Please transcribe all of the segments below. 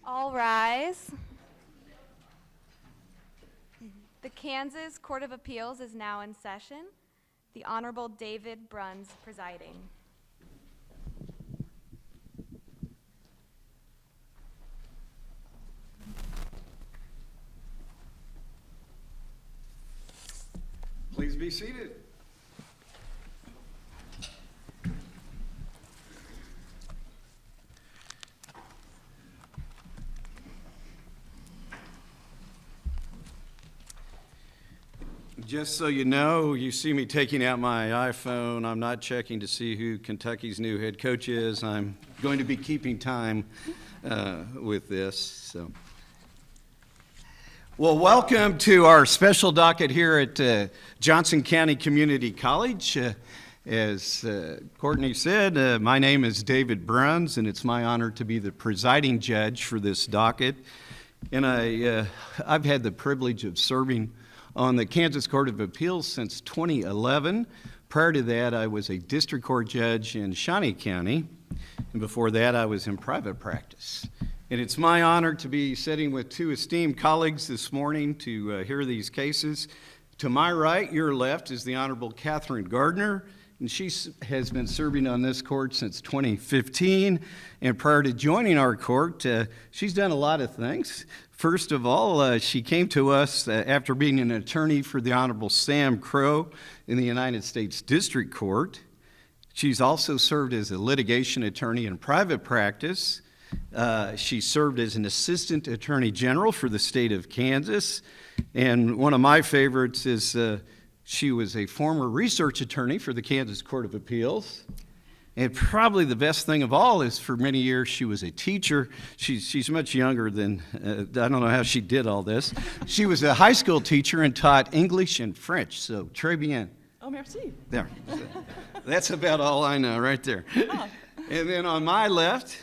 All rise. The Kansas Court of Appeals is now in session. The Honorable David Bruns presiding. Please be seated. Just so you know, you see me taking out my iPhone. I'm not checking to see who Kentucky's new head coach is. I'm going to be keeping time with this. Well, welcome to our special docket here at Johnson County Community College. As Courtney said, my name is David Bruns, and it's my honor to be the presiding judge for this docket. And I've had the privilege of serving on the Kansas Court of Appeals since 2011. Prior to that, I was a district court judge in Shawnee County, and before that, I was in private practice. And it's my honor to be sitting with two esteemed colleagues this morning to hear these cases. To my right, your left, is the Honorable Catherine Gardner, and she has been serving on this court since 2015. And prior to joining our court, she's done a lot of things. First of all, she came to us after being an attorney for the Honorable Sam Crow in the United States District Court. She's also served as a litigation attorney in private practice. She served as an assistant attorney general for the state of Kansas. And one of my favorites is she was a former research attorney for the Kansas Court of Appeals. And probably the best thing of all is for many years she was a teacher. She's much younger than, I don't know how she did all this. She was a high school teacher and taught English and French, so très bien. Oh, merci. There. That's about all I know right there. Oh. And then on my left,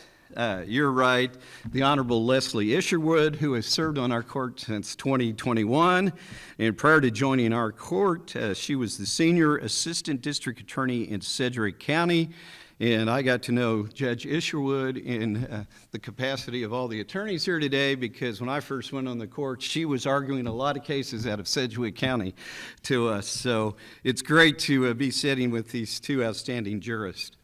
your right, the Honorable Leslie Isherwood, who has served on our court since 2021. And prior to joining our court, she was the senior assistant district attorney in Sedgwick County. And I got to know Judge Isherwood in the capacity of all the attorneys here today, because when I first went on the court, she was arguing a lot of cases out of Sedgwick County to us. So it's great to be sitting with these two outstanding jurists.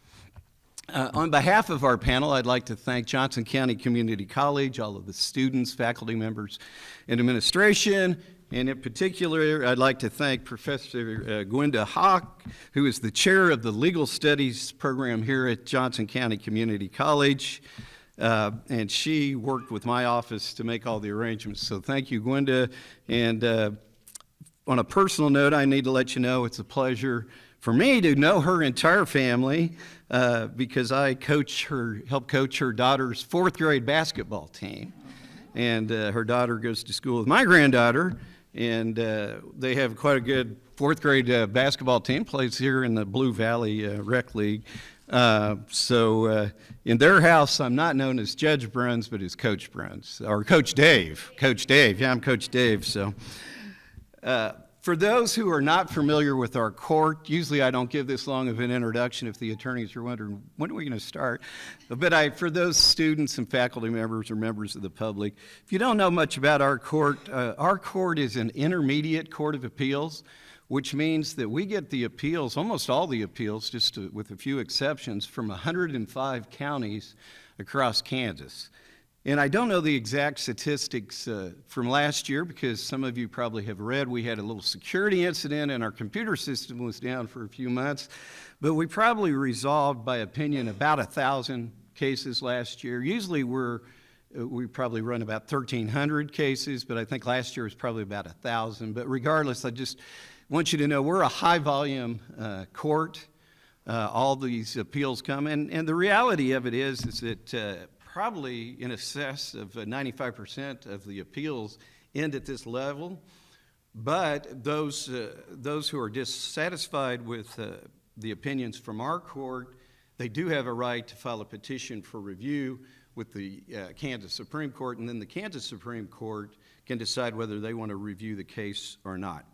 On behalf of our panel, I'd like to thank Johnson County Community College, all of the students, faculty members, and administration. And in particular, I'd like to thank Professor Gwenda Hawk, who is the chair of the Legal Studies program here at Johnson County Community College. And she worked with my office to make all the arrangements. So thank you, Gwenda. And on a personal note, I need to let you know it's a pleasure for me to know her entire family because I help coach her daughter's fourth grade basketball team. And her daughter goes to school with my granddaughter, and they have quite a good fourth grade basketball team, plays here in the Blue Valley Rec League. So in their house, I'm not known as Judge Bruns, but as Coach Bruns, or Coach Dave. Coach Dave, yeah, I'm Coach Dave. So for those who are not familiar with our court, usually I don't give this long of an introduction if the attorneys are wondering, when are we going to start? But for those students and faculty members or members of the public, if you don't know much about our court is an intermediate court of appeals, which means that we get the appeals, almost all the appeals, with a few exceptions, from 105 counties across Kansas. And I don't know the exact statistics from last year, because some of you probably have read we had a little security incident and our computer system was down for a few months, but we probably resolved by opinion about 1,000 cases last year. Usually we probably run about 1,300 cases, but I think last year was probably about 1,000. But regardless, I just want you to know we're a high volume court. All these appeals come, and the reality of it is that probably in excess of 95% of the appeals end at this level, but those who are dissatisfied with the opinions from our court, they do have a right to file a petition for review with the Kansas Supreme Court, and then the Kansas Supreme Court can decide whether they want to review the case or not.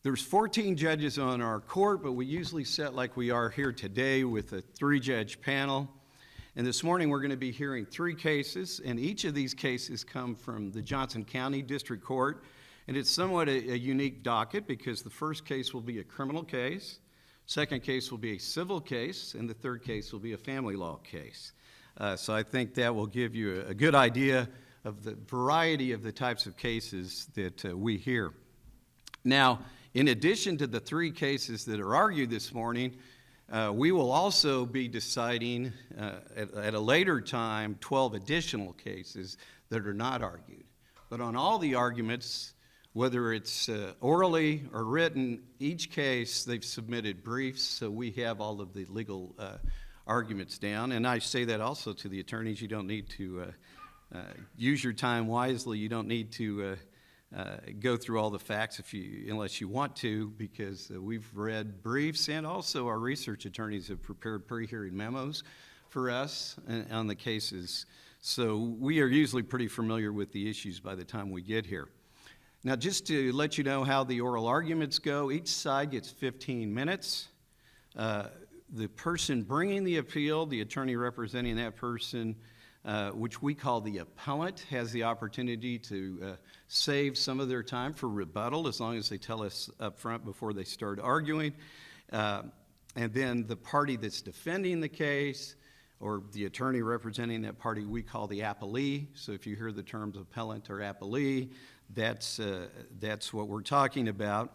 There's 14 judges on our court, but we usually sit like we are here today with a 3-judge panel. And this morning, we're going to be hearing 3 cases, and each of these cases come from the Johnson County District Court. And it's somewhat a unique docket because the first case will be a criminal case, second case will be a civil case, and the third case will be a family law case. So I think that will give you a good idea of the variety of the types of cases that we hear. Now, in addition to the 3 cases that are argued this morning, we will also be deciding at a later time 12 additional cases that are not argued. But on all the arguments, whether it's orally or written, each case they've submitted briefs, so we have all of the legal arguments down. And I say that also to the attorneys. You don't need to use your time wisely. You don't need to go through all the facts unless you want to, because we've read briefs, and also our research attorneys have prepared pre-hearing memos for us on the cases. So we are usually pretty familiar with the issues by the time we get here. Now, just to let you know how the oral arguments go, each side gets 15 minutes. The person bringing the appeal, the attorney representing that person, which we call the appellant, has the opportunity to save some of their time for rebuttal, as long as they tell us up front before they start arguing. And then the party that's defending the case, or the attorney representing that party, we call the appellee. So if you hear the terms appellant or appellee, that's what we're talking about.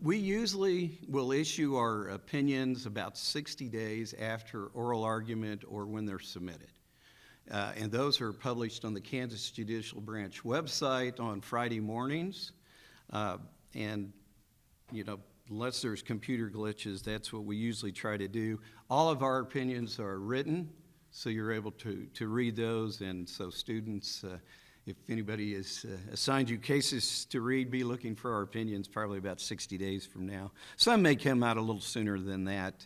We usually will issue our opinions about 60 days after oral argument or when they're submitted. And those are published on the Kansas Judicial Branch website on Friday mornings. And, you know, unless there's computer glitches, that's what we usually try to do. All of our opinions are written, so you're able to read those. And so students, if anybody has assigned you cases to read, be looking for our opinions probably about 60 days from now. Some may come out a little sooner than that.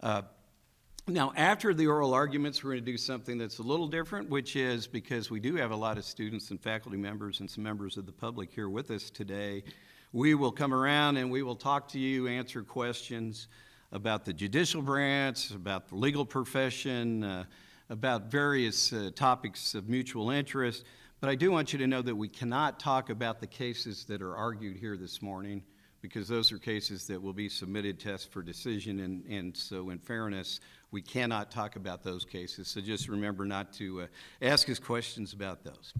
Now, after the oral arguments, we're going to do something that's a little different, which is, because we do have a lot of students and faculty members and some members of the public here with us today, we will come around and we will talk to you, answer questions about the judicial branch, about the legal profession, about various topics of mutual interest. But I do want you to know that we cannot talk about the cases that are argued here this morning, because those are cases that will be submitted to us for decision, and so in fairness, we cannot talk about those cases. So just remember not to ask us questions about those.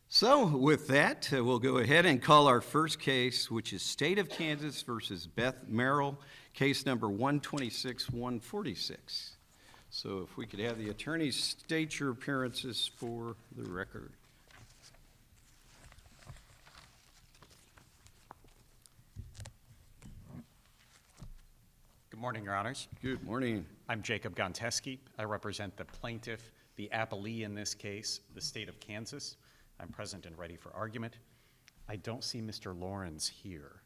So with that, we'll go ahead and call our first case, which is State of Kansas versus Beth Merrill, case number 126-146. So if we could have the attorneys state your appearances for the record. Good morning, Your Honors. Good morning. I'm Jacob Gonteski. I represent the plaintiff, the appellee in this case, the state of Kansas. I'm present and ready for argument. I don't see Mr. Lawrence here,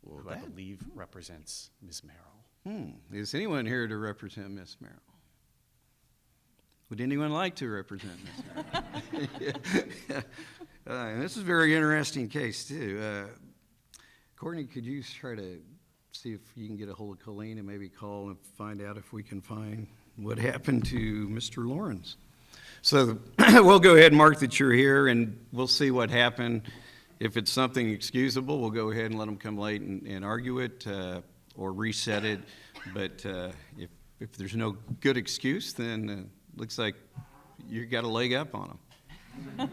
who I believe represents Ms. Merrill. Is anyone here to represent Ms. Merrill? Would anyone like to represent Ms. Merrill? And this is a very interesting case, too. Courtney, could you try to see if you can get a hold of Colleen and maybe call and find out if we can find what happened to Mr. Lawrence? So we'll go ahead and mark that you're here, and we'll see what happened. If it's something excusable, we'll go ahead and let them come late and argue it or reset it. But if there's no good excuse, then looks like you got a leg up on them.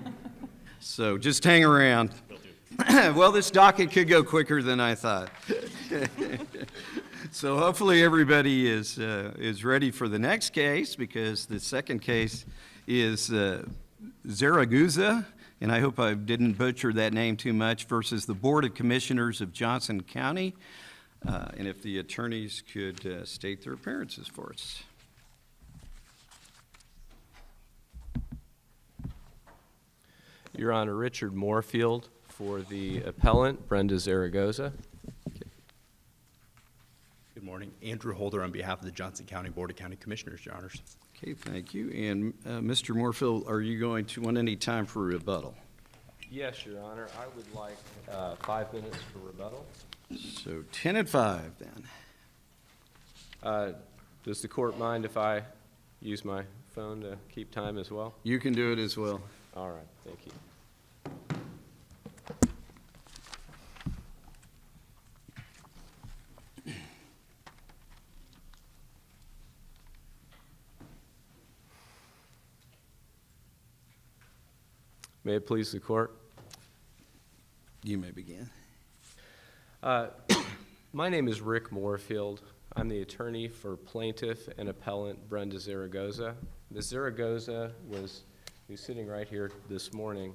So just hang around. Well, this docket could go quicker than I thought. So hopefully everybody is ready for the next case, because the second case is Zaragoza, and I hope I didn't butcher that name too much, versus the Board of Commissioners of Johnson County. And if the attorneys could state their appearances for us. Your Honor, Richard Moorfield for the appellant, Brenda Zaragoza. Good morning. Andrew Holder on behalf of the Johnson County Board of County Commissioners, Your Honors. Okay, thank you. And Mr. Moorfield, are you going to want any time for rebuttal? Yes, Your Honor. I would like 5 minutes for rebuttal. So 10 and 5 then. Does the court mind if I use my phone to keep time as well? You can do it as well. All right, thank you. May it please the court? You may begin. My name is Rick Moorfield. I'm the attorney for plaintiff and appellant Brenda Zaragoza. Ms. Zaragoza who's sitting right here this morning,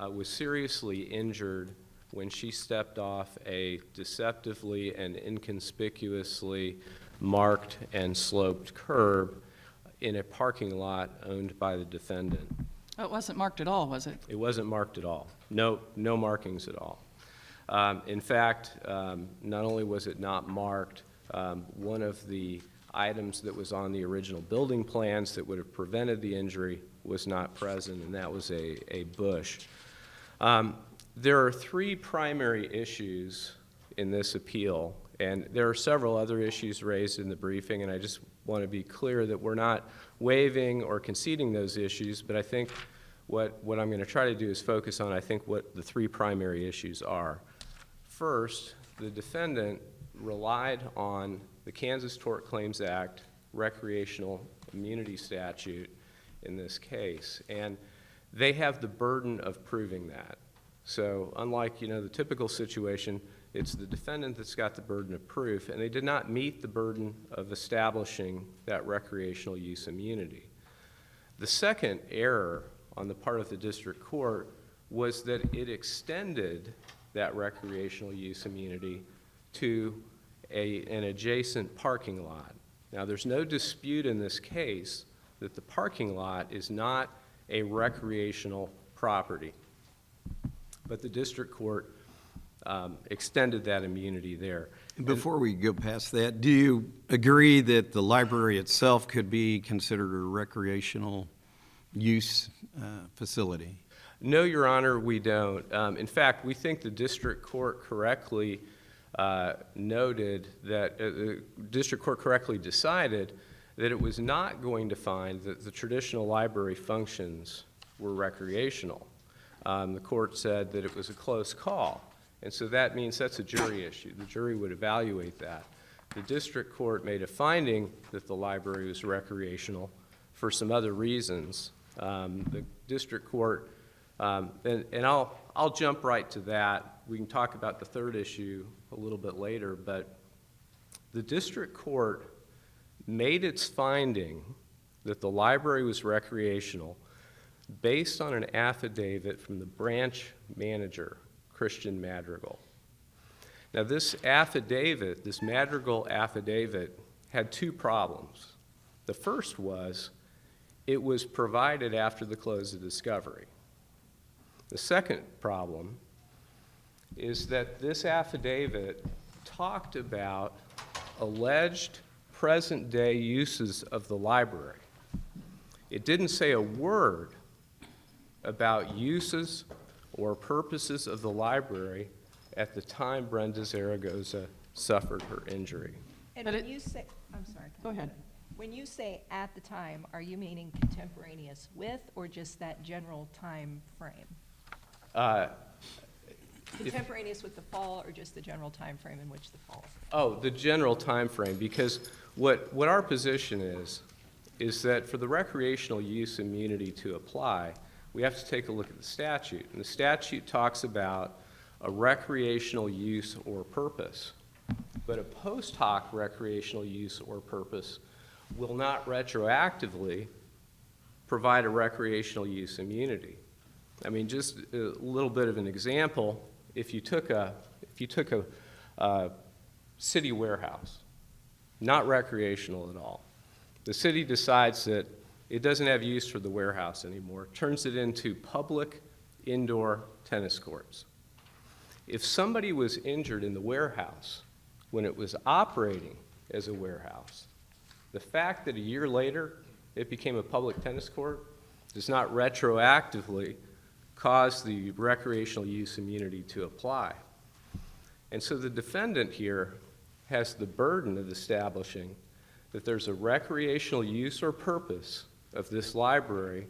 was seriously injured when she stepped off a deceptively and inconspicuously marked and sloped curb in a parking lot owned by the defendant. Oh, it wasn't marked at all, was it? It wasn't marked at all. No markings at all. In fact, not only was it not marked, one of the items that was on the original building plans that would have prevented the injury was not present, and that was a bush. There are three primary issues in this appeal, and there are several other issues raised in the briefing, and I just want to be clear that we're not waiving or conceding those issues, but I think what I'm going to try to do is focus on, I think, what the three primary issues are. First, the defendant relied on the Kansas Tort Claims Act recreational immunity statute in this case, and they have the burden of proving that. So unlike, the typical situation, it's the defendant that's got the burden of proof, and they did not meet the burden of establishing that recreational use immunity. The second error on the part of the district court was that it extended that recreational use immunity to an adjacent parking lot. Now, there's no dispute in this case that the parking lot is not a recreational property, but the district court extended that immunity there. Before we go past that, do you agree that the library itself could be considered a recreational use facility? No, Your Honor, we don't. In fact, we think the district court correctly noted that the district court correctly decided that it was not going to find that the traditional library functions were recreational. The court said that it was a close call, and so that means that's a jury issue. The jury would evaluate that. The district court made a finding that the library was recreational for some other reasons. The district court, and I'll jump right to that. We can talk about the third issue a little bit later, but the district court made its finding that the library was recreational based on an affidavit from the branch manager, Christian Madrigal. Now, this affidavit, this Madrigal affidavit, had two problems. The first was it was provided after the close of discovery. The second problem is that this affidavit talked about alleged present-day uses of the library. It didn't say a word about uses or purposes of the library at the time Brenda Zaragoza suffered her injury. And But when it- you say, I'm sorry. Go ahead. When you say at the time, are you meaning contemporaneous with or just that general time frame? Contemporaneous with the fall or just the general time frame in which the fall? Oh, the general time frame, because what our position is that for the recreational use immunity to apply, we have to take a look at the statute. And the statute talks about a recreational use or purpose. But a post hoc recreational use or purpose will not retroactively provide a recreational use immunity. I mean, just a little bit of an example, if you took a city warehouse, not recreational at all, the city decides that it doesn't have use for the warehouse anymore, turns it into public indoor tennis courts. If somebody was injured in the warehouse when it was operating as a warehouse, the fact that a year later it became a public tennis court does not retroactively cause the recreational use immunity to apply. And so the defendant here has the burden of establishing that there's a recreational use or purpose of this library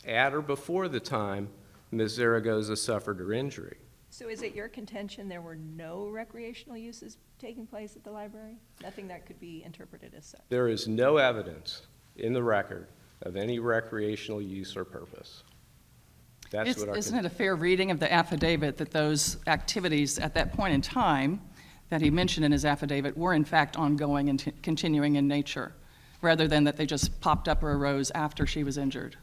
at or before the time Ms. Zaragoza suffered her injury. So is it your contention there were no recreational uses taking place at the library? Nothing that could be interpreted as such? There is no evidence in the record of any recreational use or purpose. That's what our Isn't it a fair reading of the affidavit that those activities at that point in time that he mentioned in his affidavit were in fact ongoing and continuing in nature, rather than that they just popped up or arose after she was injured?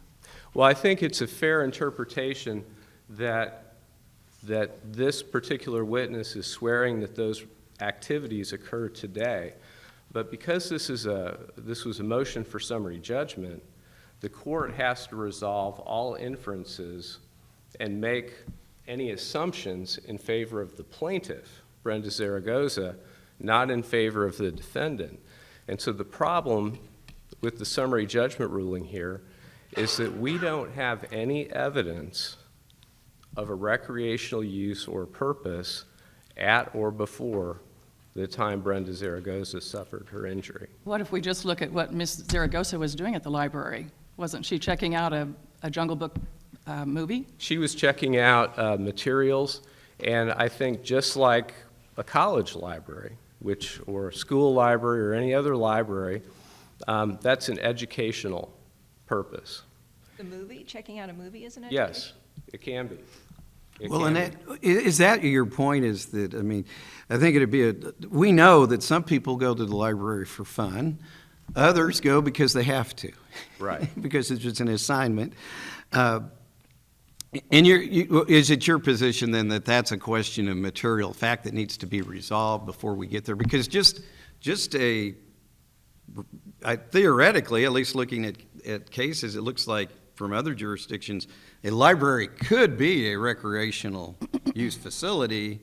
Well, I think it's a fair interpretation that this particular witness is swearing that those activities occurred today. But because this was a motion for summary judgment, the court has to resolve all inferences and make any assumptions in favor of the plaintiff, Brenda Zaragoza, not in favor of the defendant. And so the problem with the summary judgment ruling here is that we don't have any evidence of a recreational use or purpose at or before the time Brenda Zaragoza suffered her injury. What if we just look at what Ms. Zaragoza was doing at the library? Wasn't she checking out a Jungle Book movie? She was checking out materials, and I think just like a college library, or a school library or any other library, that's an educational purpose. The movie, checking out a movie is an education? Yes, it can be. It Well, can and be. is that your point, is that, I mean, I think it'd be we know that some people go to the library for fun, others go because they have to. Right. Because it's just an assignment. And is it your position then that that's a question of material fact that needs to be resolved before we get there? Because theoretically, at least looking at cases, it looks like from other jurisdictions, a library could be a recreational use facility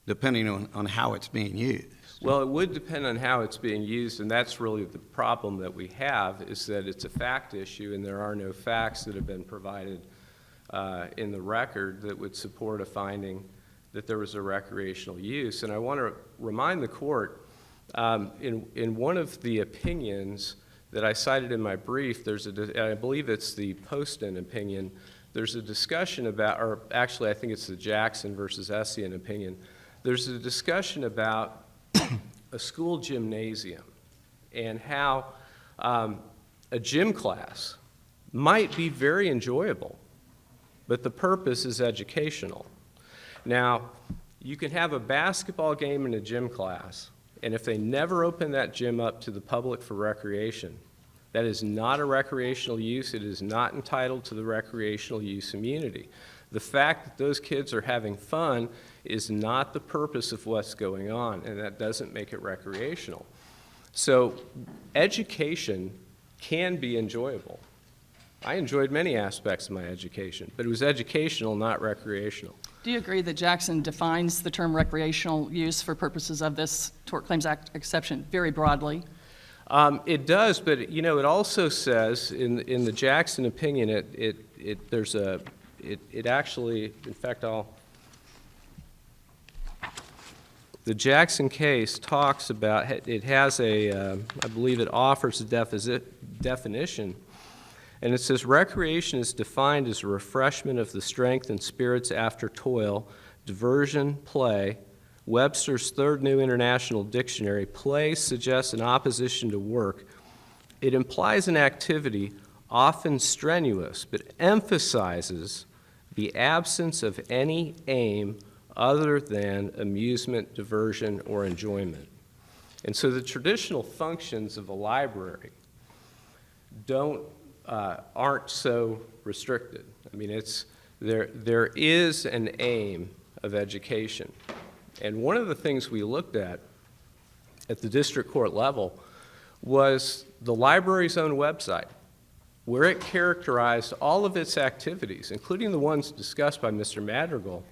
depending on how it's being used. Well, it would depend on how it's being used, and that's really the problem that we have, is that it's a fact issue and there are no facts that have been provided in the record that would support a finding that there was a recreational use. And I want to remind the court, in one of the opinions that I cited in my brief, I believe it's the Poston opinion, there's a discussion about, or actually I think it's the Jackson versus Essien opinion, there's a discussion about a school gymnasium and how a gym class might be very enjoyable, but the purpose is educational. Now, you can have a basketball game in a gym class, and if they never open that gym up to the public for recreation, that is not a recreational use. It is not entitled to the recreational use immunity. The fact that those kids are having fun is not the purpose of what's going on, and that doesn't make it recreational. So education can be enjoyable. I enjoyed many aspects of my education, but it was educational, not recreational. Do you agree that Jackson defines the term recreational use for purposes of this Tort Claims Act exception very broadly? It does, but it also says in the Jackson opinion, it actually, in fact, the Jackson case talks about, it has I believe it offers a definition, and it says recreation is defined as a refreshment of the strength and spirits after toil, diversion, play. Webster's Third New International Dictionary, play suggests an opposition to work. It implies an activity often strenuous, but emphasizes the absence of any aim other than amusement, diversion, or enjoyment. And so the traditional functions of a library aren't so restricted. I mean, there is an aim of education. And one of the things we looked at the district court level was the library's own website, where it characterized all of its activities, including the ones discussed by Mr. Madrigal,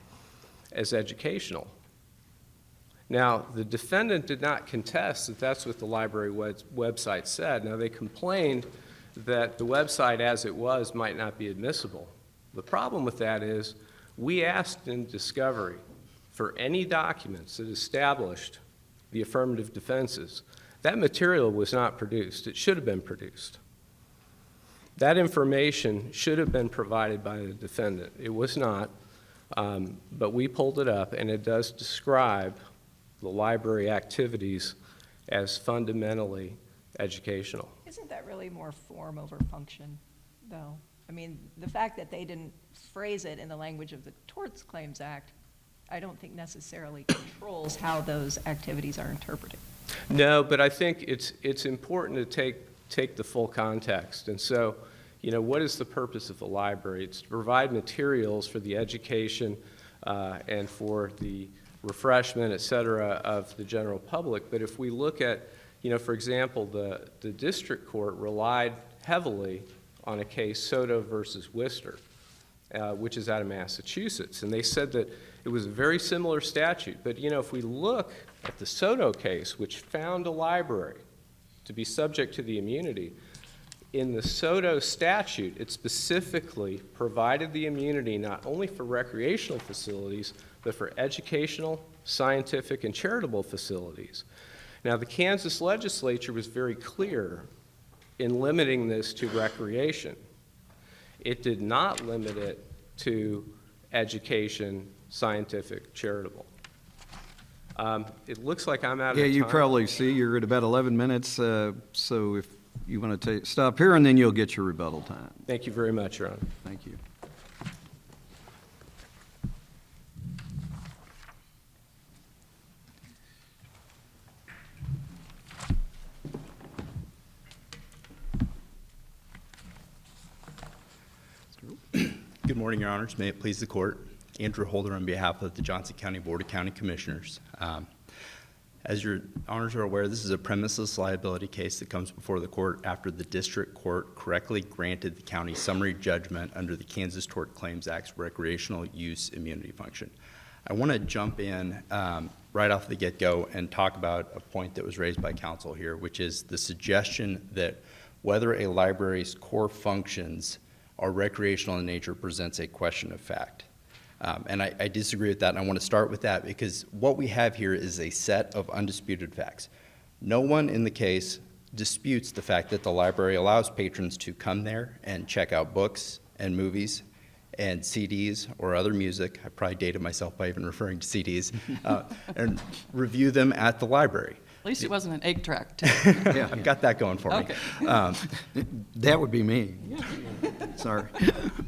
as educational. Now, the defendant did not contest that that's what the library website said. Now, they complained that the website as it was might not be admissible. The problem with that is we asked in discovery for any documents that established the affirmative defenses That material was not produced. It should have been produced. That information should have been provided by the defendant. It was not, but we pulled it up, and it does describe the library activities as fundamentally educational. Isn't that really more form over function, though? I mean, the fact that they didn't phrase it in the language of the Tort Claims Act, I don't think necessarily controls how those activities are interpreted. No, but I think it's important to take the full context. And so, what is the purpose of the library? It's to provide materials for the education and for the refreshment, et cetera, of the general public. But if we look at, for example, the district court relied heavily on a case, Soto versus Worcester, which is out of Massachusetts. And they said that it was a very similar statute. But, if we look at the Soto case, which found a library to be subject to the immunity, in the Soto statute, it specifically provided the immunity not only for recreational facilities, but for educational, scientific, and charitable facilities. Now, the Kansas legislature was very clear in limiting this to recreation. It did not limit it to education, scientific, charitable. It looks like I'm out of time. Yeah, you probably see, you're at about 11 minutes, so if you want to stop here, and then you'll get your rebuttal time. Thank you very much, Your Honor. Thank you. Good morning, Your Honors. May it please the court. Andrew Holder on behalf of the Johnson County Board of County Commissioners. As Your Honors are aware, this is a premises liability case that comes before the court after the district court correctly granted the county summary judgment under the Kansas Tort Claims Act's recreational use immunity function. I want to jump in right off the get-go and talk about a point that was raised by counsel here, which is the suggestion that whether a library's core functions are recreational in nature presents a question of fact. And I disagree with that, and I want to start with that because what we have here is a set of undisputed facts. No one in the case disputes the fact that the library allows patrons to come there and check out books and movies and CDs or other music. I probably dated myself by even referring to CDs, and review them at the library. At least it wasn't an 8-track. Yeah, I've got that going for me. That would be me. Sorry.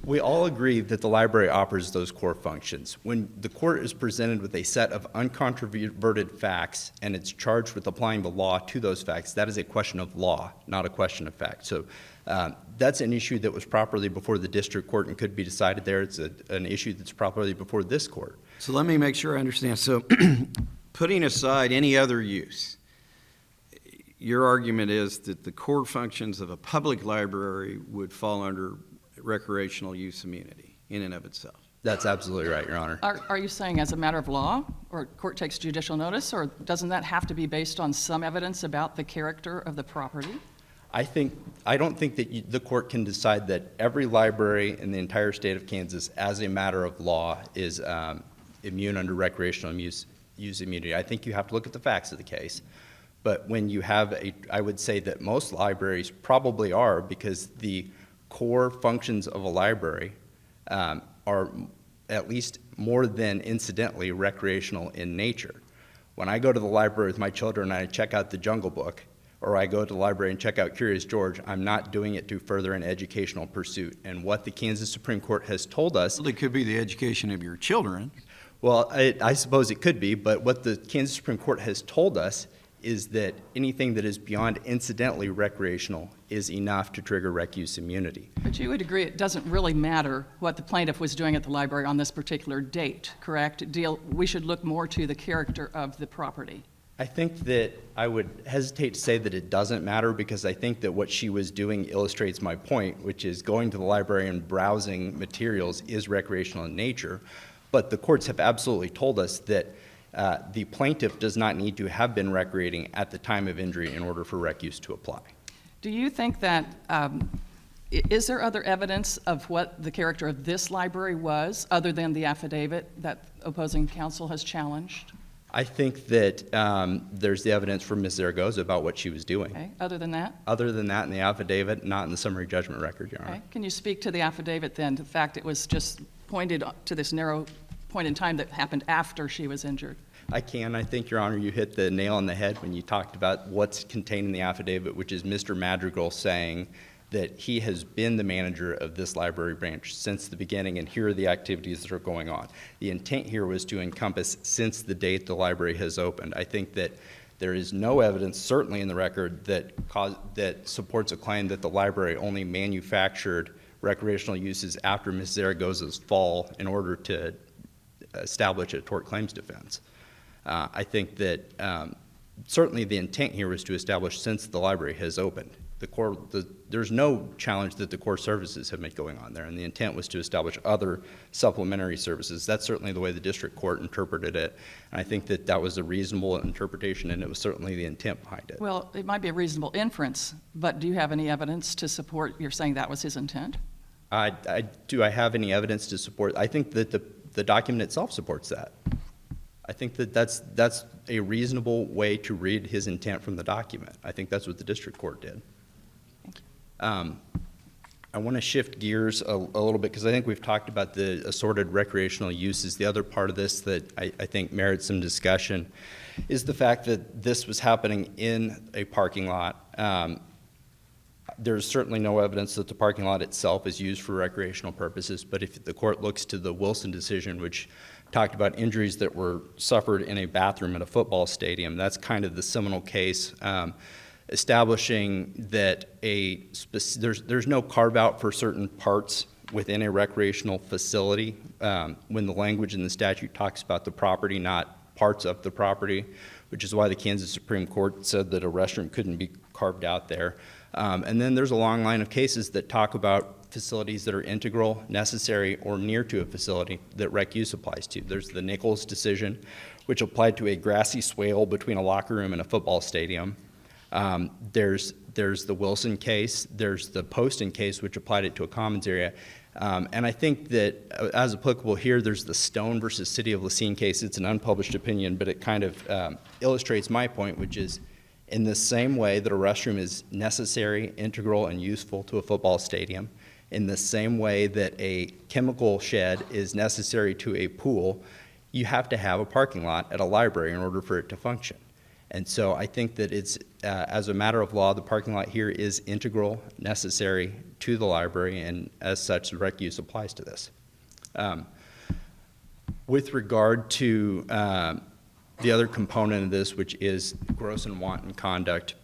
We all agree that the library offers those core functions. When the court is presented with a set of uncontroverted facts and it's charged with applying the law to those facts, that is a question of law, not a question of fact. So that's an issue that was properly before the district court and could be decided there. It's an issue that's properly before this court. So let me make sure I understand. So putting aside any other use, your argument is that the core functions of a public library would fall under recreational use immunity in and of itself. That's absolutely right, Your Honor. Are you saying as a matter of law, or court takes judicial notice, or doesn't that have to be based on some evidence about the character of the property? I don't think that the court can decide that every library in the entire state of Kansas, as a matter of law, is immune under recreational use immunity. I think you have to look at the facts of the case. But when you have I would say that most libraries probably are, because the core functions of a library are at least more than incidentally recreational in nature. When I go to the library with my children and I check out the Jungle Book, or I go to the library and check out Curious George, I'm not doing it to further an educational pursuit. And what the Kansas Supreme Court has told us— Well, it could be the education of your children. Well, I suppose it could be, but what the Kansas Supreme Court has told us is that anything that is beyond incidentally recreational is enough to trigger rec use immunity. But you would agree it doesn't really matter what the plaintiff was doing at the library on this particular date, correct? We should look more to the character of the property. I think that I would hesitate to say that it doesn't matter, because I think that what she was doing illustrates my point, which is going to the library and browsing materials is recreational in nature. But the courts have absolutely told us that the plaintiff does not need to have been recreating at the time of injury in order for rec use to apply. Do you think that, is there other evidence of what the character of this library was, other than the affidavit that opposing counsel has challenged? I think that there's the evidence from Ms. Zaragoza about what she was doing. Okay, other than that? Other than that, in the affidavit, not in the summary judgment record, Your Honor. Okay, can you speak to the affidavit then, the fact it was just pointed to this narrow point in time that happened after she was injured? I can. I think, Your Honor, you hit the nail on the head when you talked about what's contained in the affidavit, which is Mr. Madrigal saying that he has been the manager of this library branch since the beginning, and here are the activities that are going on. The intent here was to encompass since the date the library has opened. I think that there is no evidence, certainly in the record, that supports a claim that the library only manufactured recreational uses after Ms. Zaragoza's fall in order to establish a tort claims defense. I think that certainly the intent here was to establish since the library has opened. There's no challenge that the core services have been going on there, and the intent was to establish other supplementary services. That's certainly the way the district court interpreted it, and I think that that was a reasonable interpretation, and it was certainly the intent behind it. Well, it might be a reasonable inference, but do you have any evidence to support your saying that was his intent? Do I have any evidence to support? I think that the document itself supports that. I think that that's a reasonable way to read his intent from the document. I think that's what the district court did. I want to shift gears a little bit because I think we've talked about the assorted recreational uses. The other part of this that I think merits some discussion is the fact that this was happening in a parking lot. There's certainly no evidence that the parking lot itself is used for recreational purposes, but if the court looks to the Wilson decision, which talked about injuries that were suffered in a bathroom at a football stadium, that's kind of the seminal case. Establishing that there's no carve-out for certain parts within a recreational facility when the language in the statute talks about the property, not parts of the property, which is why the Kansas Supreme Court said that a restroom couldn't be carved out there. And then there's a long line of cases that talk about facilities that are integral, necessary, or near to a facility that rec use applies to. There's the Nichols decision, which applied to a grassy swale between a locker room and a football stadium. There's the Wilson case, there's the Poston case, which applied it to a commons area. And I think that as applicable here, there's the Stone versus City of Lacine case. It's an unpublished opinion, but it kind of illustrates my point, which is in the same way that a restroom is necessary, integral, and useful to a football stadium, in the same way that a chemical shed is necessary to a pool, you have to have a parking lot at a library in order for it to function. And so I think that it's, as a matter of law, the parking lot here is integral, necessary to the library, and as such, the rec use applies to this. With regard to the other component of this, which is gross and wanton conduct,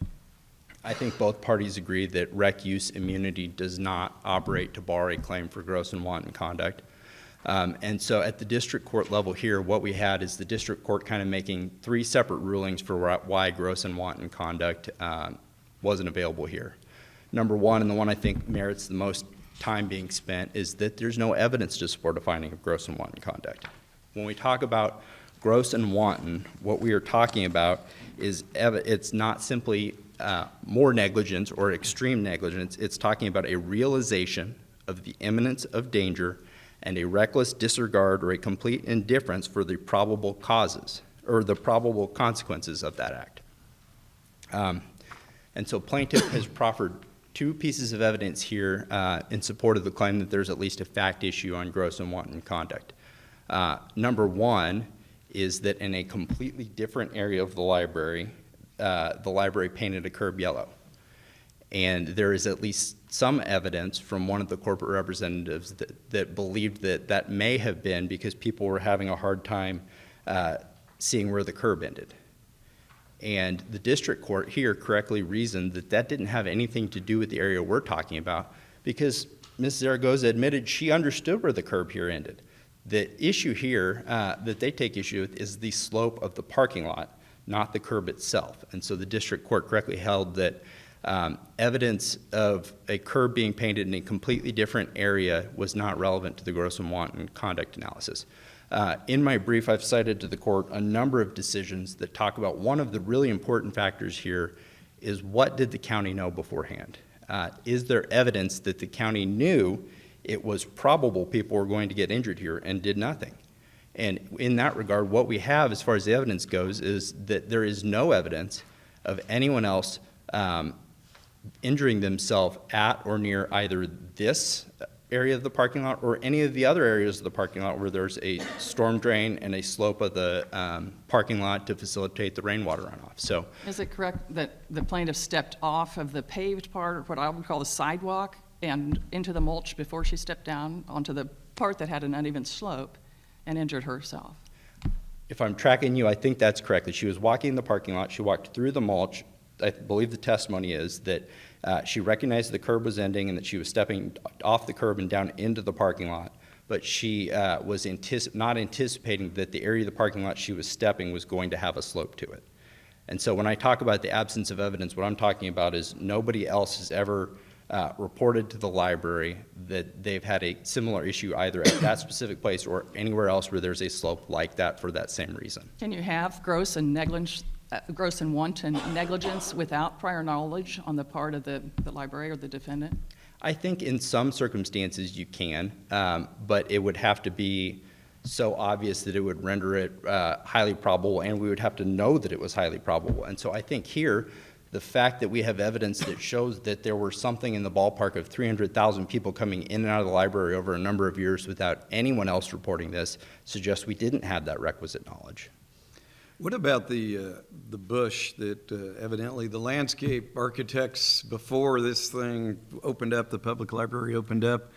I think both parties agree that rec use immunity does not operate to bar a claim for gross and wanton conduct. And so at the district court level here, what we had is the district court kind of making three separate rulings for why gross and wanton conduct wasn't available here. Number one, and the one I think merits the most time being spent, is that there's no evidence to support a finding of gross and wanton conduct. When we talk about gross and wanton, what we are talking about is it's not simply more negligence or extreme negligence. It's talking about a realization of the imminence of danger and a reckless disregard or a complete indifference for the probable causes or the probable consequences of that act. And so plaintiff has proffered two pieces of evidence here in support of the claim that there's at least a fact issue on gross and wanton conduct. Number one is that in a completely different area of the library painted a curb yellow. And there is at least some evidence from one of the corporate representatives that believed that that may have been because people were having a hard time seeing where the curb ended. And the district court here correctly reasoned that that didn't have anything to do with the area we're talking about because Ms. Zaragoza admitted she understood where the curb here ended. The issue here that they take issue with is the slope of the parking lot, not the curb itself. And so the district court correctly held that evidence of a curb being painted in a completely different area was not relevant to the gross and wanton conduct analysis. In my brief, I've cited to the court a number of decisions that talk about one of the really important factors here is what did the county know beforehand? Is there evidence that the county knew it was probable people were going to get injured here and did nothing? And in that regard, what we have as far as the evidence goes is that there is no evidence of anyone else injuring themselves at or near either this area of the parking lot or any of the other areas of the parking lot where there's a storm drain and a slope of the parking lot to facilitate the rainwater runoff. So Is it correct that the plaintiff stepped off of the paved part, or what I would call the sidewalk, and into the mulch before she stepped down onto the part that had an uneven slope and injured herself? if I'm tracking you, I think that's correct, that she was walking in the parking lot, she walked through the mulch. I believe the testimony is that she recognized the curb was ending and that she was stepping off the curb and down into the parking lot, but she was not anticipating that the area of the parking lot she was stepping was going to have a slope to it. And so when I talk about the absence of evidence, what I'm talking about is nobody else has ever reported to the library that they've had a similar issue either at that specific place or anywhere else where there's a slope like that for that same reason. Can you have gross and wanton negligence without prior knowledge on the part of the library or the defendant? I think in some circumstances you can, but it would have to be so obvious that it would render it highly probable, and we would have to know that it was highly probable. And so I think here, the fact that we have evidence that shows that there were something in the ballpark of 300,000 people coming in and out of the library over a number of years without anyone else reporting this suggests we didn't have that requisite knowledge. What about the bush that evidently the landscape architects before this thing opened up, the public library opened up,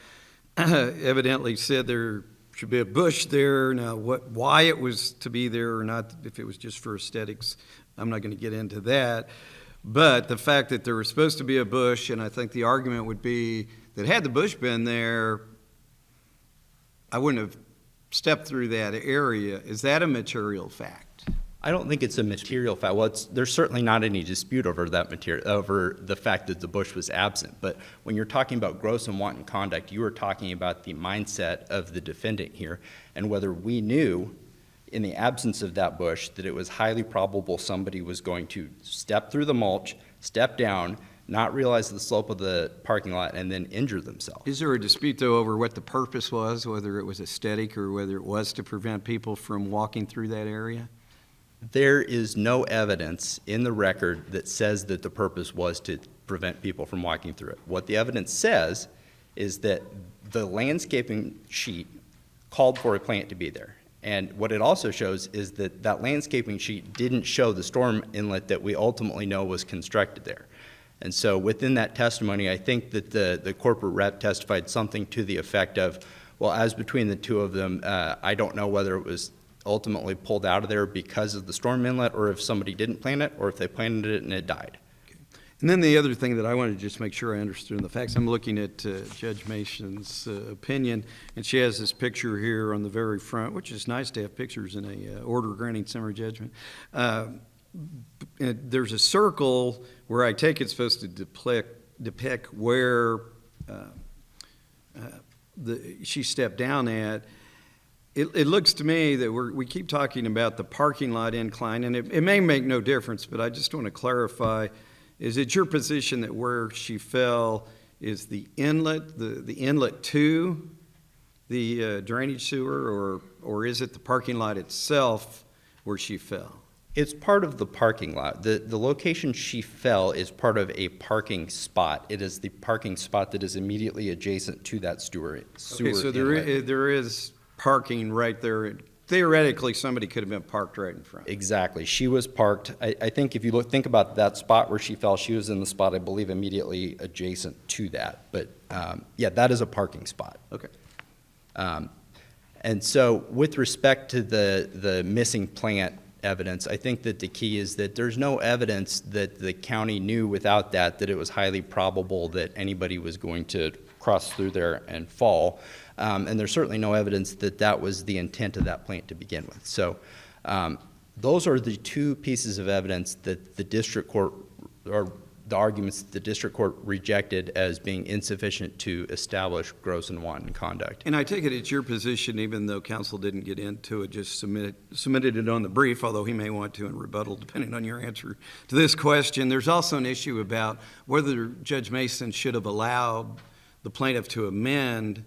evidently said there should be a bush there. Now, why it was to be there or not, if it was just for aesthetics, I'm not going to get into that. But the fact that there was supposed to be a bush, and I think the argument would be that had the bush been there, I wouldn't have stepped through that area. Is that a material fact? I don't think it's a material fact. Well, there's certainly not any dispute over that over the fact that the bush was absent. But when you're talking about gross and wanton conduct, you are talking about the mindset of the defendant here, and whether we knew in the absence of that bush that it was highly probable somebody was going to step through the mulch, step down, not realize the slope of the parking lot, and then injure themselves. Is there a dispute, though, over what the purpose was, whether it was aesthetic or whether it was to prevent people from walking through that area? There is no evidence in the record that says that the purpose was to prevent people from walking through it. What the evidence says is that the landscaping sheet called for a plant to be there. And what it also shows is that that landscaping sheet didn't show the storm inlet that we ultimately know was constructed there. And so within that testimony, I think that the corporate rep testified something to the effect of, well, as between the two of them, I don't know whether it was ultimately pulled out of there because of the storm inlet or if somebody didn't plant it or if they planted it and it died. And then the other thing that I wanted to just make sure I understood in the facts, I'm looking at Judge Mason's opinion, and she has this picture here on the very front, which is nice to have pictures in a order granting summary judgment. There's a circle where I take it's supposed to depict where she stepped down at. It looks to me that we keep talking about the parking lot incline, and it may make no difference, but I just want to clarify. Is it your position that where she fell is the inlet, the inlet to the drainage sewer, or is it the parking lot itself where she fell? It's part of the parking lot. The location she fell is part of a parking spot. It is the parking spot that is immediately adjacent to that sewer Okay, so there is parking right there. Theoretically, somebody could have been parked right in front. Exactly. She was parked. I think if you think about that spot where she fell, she was in the spot, I believe, immediately adjacent to that. But yeah, that is a parking spot. Okay. And so with respect to the missing plant evidence, I think that the key is that there's no evidence that the county knew without that it was highly probable that anybody was going to cross through there and fall. And there's certainly no evidence that that was the intent of that plant to begin with. So those are the two pieces of evidence that the district court, or the arguments that the district court rejected as being insufficient to establish gross and wanton conduct. And I take it it's your position, even though counsel didn't get into it, just submitted it on the brief, although he may want to in rebuttal, depending on your answer to this question. There's also an issue about whether Judge Mason should have allowed the plaintiff to amend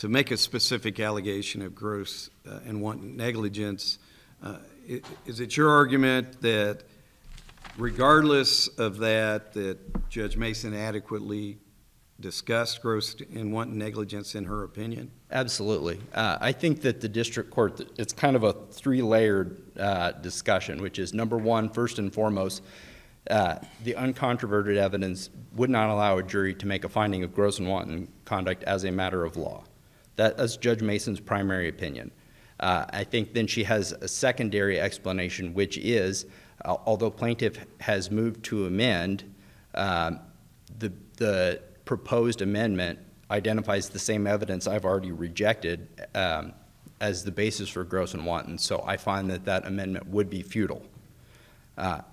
to make a specific allegation of gross and wanton negligence. Is it your argument that regardless of that Judge Mason adequately discussed gross and wanton negligence in her opinion? Absolutely. I think that the district court, it's kind of a three-layered discussion, which is number one, first and foremost, the uncontroverted evidence would not allow a jury to make a finding of gross and wanton conduct as a matter of law. That's Judge Mason's primary opinion. I think then she has a secondary explanation, which is, although plaintiff has moved to amend, the proposed amendment identifies the same evidence I've already rejected as the basis for gross and wanton. So I find that that amendment would be futile. And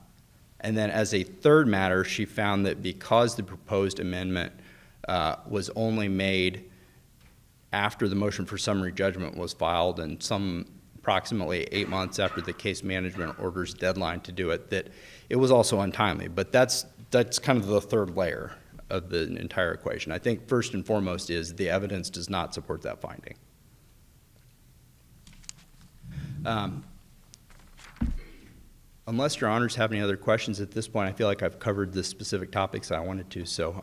then as a third matter, she found that because the proposed amendment was only made after the motion for summary judgment was filed and approximately 8 months after the case management order's deadline to do it, that it was also untimely. But that's kind of the third layer of the entire equation. I think first and foremost is the evidence does not support that finding. Unless your honors have any other questions at this point, I feel like I've covered the specific topics I wanted to. So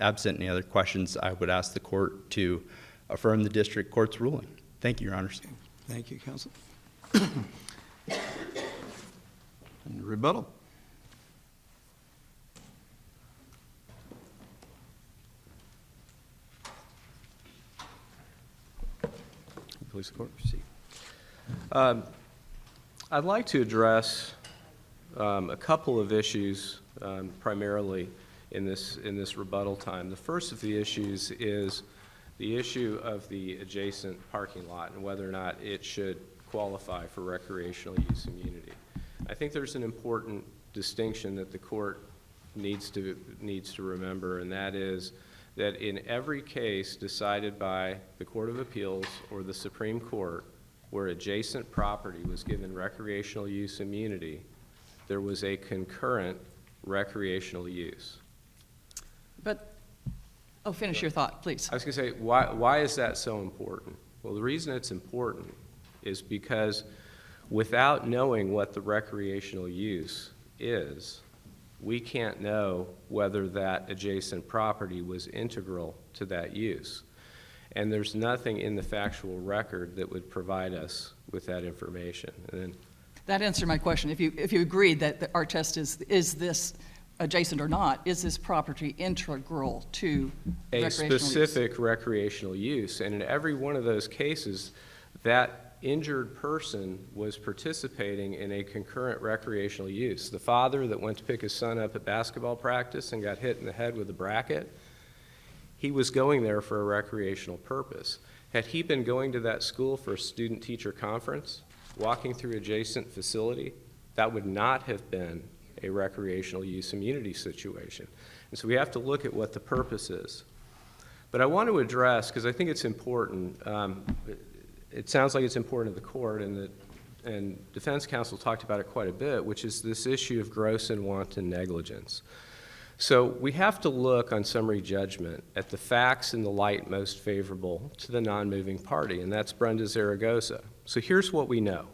absent any other questions, I would ask the court to affirm the district court's ruling. Thank you, your honors. Thank you, counsel. And rebuttal. Please, the court proceed. I'd like to address a couple of issues primarily in this rebuttal time. The first of the issues is the issue of the adjacent parking lot and whether or not it should qualify for recreational use immunity. I think there's an important distinction that the court needs to remember, and that is that in every case decided by the Court of Appeals or the Supreme Court where adjacent property was given recreational use immunity, there was a concurrent recreational use. But, finish your thought, please. I was going to say, why is that so important? Well, the reason it's important is because without knowing what the recreational use is, we can't know whether that adjacent property was integral to that use. And there's nothing in the factual record that would provide us with that information. And then, That answered my question. If you agreed that our test is this adjacent or not, is this property integral to a recreational specific recreational use. And in every one of those cases, that injured person was participating in a concurrent recreational use. The father that went to pick his son up at basketball practice and got hit in the head with a bracket, he was going there for a recreational purpose. Had he been going to that school for a student-teacher conference, walking through adjacent facility, that would not have been a recreational use immunity situation. And so we have to look at what the purpose is. But I want to address, because I think it's important, it sounds like it's important to the court, and defense counsel talked about it quite a bit, which is this issue of gross and wanton negligence. So we have to look on summary judgment at the facts in the light most favorable to the non-moving party, and that's Brenda Zaragoza. So here's what we know.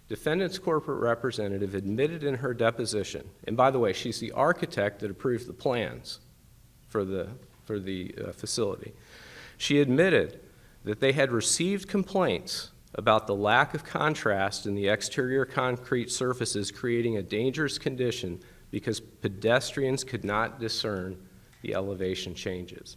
Defendant's corporate representative admitted in her deposition, and by the way, she's the architect that approved the plans for the facility. She admitted that they had received complaints about the lack of contrast in the exterior concrete surfaces, creating a dangerous condition because pedestrians could not discern the elevation changes.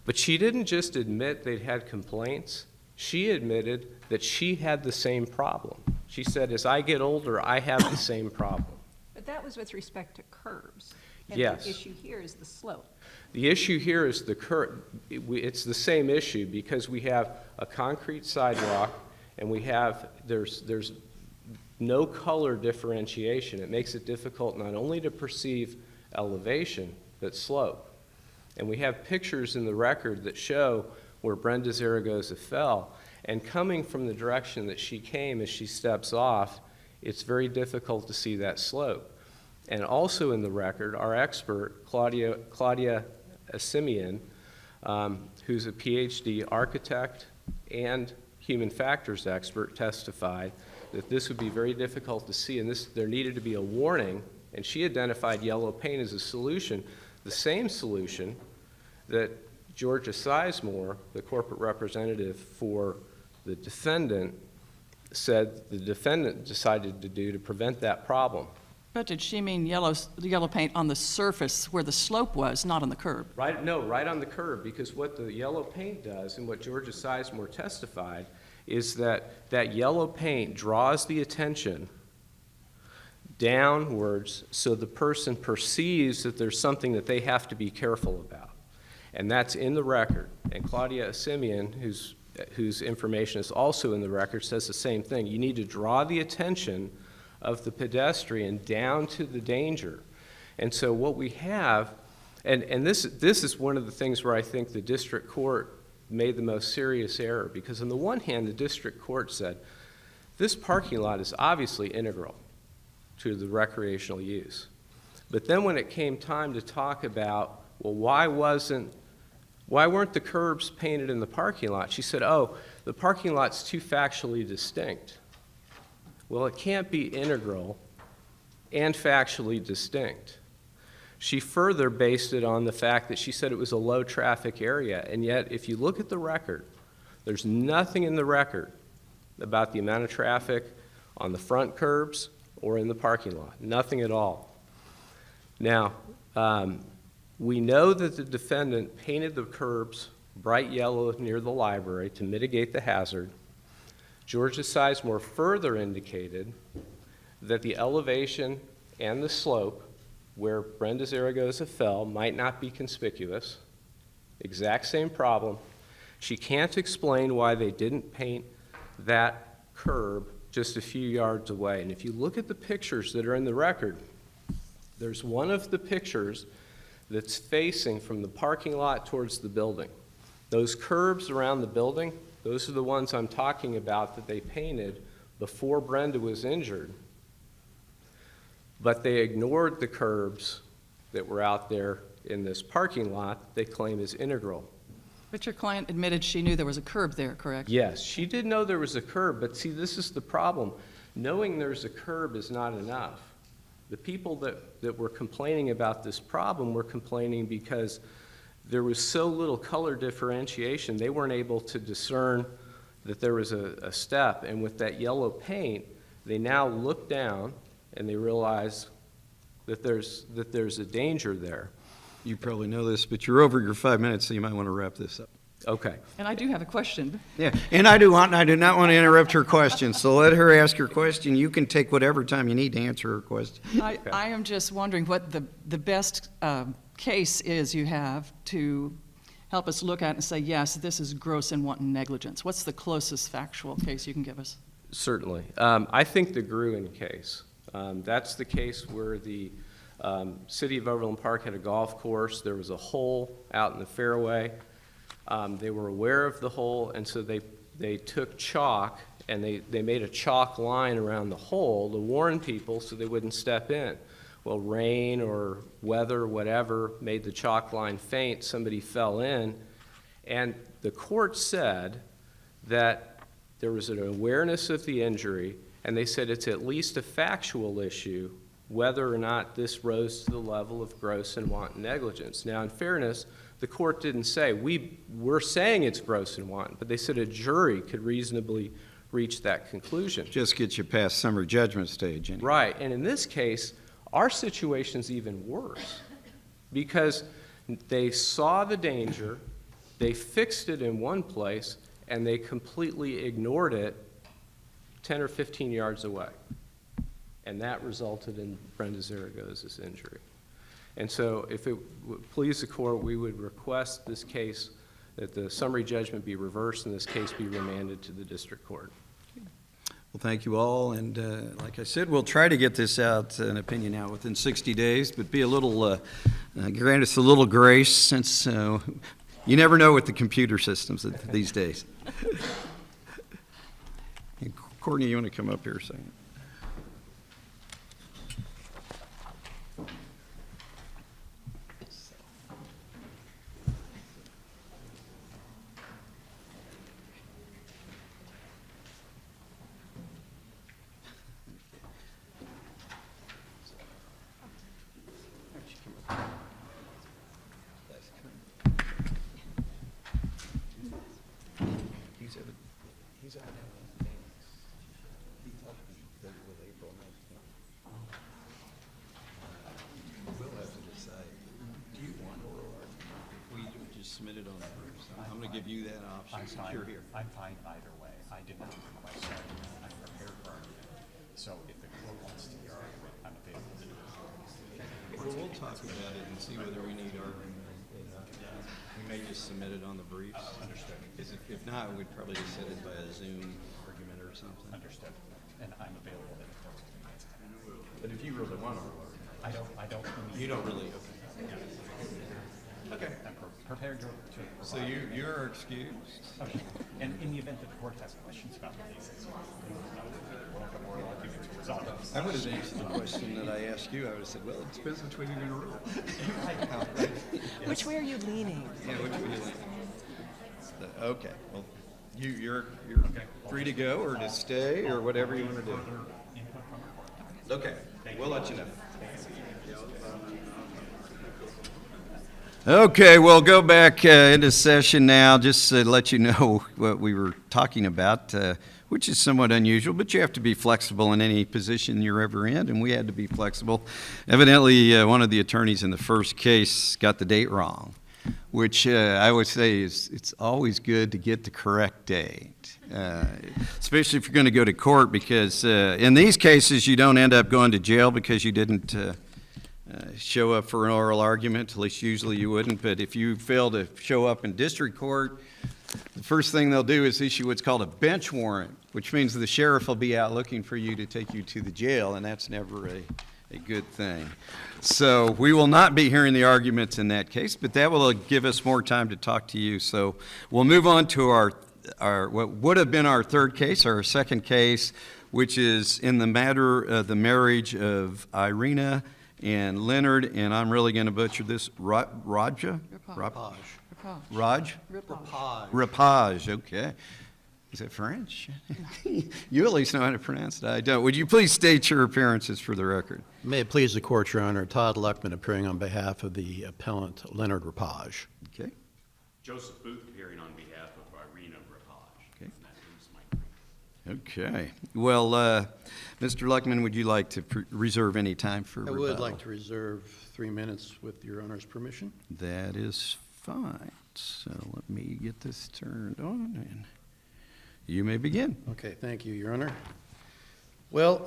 But she didn't just admit they'd had complaints. She admitted that she had the same problem. She said, as I get older, I have the same problem. But that was with respect to curbs. Yes. And the issue here is the slope. The issue here is the curb. It's the same issue because we have a concrete sidewalk and there's no color differentiation. It makes it difficult not only to perceive elevation, but slope. And we have pictures in the record that show where Brenda Zaragoza fell. And coming from the direction that she came as she steps off, it's very difficult to see that slope. And also in the record, our expert, Claudia Assimian, who's a PhD architect and human factors expert, testified that this would be very difficult to see, and there needed to be a warning, and she identified yellow paint as a solution, the same solution that Georgia Sizemore, the corporate representative for the defendant, said the defendant decided to do to prevent that problem. But did she mean the yellow paint on the surface where the slope was, not on the curb? Right on the curb, because what the yellow paint does, and what Georgia Sizemore testified, is that that yellow paint draws the attention downwards so the person perceives that there's something that they have to be careful about. And that's in the record. And Claudia Simeon, whose information is also in the record, says the same thing. You need to draw the attention of the pedestrian down to the danger. And so what we have, and this is one of the things where I think the district court made the most serious error, because on the one hand, the district court said, this parking lot is obviously integral to the recreational use. But then when it came time to talk about, well, why weren't the curbs painted in the parking lot? She said, oh, the parking lot's too factually distinct. Well, it can't be integral and factually distinct. She further based it on the fact that she said it was a low-traffic area, and yet if you look at the record, there's nothing in the record about the amount of traffic on the front curbs or in the parking lot, nothing at all. Now, we know that the defendant painted the curbs bright yellow near the library to mitigate the hazard. Georgia Sizemore further indicated that the elevation and the slope where Brenda Zaragoza fell might not be conspicuous. Exact same problem. She can't explain why they didn't paint that curb just a few yards away. And if you look at the pictures that are in the record, there's one of the pictures that's facing from the parking lot towards the building. Those curbs around the building, those are the ones I'm talking about that they painted before Brenda was injured. But they ignored the curbs that were out there in this parking lot they claim is integral. But your client admitted she knew there was a curb there, correct? Yes, she did know there was a curb, but see, this is the problem. Knowing there's a curb is not enough. The people that were complaining about this problem were complaining because there was so little color differentiation, they weren't able to discern that there was a step. And with that yellow paint, they now look down and they realize that there's a danger there. You probably know this, but you're over your 5 minutes, so you might want to wrap this up. Okay. And I do have a question. Yeah, and I do not want to interrupt her question, so let her ask her question. You can take whatever time you need to answer her question. I am just wondering what the best case is you have to help us look at and say, yes, this is gross and wanton negligence. What's the closest factual case you can give us? Certainly. I think the Gruen case. That's the case where the city of Overland Park had a golf course. There was a hole out in the fairway. They were aware of the hole, and so they took chalk and they made a chalk line around the hole to warn people so they wouldn't step in. Well, rain or weather, whatever, made the chalk line faint. Somebody fell in, and the court said that there was an awareness of the injury, and they said it's at least a factual issue whether or not this rose to the level of gross and wanton negligence. Now, in fairness, the court didn't say, we're saying it's gross and wanton, but they said a jury could reasonably reach that conclusion. Just get you past summary judgment stage. Anyway. Right, and in this case, our situation's even worse because they saw the danger, they fixed it in one place, and they completely ignored it 10 or 15 yards away. And that resulted in Brenda Zaragoza's injury. And so if it would please the court, we would request this case that the summary judgment be reversed and this case be remanded to the district court. Well, thank you all, and like I said, we'll try to get this out, an opinion out within 60 days, but be a little, grant us a little grace since you never know with the computer systems these days. Courtney, you want to come up here a second? He's out We'll have to decide. Do you want oral argument? We just submit it on the briefs. I'm going to give you that option I'm since fine. you're here. I'm fine either way. I did not request argument. I'm prepared for argument. So if the court wants to hear argument, I'm available to do it. Well, we'll talk about it and see whether we need argument. We may just submit it on the briefs. Understood. Because if not, we'd probably just set it by a Zoom argument or something. Understood. And I'm available to the court. But if you really want oral argument. I don't. You don't really, okay. I'm prepared to. So you're excused. Okay. And in the event that the court has questions about the cases, welcome oral argument to resolve it. I would have answered the question that I asked you. I would have said, well, it depends which way you're going to rule. Which way are you leaning? Yeah, which way you lean? Okay, well, you're free to go or to stay or whatever you want to do. Okay, we'll let you know. Okay, we'll go back into session now, just to let you know what we were talking about, which is somewhat unusual, but you have to be flexible in any position you're ever in, and we had to be flexible. Evidently, one of the attorneys in the first case got the date wrong, which I would say is it's always good to get the correct date, especially if you're going to go to court, because in these cases, you don't end up going to jail because you didn't show up for an oral argument, at least usually you wouldn't, but if you fail to show up in district court, the first thing they'll do is issue what's called a bench warrant, which means the sheriff will be out looking for you to take you to the jail, and that's never a good thing. So we will not be hearing the arguments in that case, but that will give us more time to talk to you. So we'll move on to our what would have been our third case, our second case, which is in the matter of the marriage of Irina and Leonard, and I'm really going to butcher this, Raja? Rapage. Raj? Rapage. Rapage, okay. Is it French? You at least know how to pronounce it. I don't. Would you please state your appearances for the record? May it please the court, Your Honor. Todd Luckman appearing on behalf of the appellant Leonard Rapage. Okay. Joseph Booth appearing on behalf of Irina Rapage. Okay. And that is my Okay. Well, Mr. Luckman, would you like to reserve any time for I rebuttal? would like to reserve 3 minutes with Your Honor's permission. That is fine. So let me get this turned on, and you may begin. Okay, thank you, Your Honor. Well,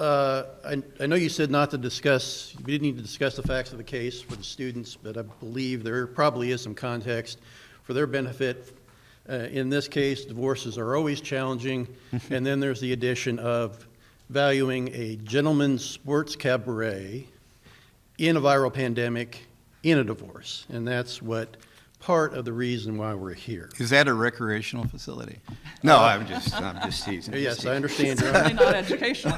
I know you said not to discuss, we didn't need to discuss the facts of the case for the students, but I believe there probably is some context for their benefit. In this case, divorces are always challenging, and then there's the addition of valuing a gentleman's sports cabaret in a viral pandemic in a divorce, and that's what part of the reason why we're here. Is that a recreational facility? No, I'm just teasing. Yes, I understand, Your Honor. Certainly not educational.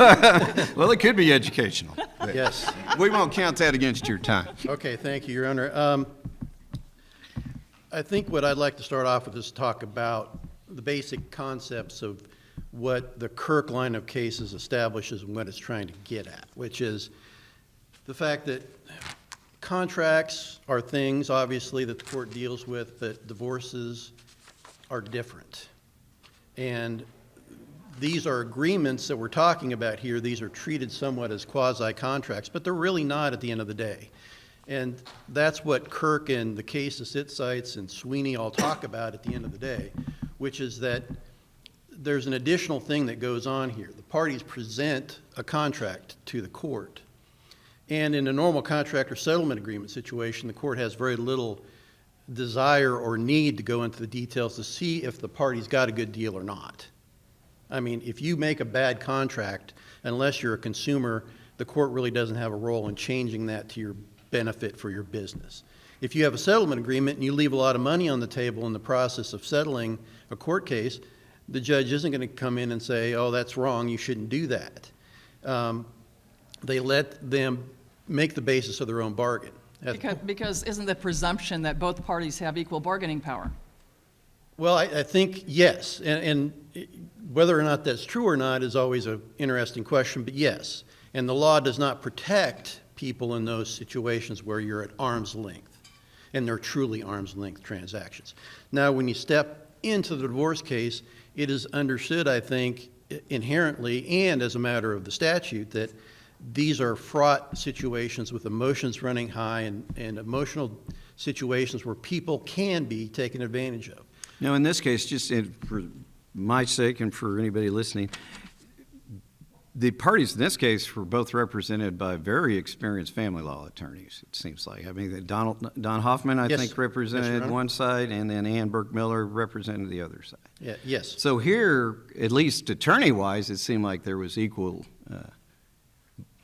Well, it could be educational. but Yes. We won't count that against your time. Okay, thank you, Your Honor. I think what I'd like to start off with is talk about the basic concepts of what the Kirk line of cases establishes and what it's trying to get at, which is the fact that contracts are things, obviously, that the court deals with, but divorces are different. And these are agreements that we're talking about here. These are treated somewhat as quasi-contracts, but they're really not at the end of the day. And that's what Kirk and the cases it cites and Sweeney all talk about at the end of the day, which is that there's an additional thing that goes on here. The parties present a contract to the court. And in a normal contract or settlement agreement situation, the court has very little desire or need to go into the details to see if the parties got a good deal or not. I mean, if you make a bad contract, unless you're a consumer, the court really doesn't have a role in changing that to your benefit for your business. If you have a settlement agreement and you leave a lot of money on the table in the process of settling a court case, the judge isn't going to come in and say, oh, that's wrong, you shouldn't do that. They let them make the basis of their own bargain. Because isn't the presumption that both parties have equal bargaining power? Well, I think yes, and whether or not that's true or not is always an interesting question, but yes. And the law does not protect people in those situations where you're at arm's length, and they're truly arm's length transactions. Now, when you step into the divorce case, it is understood, I think, inherently and as a matter of the statute, that these are fraught situations with emotions running high and emotional situations where people can be taken advantage of. Now, in this case, just for my sake and for anybody listening, the parties in this case were both represented by very experienced family law attorneys, it seems like. I mean, Don Hoffman, I Yes. think, Yes, Your represented Honor. one side, and then Ann Burke-Miller represented the other side. Yeah, yes. So here, at least attorney-wise, it seemed like there was equal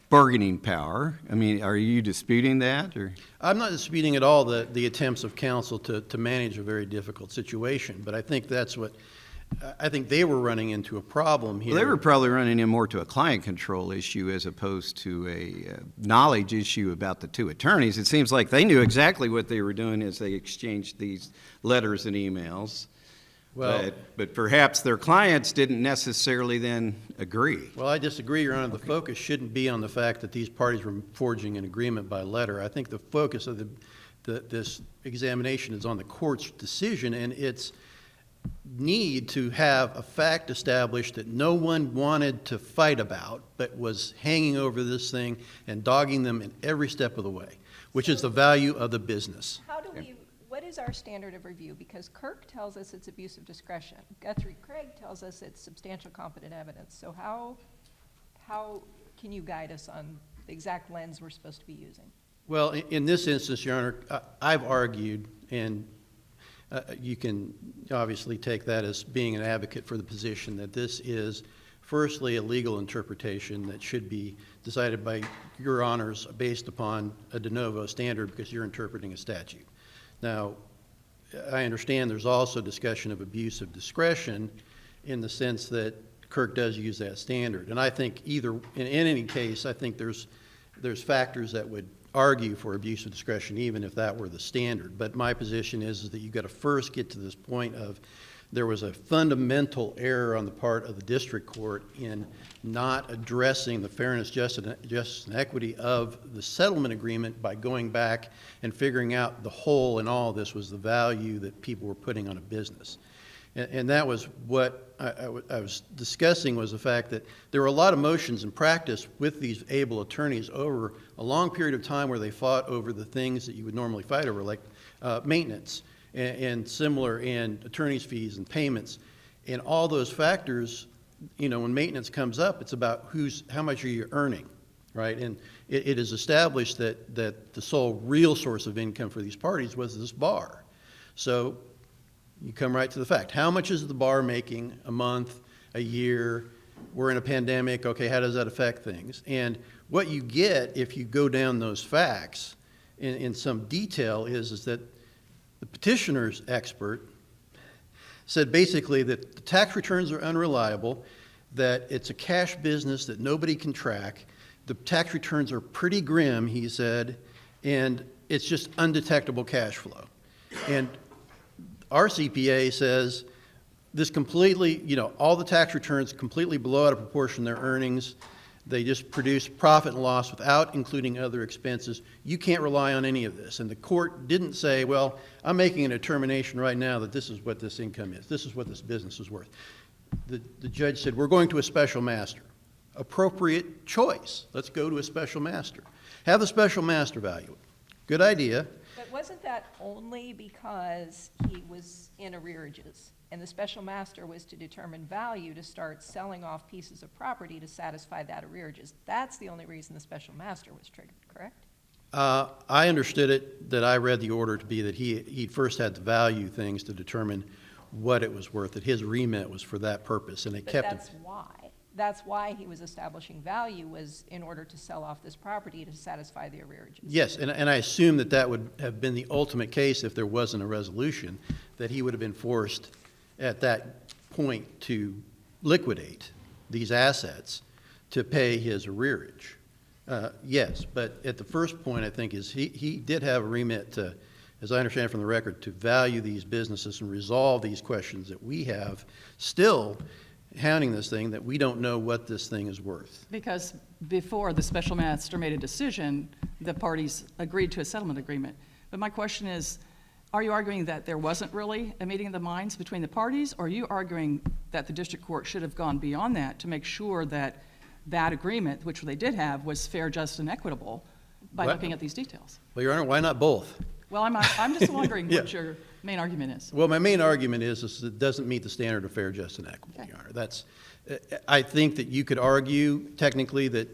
bargaining power. I mean, are you disputing that, or? I'm not disputing at all the attempts of counsel to manage a very difficult situation, but I think I think they were running into a problem here. Well, they were probably running in more to a client control issue as opposed to a knowledge issue about the two attorneys. It seems like they knew exactly what they were doing as they exchanged these letters and emails. Well- But perhaps their clients didn't necessarily then agree. Well, I disagree, Your Honor. The focus shouldn't be on the fact that these parties were forging an agreement by letter. I think the focus of this examination is on the court's decision and its need to have a fact established that no one wanted to fight about, but was hanging over this thing and dogging them in every step of the way, which is the value of the business. How do we, what is our standard of review? Because Kirk tells us it's abuse of discretion. Guthrie Craig tells us it's substantial competent evidence. So how can you guide us on the exact lens we're supposed to be using? Well, in this instance, Your Honor, I've argued, and you can obviously take that as being an advocate for the position that this is, firstly, a legal interpretation that should be decided by Your Honors based upon a de novo standard because you're interpreting a statute. Now, I understand there's also discussion of abuse of discretion in the sense that Kirk does use that standard. And I think in any case, I think there's factors that would argue for abuse of discretion even if that were the standard. But my position is that you've got to first get to this point of there was a fundamental error on the part of the district court in not addressing the fairness, justice, and equity of the settlement agreement by going back and figuring out the whole in all of this was the value that people were putting on a business. And that was what I was discussing, was the fact that there were a lot of motions in practice with these able attorneys over a long period of time where they fought over the things that you would normally fight over, like maintenance and similar, and attorney's fees and payments. And all those factors, you know, when maintenance comes up, it's about how much are you earning, right? And it is established that the sole real source of income for these parties was this bar. So you come right to the fact. How much is the bar making a month, a year? We're in a pandemic. Okay, how does that affect things? And what you get if you go down those facts in some detail is that the petitioner's expert said basically that the tax returns are unreliable, that it's a cash business that nobody can track. The tax returns are pretty grim, he said, and it's just undetectable cash flow. And our CPA says this completely, you know, all the tax returns completely blow out of proportion their earnings. They just produce profit and loss without including other expenses. You can't rely on any of this. And the court didn't say, well, I'm making a determination right now that this is what this income is. This is what this business is worth. The judge said, we're going to a special master. Appropriate choice. Let's go to a special master. Have the special master value it. Good idea. But wasn't that only because he was in arrearages? And the special master was to determine value to start selling off pieces of property to satisfy that arrearages. That's the only reason the special master was triggered, correct? I understood it, that I read the order to be that he first had to value things to determine what it was worth, that his remit was for that purpose, and they But kept it. that's why. That's why he was establishing value, was in order to sell off this property to satisfy the arrearages. Yes, and I assume that would have been the ultimate case if there wasn't a resolution, that he would have been forced at that point to liquidate these assets to pay his arrearage. Yes, but at the first point, I think, is he did have a remit to, as I understand from the record, to value these businesses and resolve these questions that we have still hounding this thing, that we don't know what this thing is worth. Because before the special master made a decision, the parties agreed to a settlement agreement. But my question is, Are you arguing that there wasn't really a meeting of the minds between the parties, or are you arguing that the district court should have gone beyond that to make sure that that agreement, which they did have, was fair, just, and equitable by What? looking at these details? Well, Your Honor, why not both? Well, I'm just wondering Yeah. what your main argument is. Well, my main argument is it doesn't meet the standard of fair, just, and equitable, Okay. Your Honor. I think that you could argue technically that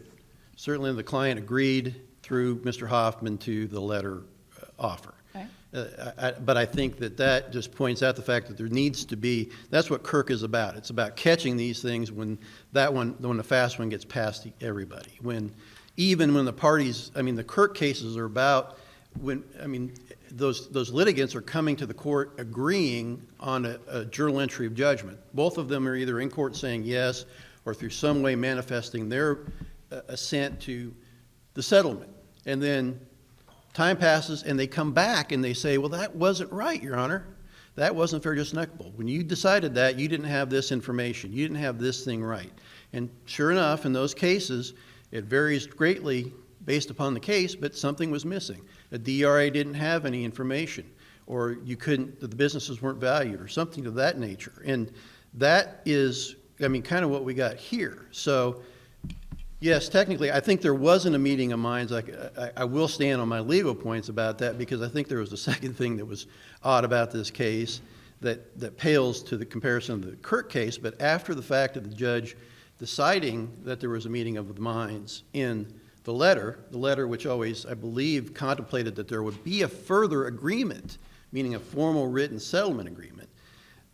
certainly the client agreed through Mr. Hoffman to the letter offer. Okay. But I think that just points out the fact that there needs to be, that's what Kirk is about. It's about catching these things when the fast one gets past everybody. Even when the parties, the Kirk cases are about those litigants are coming to the court agreeing on a journal entry of judgment. Both of them are either in court saying yes or through some way manifesting their assent to the settlement. And then time passes and they come back and they say, well, that wasn't right, Your Honor. That wasn't fair, just, and equitable. When you decided that, you didn't have this information. You didn't have this thing right. And sure enough, in those cases, it varies greatly based upon the case, but something was missing. A DRA didn't have any information, or the businesses weren't valued, or something of that nature. And that is, kind of what we got here. So, yes, technically, I think there wasn't a meeting of minds. I will stand on my legal points about that, because I think there was a second thing that was odd about this case that pales to the comparison of the Kirk case. But after the fact of the judge deciding that there was a meeting of the minds in the letter which always, I believe, contemplated that there would be a further agreement, meaning a formal written settlement agreement,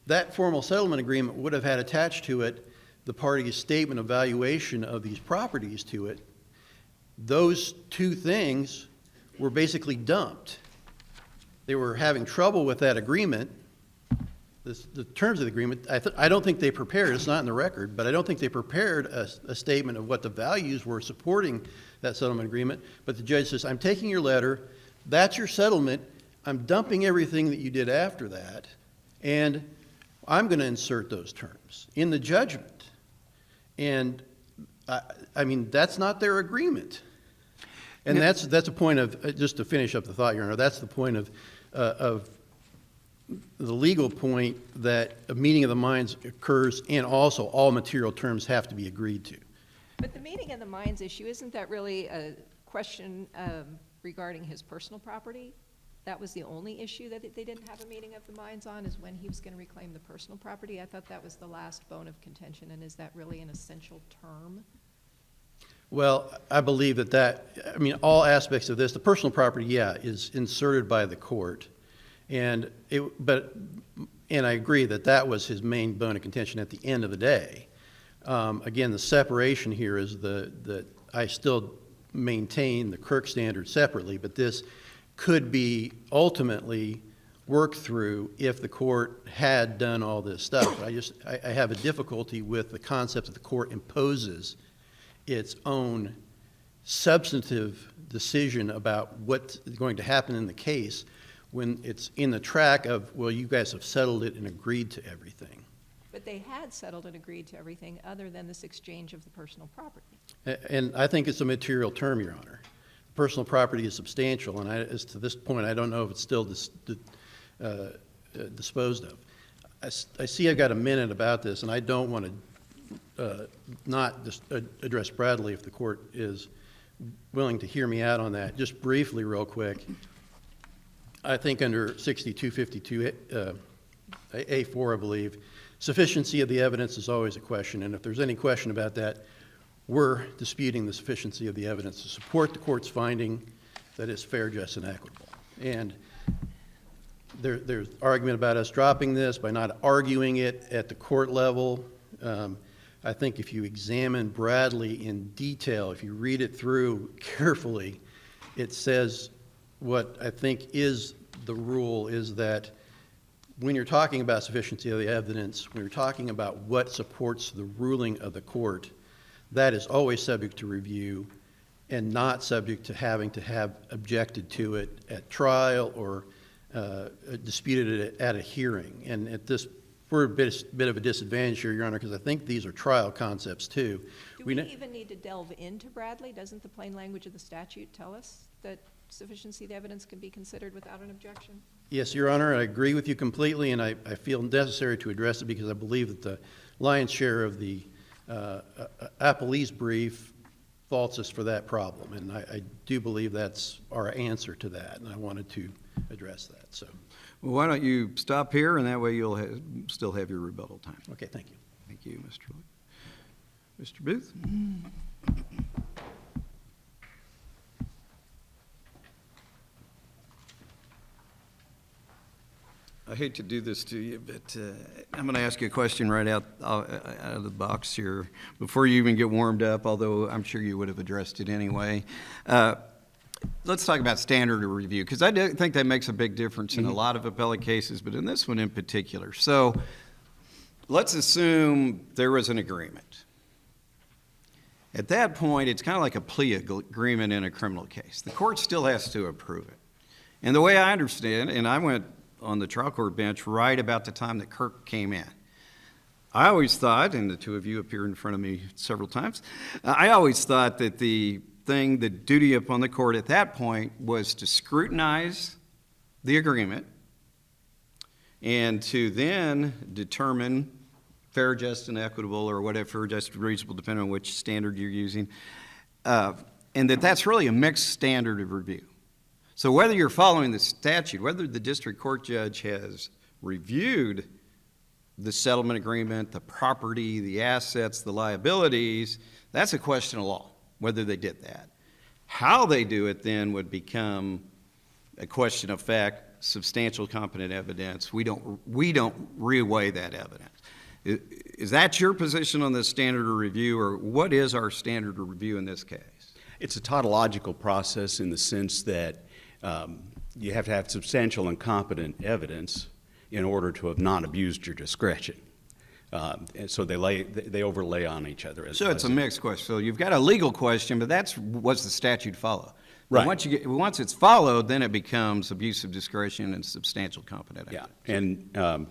that formal settlement agreement would have had attached to it the party's statement of valuation of these properties to it. Those two things were basically dumped. They were having trouble with that agreement. The terms of the agreement, I don't think they prepared, it's not in the record, but I don't think they prepared a statement of what the values were supporting that settlement agreement. But the judge says, I'm taking your letter, that's your settlement, I'm dumping everything that you did after that, and I'm going to insert those terms in the judgment. And that's not their agreement. And that's a point of, just to finish up the thought, Your Honor, that's the point of the legal point, that a meeting of the minds occurs, and also all material terms have to be agreed to. But the meeting of the minds issue, isn't that really a question regarding his personal property? That was the only issue that they didn't have a meeting of the minds on, is when he was going to reclaim the personal property? I thought that was the last bone of contention, and is that really an essential term? Well, I believe that all aspects of this, the personal property, is inserted by the court. And I agree that was his main bone of contention at the end of the day. Again, the separation here is that I still maintain the Kirk standard separately, but this could be ultimately worked through if the court had done all this stuff. I have a difficulty with the concept that the court imposes its own substantive decision about what's going to happen in the case when it's in the track of, well, you guys have settled it and agreed to everything. But they had settled and agreed to everything other than this exchange of the personal property. And I think it's a material term, Your Honor. Personal property is substantial, and as to this point, I don't know if it's still disposed of. I see I've got a minute about this, and I don't want to not just address Bradley if the court is willing to hear me out on that. Just briefly, real quick, I think under 6252 A4, I believe, sufficiency of the evidence is always a question, and if there's any question about that, we're disputing the sufficiency of the evidence to support the court's finding that it's fair, just, and equitable. And there's argument about us dropping this by not arguing it at the court level. I think if you examine Bradley in detail, if you read it through carefully, it says what I think is the rule is that when you're talking about sufficiency of the evidence, when you're talking about what supports the ruling of the court, that is always subject to review and not subject to having to have objected to it at trial or disputed it at a hearing. And at this, we're a bit of a disadvantage here, Your Honor, because I think these are trial concepts too. Do we even need to delve into Bradley? Doesn't the plain language of the statute tell us that sufficiency of the evidence can be considered without an objection? Yes, Your Honor, I agree with you completely, and I feel necessary to address it because I believe that the lion's share of the appellee's brief faults us for that problem, and I do believe that's our answer to that, and I wanted to address that. So, Well, why don't you stop here, and that way you'll still have your rebuttal time. okay, thank you. Thank you, Mr. Lee. Mr. Booth? I hate to do this to you, but I'm going to ask you a question right out of the box here before you even get warmed up, although I'm sure you would have addressed it anyway. Let's talk about standard of review, because I do think that makes a big difference in a lot of appellate cases, but in this one in particular. So let's assume there was an agreement. At that point, it's kind of like a plea agreement in a criminal case. The court still has to approve it. And the way I understand, and I went on the trial court bench right about the time that Kirk came in. I always thought, and the two of you appeared in front of me several times, I always thought that the duty upon the court at that point was to scrutinize the agreement and to then determine fair, just, and equitable, or whatever, just, reasonable, depending on which standard you're using, and that's really a mixed standard of review. So whether you're following the statute, whether the district court judge has reviewed the settlement agreement, the property, the assets, the liabilities, that's a question of law, whether they did that. How they do it then would become a question of fact, substantial competent evidence. We don't reweigh that evidence. Is that your position on the standard of review, or what is our standard of review in this case? It's a tautological process in the sense that you have to have substantial and competent evidence in order to have not abused your discretion. And so they overlay on each other. So it's a mixed question. So you've got a legal question, but that's what's the statute follow. Right. Once it's followed, then it becomes abuse of discretion and substantial competent evidence. Yeah, and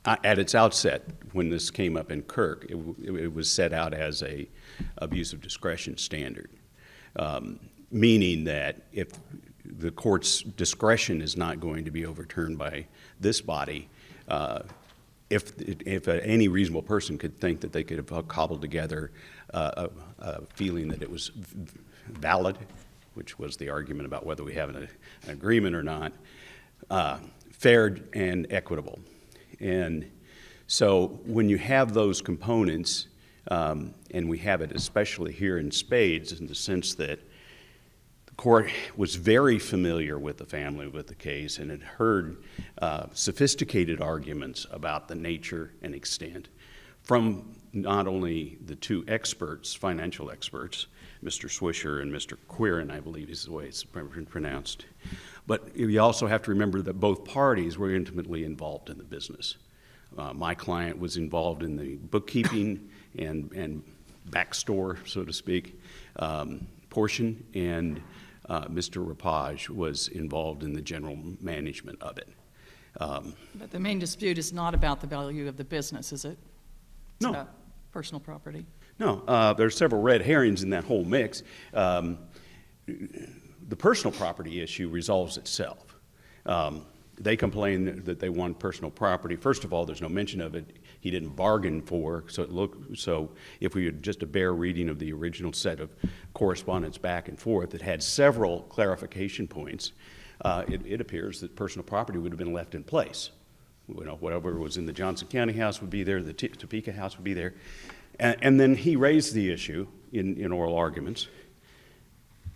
at its outset, when this came up in Kirk, it was set out as a abuse of discretion standard, meaning that if the court's discretion is not going to be overturned by this body, if any reasonable person could think that they could have cobbled together a feeling that it was valid, which was the argument about whether we have an agreement or not, fair and equitable. And so when you have those components, and we have it especially here in spades in the sense that the court was very familiar with the family, with the case, and had heard sophisticated arguments about the nature and extent from not only the two experts, financial experts, Mr. Swisher and Mr. Quirin, I believe is the way it's pronounced. But you also have to remember that both parties were intimately involved in the business. My client was involved in the bookkeeping and backstore, so to speak, portion, and Mr. Rapage was involved in the general management of it. But the main dispute is not about the value of the business, is it? It's No. about personal property. No, there's several red herrings in that whole mix. The personal property issue resolves itself. They complain that they want personal property. First of all, there's no mention of it. He didn't bargain for, so if we had just a bare reading of the original set of correspondence back and forth, it had several clarification points. It appears that personal property would have been left in place. You know, whatever was in the Johnson County house would be there, the Topeka house would be there. And then he raised the issue in oral arguments.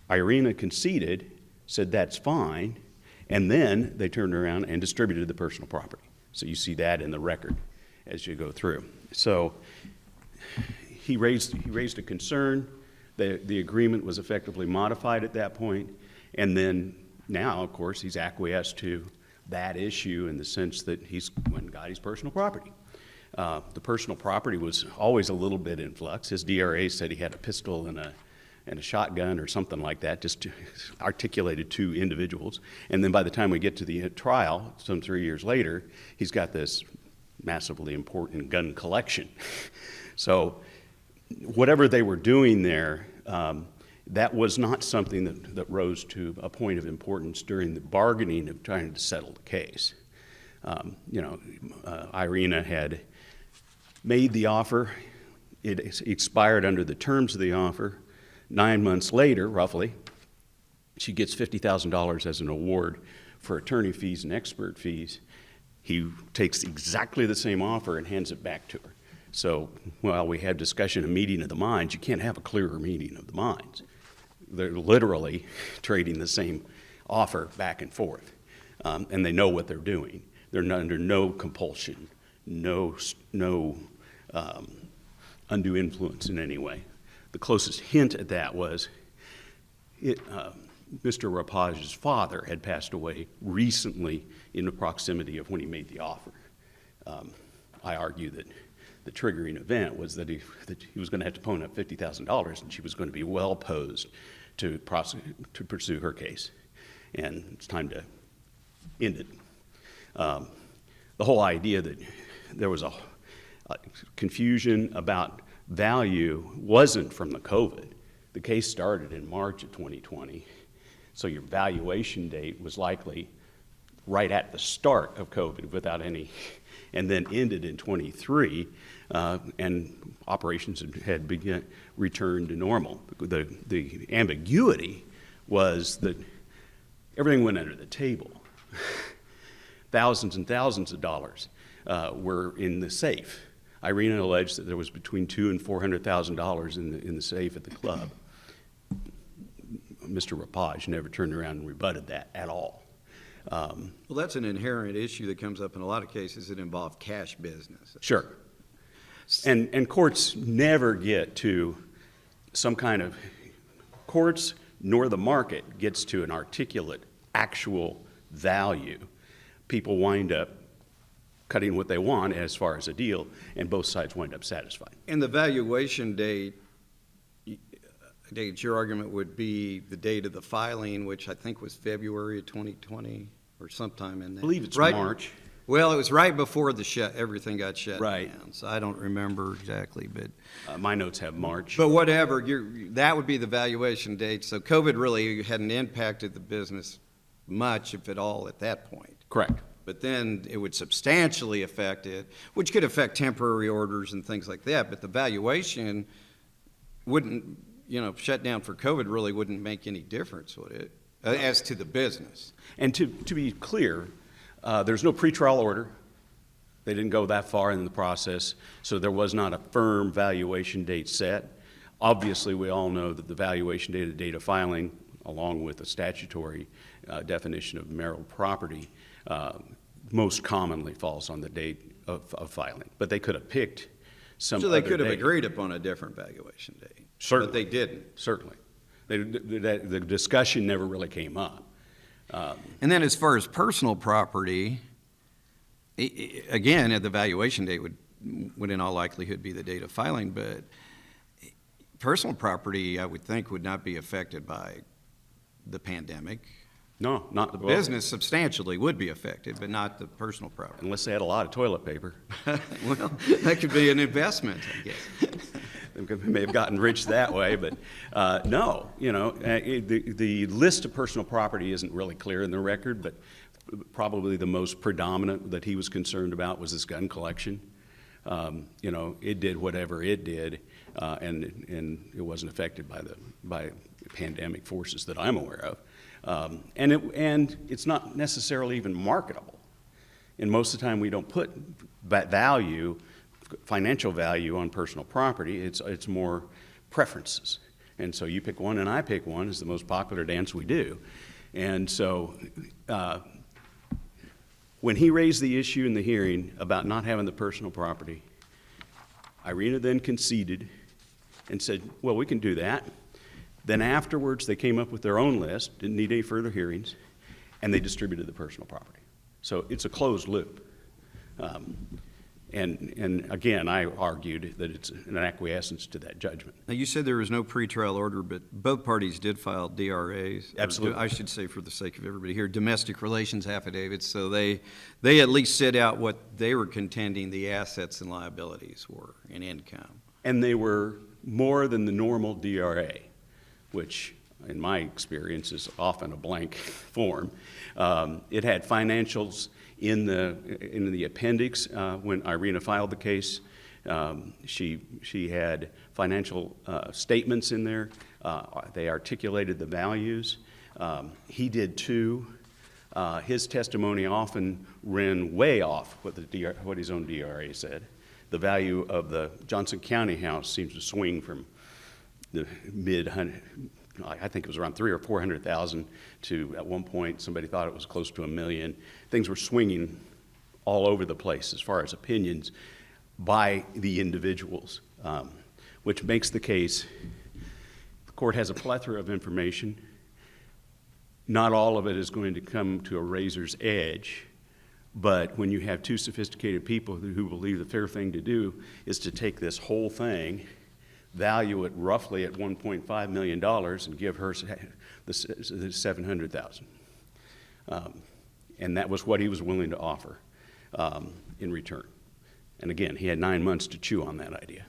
Irina conceded, said that's fine, and then they turned around and distributed the personal property. So you see that in the record as you go through. So he raised a concern. The agreement was effectively modified at that point, and then now, of course, he's acquiesced to that issue in the sense that he's went and got his personal property. The personal property was always a little bit in flux. His DRA said he had a pistol and a shotgun or something like that, just articulated two individuals. And then by the time we get to the trial, some 3 years later, he's got this massively important gun collection. So whatever they were doing there, That was not something that rose to a point of importance during the bargaining of trying to settle the case. Irina had made the offer. It expired under the terms of the offer. 9 months later, roughly, she gets $50,000 as an award for attorney fees and expert fees. He takes exactly the same offer and hands it back to her. So while we had discussion, a meeting of the minds, you can't have a clearer meeting of the minds. They're literally trading the same offer back and forth, and they know what they're doing. They're under no compulsion, no undue influence in any way. The closest hint at that was Mr. Rapage's father had passed away recently in the proximity of when he made the offer. I argue that the triggering event was that he was going to have to pony up $50,000, and she was going to be well posed to pursue her case. And it's time to end it. The whole idea that there was a confusion about value wasn't from the COVID. The case started in March of 2020, so your valuation date was likely right at the start of COVID without any, and then ended in 23, and operations had returned to normal. The ambiguity was that everything went under the table. Thousands and thousands of dollars were in the safe. Irina alleged that there was between $200,000 and $400,000 in the safe at the club. Mr. Rapage never turned around and rebutted that at all. Well, that's an inherent issue that comes up in a lot of cases that involve cash business. Sure. And courts never get to some kind of, courts nor the market gets to an articulate actual value. People wind up cutting what they want as far as a deal, and both sides wind up satisfied. And the valuation date, your argument would be the date of the filing, which I think was February of 2020 or sometime in there. I believe it's right? March. Well, it was right before everything got shut Right. down, so I don't remember exactly, but My notes have March. but whatever, that would be the valuation date. So COVID really hadn't impacted the business much, if at all, at that point. Correct. But then it would substantially affect it, which could affect temporary orders and things like that. But the valuation wouldn't, shut down for COVID really wouldn't make any difference, would it? As to the business. And to be clear, there's no pretrial order. They didn't go that far in the process, so there was not a firm valuation date set. Obviously, we all know that the valuation date, the date of filing, along with the statutory definition of marital property, most commonly falls on the date of filing. But they could have picked some So they other could have date. agreed upon a different valuation date. Certainly. But they didn't. Certainly. The discussion never really came up. And then as far as personal property, again, the valuation date would in all likelihood be the date of filing, but personal property, I would think, would not be affected by the pandemic. No, not The well, business substantially would be affected, but not the personal property. unless they had a lot of toilet paper. Well, that could be an investment, I guess. They may have gotten rich that way, but no, the list of personal property isn't really clear in the record, but probably the most predominant that he was concerned about was this gun collection. It did whatever it did, and it wasn't affected by pandemic forces that I'm aware of. And it's not necessarily even marketable. And most of the time, we don't put financial value on personal property. It's more preferences. And so you pick one and I pick one is the most popular dance we do. And so when he raised the issue in the hearing about not having the personal property, Irina then conceded and said, well, we can do that. Then afterwards, they came up with their own list, didn't need any further hearings, and they distributed the personal property. So it's a closed loop. And again, I argued that it's an acquiescence to that judgment. Now, you said there was no pretrial order, but both parties did file DRAs. or Absolutely. I should say, for the sake of everybody here, domestic relations affidavits, so they at least set out what they were contending the assets and liabilities were in income. And they were more than the normal DRA. which in my experience is often a blank form. It had financials in the appendix when Irina filed the case. She had financial statements in there. They articulated the values. He did too. His testimony often ran way off what his own DRA said. The value of the Johnson County house seems to swing from the I think it was around $300,000 or $400,000 to, at one point, somebody thought it was close to $1 million. Things were swinging all over the place as far as opinions by the individuals, which makes the case, the court has a plethora of information. Not all of it is going to come to a razor's edge, but when you have two sophisticated people who believe the fair thing to do is to take this whole thing, value it roughly at $1.5 million, and give her the $700,000. And that was what he was willing to offer in return. And again, he had 9 months to chew on that idea.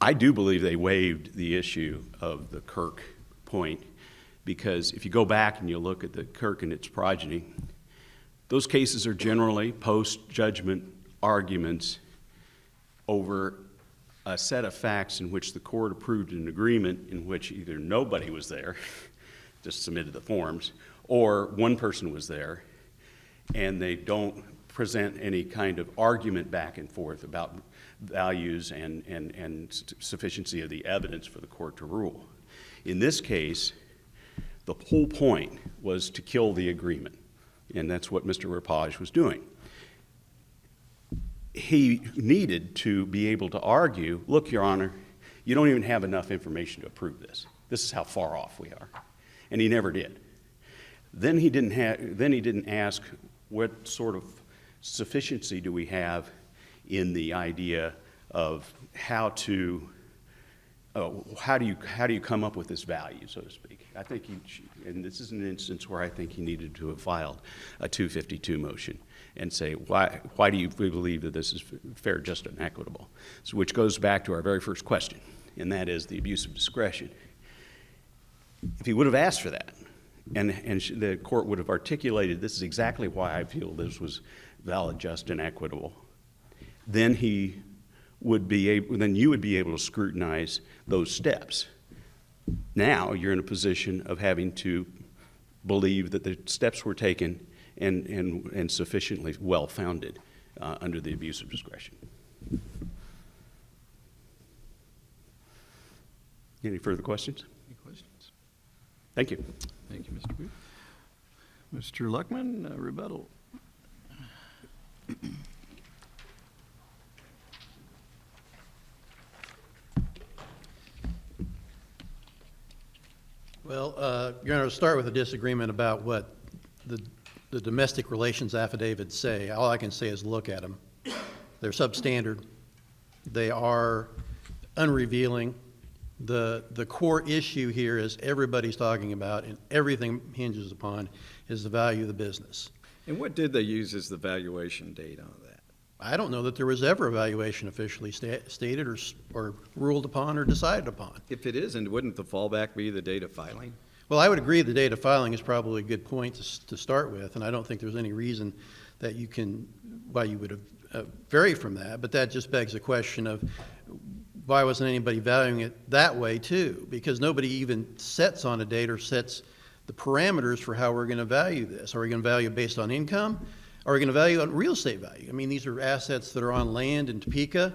I do believe they waived the issue of the Kirk point, because if you go back and you look at the Kirk and its progeny, those cases are generally post-judgment arguments over a set of facts in which the court approved an agreement in which either nobody was there, just submitted the forms, or one person was there, and they don't present any kind of argument back and forth about values and sufficiency of the evidence for the court to rule. In this case, the whole point was to kill the agreement, and that's what Mr. Rapage was doing. He needed to be able to argue, look, Your Honor, you don't even have enough information to approve this. This is how far off we are. And he never did. Then he didn't ask what sort of sufficiency do we have in the idea of how do you come up with this value, so to speak. I think and this is an instance where I think he needed to have filed a 252 motion and say, why do you believe that this is fair, just, and equitable? So, which goes back to our very first question, and that is the abuse of discretion. If he would have asked for that, and the court would have articulated, this is exactly why I feel this was valid, just, and equitable, then you would be able to scrutinize those steps. Now you're in a position of having to believe that the steps were taken and sufficiently well-founded under the abuse of discretion. Any further questions? Any questions? Thank you. Thank you, Mr. Booth. Mr. Luckman, rebuttal. Well, Your Honor, to start with a disagreement about what the domestic relations affidavits say, all I can say is look at them. They're substandard. They are unrevealing. The core issue here is everybody's talking about, and everything hinges upon, is the value of the business. And what did they use as the valuation date on that? I don't know that there was ever a valuation officially stated or ruled upon or decided upon. If it isn't, wouldn't the fallback be the date of filing? Well, I would agree the date of filing is probably a good point to start with, and I don't think there's any reason that why you would have varied from that, but that just begs the question of why wasn't anybody valuing it that way too? Because nobody even sets on a date or sets the parameters for how we're going to value this. Are we going to value it based on income? Are we going to value on real estate value? I mean, these are assets that are on land in Topeka.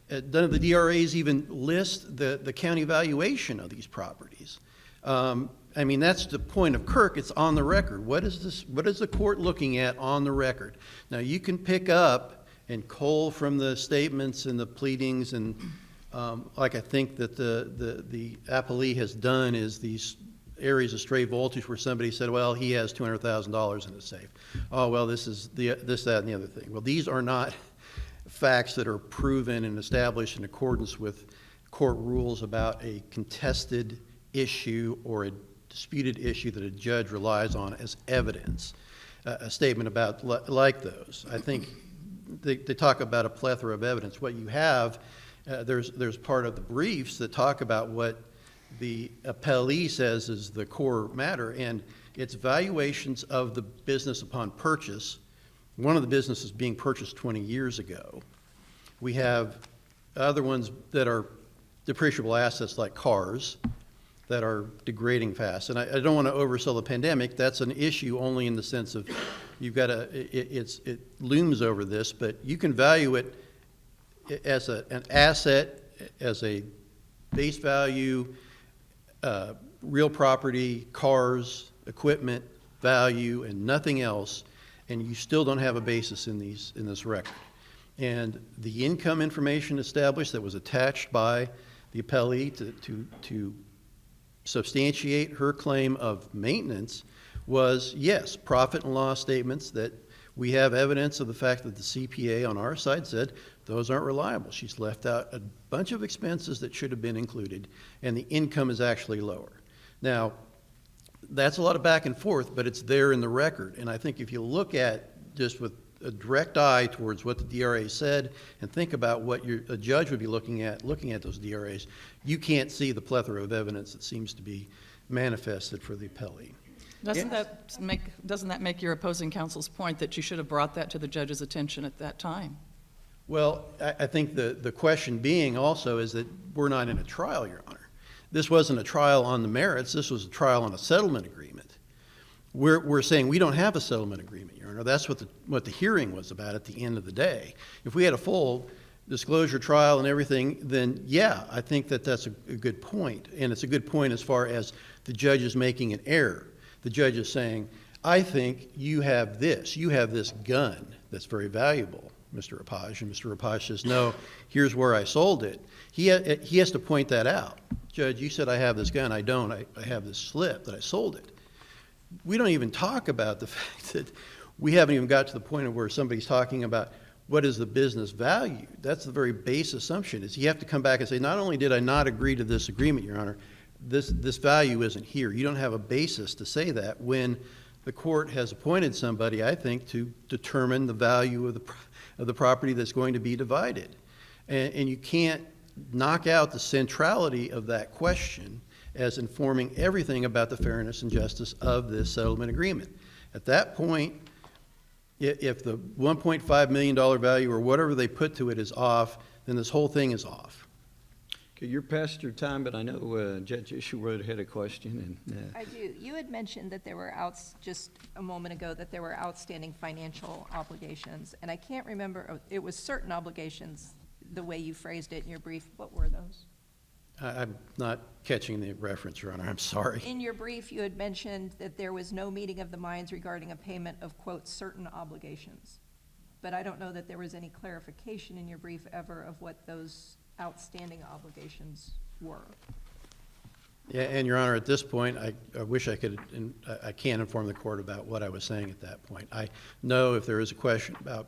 None of the DRAs even list the county valuation of these properties. I mean, that's the point of Kirk. It's on the record. What is the court looking at on the record? Now, you can pick up and cull from the statements and the pleadings, and like I think that the appellee has done, is these areas of stray voltage where somebody said, well, he has $200,000 in his safe. Oh, well, this is this, that, and the other thing. Well, these are not facts that are proven and established in accordance with court rules about a contested issue or a disputed issue that a judge relies on as evidence. A statement about like those. I think they talk about a plethora of evidence. What you have, there's part of the briefs that talk about what the appellee says is the core matter, and it's valuations of the business upon purchase. One of the businesses being purchased 20 years ago. We have other ones that are depreciable assets like cars that are degrading fast. And I don't want to oversell the pandemic. That's an issue only in the sense of you've got to, it looms over this, but you can value it as an asset, as a base value, real property, cars, equipment, value, and nothing else, and you still don't have a basis in this record. And the income information established that was attached by the appellee to substantiate her claim of maintenance was, yes, profit and loss statements that we have evidence of the fact that the CPA on our side said those aren't reliable. She's left out a bunch of expenses that should have been included, and the income is actually lower. Now, that's a lot of back and forth, but it's there in the record. And I think if you look at just with a direct eye towards what the DRA said and think about what a judge would be looking at those DRAs, you can't see the plethora of evidence that seems to be manifested for the appellee. Doesn't that make your opposing counsel's point that you should have brought that to the judge's attention at that time? Well, I think the question being also is that we're not in a trial, Your Honor. This wasn't a trial on the merits. This was a trial on a settlement agreement. We're saying we don't have a settlement agreement, Your Honor. That's what the hearing was about at the end of the day. If we had a full disclosure trial and everything, then yeah, I think that's a good point. And it's a good point as far as the judge is making an error. The judge is saying, I think you have this gun that's very valuable, Mr. Rapaj. And Mr. Rapaj says, no, here's where I sold it. He has to point that out. Judge, you said I have this gun. I don't. I have this slip that I sold it. We don't even talk about the fact that we haven't even got to the point of where somebody's talking about what is the business value. That's the very base assumption, is you have to come back and say, not only did I not agree to this agreement, Your Honor, this value isn't here. You don't have a basis to say that when the court has appointed somebody, I think, to determine the value of the property that's going to be divided. And you can't knock out the centrality of that question as informing everything about the fairness and justice of this settlement agreement. At that point, if the $1.5 million value or whatever they put to it is off, then this whole thing is off. Okay, you're past your time, but I know Judge Isherwood had a question. And I do. You had mentioned that there were just a moment ago that there were outstanding financial obligations, and I can't remember, it was certain obligations, the way you phrased it in your brief. What were those? I'm not catching the reference, Your Honor. I'm sorry. In your brief, you had mentioned that there was no meeting of the minds regarding a payment of, quote, certain obligations. But I don't know that there was any clarification in your brief ever of what those outstanding obligations were. Yeah, and Your Honor, at this point, I wish I could, and I can't inform the court about what I was saying at that point. I know if there is a question about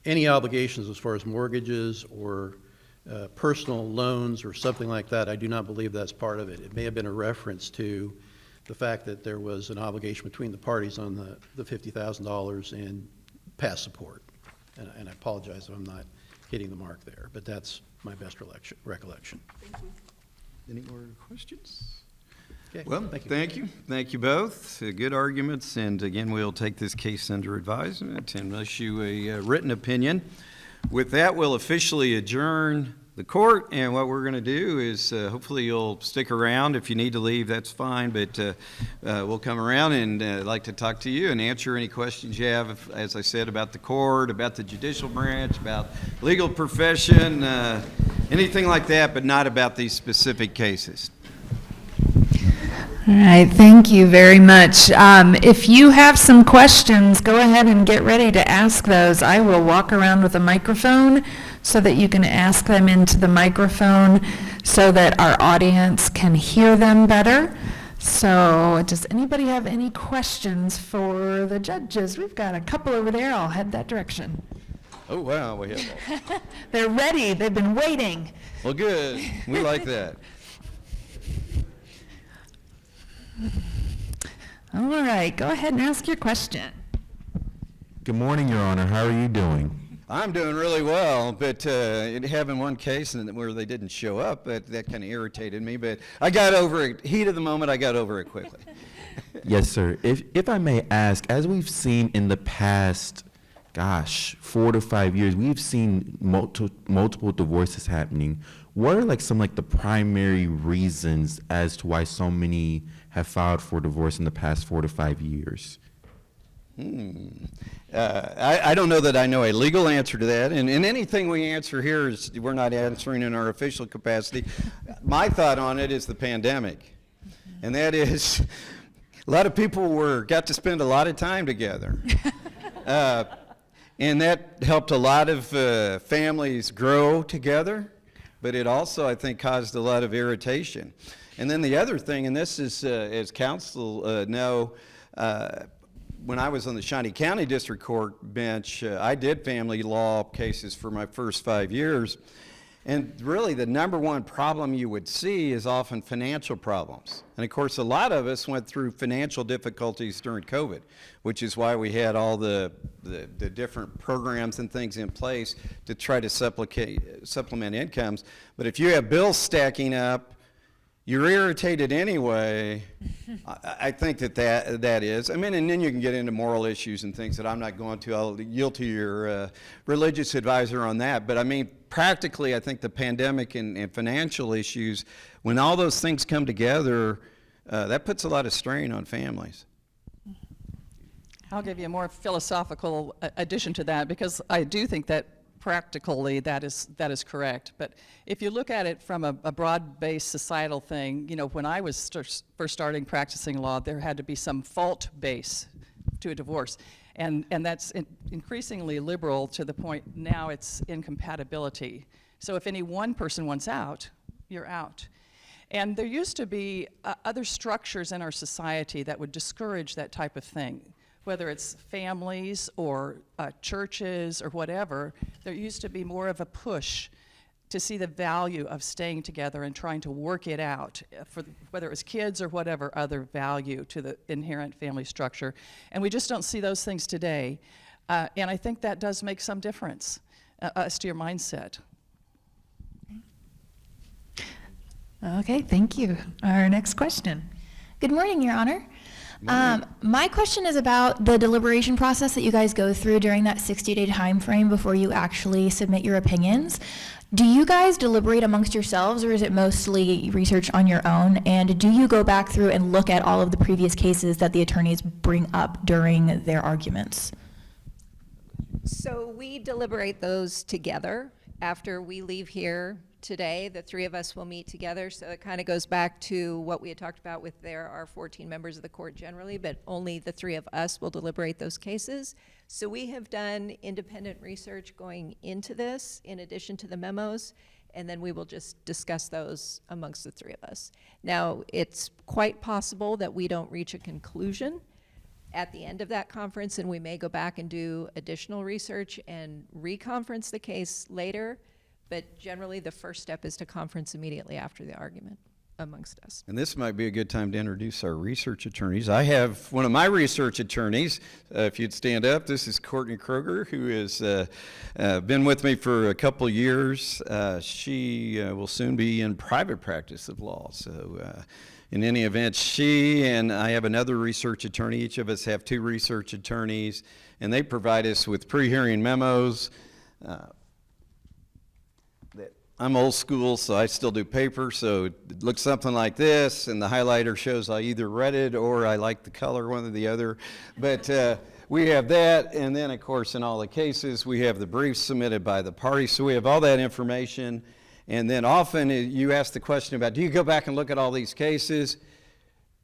any obligations as far as mortgages or personal loans or something like that, I do not believe that's part of it. It may have been a reference to the fact that there was an obligation between the parties on the $50,000 and past support. And I apologize if I'm not hitting the mark there, but that's my best recollection. Thank you. any more questions? Okay, Well, thank you. thank you. Thank you both. Good arguments. And again, we'll take this case under advisement and issue a written opinion. With that, we'll officially adjourn the court. And what we're going to do is hopefully you'll stick around. If you need to leave, that's fine. But we'll come around and like to talk to you and answer any questions you have, as I said, about the court, about the judicial branch, about legal profession, anything like that, but not about these specific cases. All right, thank you very much. If you have some questions, go ahead and get ready to ask those. I will walk around with a microphone so that you can ask them into the microphone so that our audience can hear them better. So does anybody have any questions for the judges? We've got a couple over there. I'll head that direction. Oh, wow, we have all. They're ready. They've been waiting. Well, good. We like that. All right, go ahead and ask your question. Good morning, Your Honor. How are you doing? I'm doing really well, but having one case where they didn't show up, that kind of irritated me. But I got over it. Heat of the moment, I got over it quickly. Yes, sir. If I may ask, as we've seen in the past, 4 to 5 years, we've seen multiple divorces happening. What are some the primary reasons as to why so many have filed for divorce in the past 4 to 5 years? I don't know that I know a legal answer to that, and anything we answer here is we're not answering in our official capacity. My thought on it is the pandemic, and that is a lot of people got to spend a lot of time together, and that helped a lot of families grow together, but it also, I think, caused a lot of irritation. And then the other thing, and this is, as counsel know, when I was on the Shawnee County District Court bench, I did family law cases for my first 5 years. And really the number one problem you would see is often financial problems. And of course, a lot of us went through financial difficulties during COVID, which is why we had all the different programs and things in place to try to supplement incomes. But if you have bills stacking up, you're irritated anyway. I think that is. I mean, and then you can get into moral issues and things that I'm not going to. I'll yield to your religious advisor on that. But I mean, practically, I think the pandemic and financial issues, when all those things come together, that puts a lot of strain on families. I'll give you a more philosophical addition to that, because I do think that practically that is correct. But if you look at it from a broad-based societal thing, when I was first starting practicing law, there had to be some fault base to a divorce. And that's increasingly liberal to the point now it's incompatibility. So if any one person wants out, you're out. And there used to be other structures in our society that would discourage that type of thing. Whether it's families or churches or whatever, there used to be more of a push to see the value of staying together and trying to work it out, for whether it was kids or whatever other value to the inherent family structure. And we just don't see those things today. And I think that does make some difference as to your mindset. Okay, thank you. Our next question. Good morning, Your Honor. My question is about the deliberation process that you guys go through during that 60-day time frame before you actually submit your opinions. Do you guys deliberate amongst yourselves, or is it mostly research on your own? And do you go back through and look at all of the previous cases that the attorneys bring up during their arguments? So we deliberate those together. After we leave here today, the three of us will meet together. So it kind of goes back to what we had talked about with there are 14 members of the court generally, but only the three of us will deliberate those cases. So we have done independent research going into this in addition to the memos, and then we will just discuss those amongst the three of us. Now, it's quite possible that we don't reach a conclusion at the end of that conference, and we may go back and do additional research and reconference the case later. But generally, the first step is to conference immediately after the argument amongst us. And this might be a good time to introduce our research attorneys. I have one of my research attorneys. If you'd stand up, this is Courtney Kroger, who has been with me for a couple years. She will soon be in private practice of law. So in any event, she and I have another research attorney. Each of us have 2 research attorneys, and they provide us with pre-hearing memos. I'm old school, so I still do paper, so it looks something like this, and the highlighter shows I either read it or I like the color, one or the other. But we have that, and then, of course, in all the cases, we have the briefs submitted by the parties, so we have all that information. And then often you ask the question about, do you go back and look at all these cases?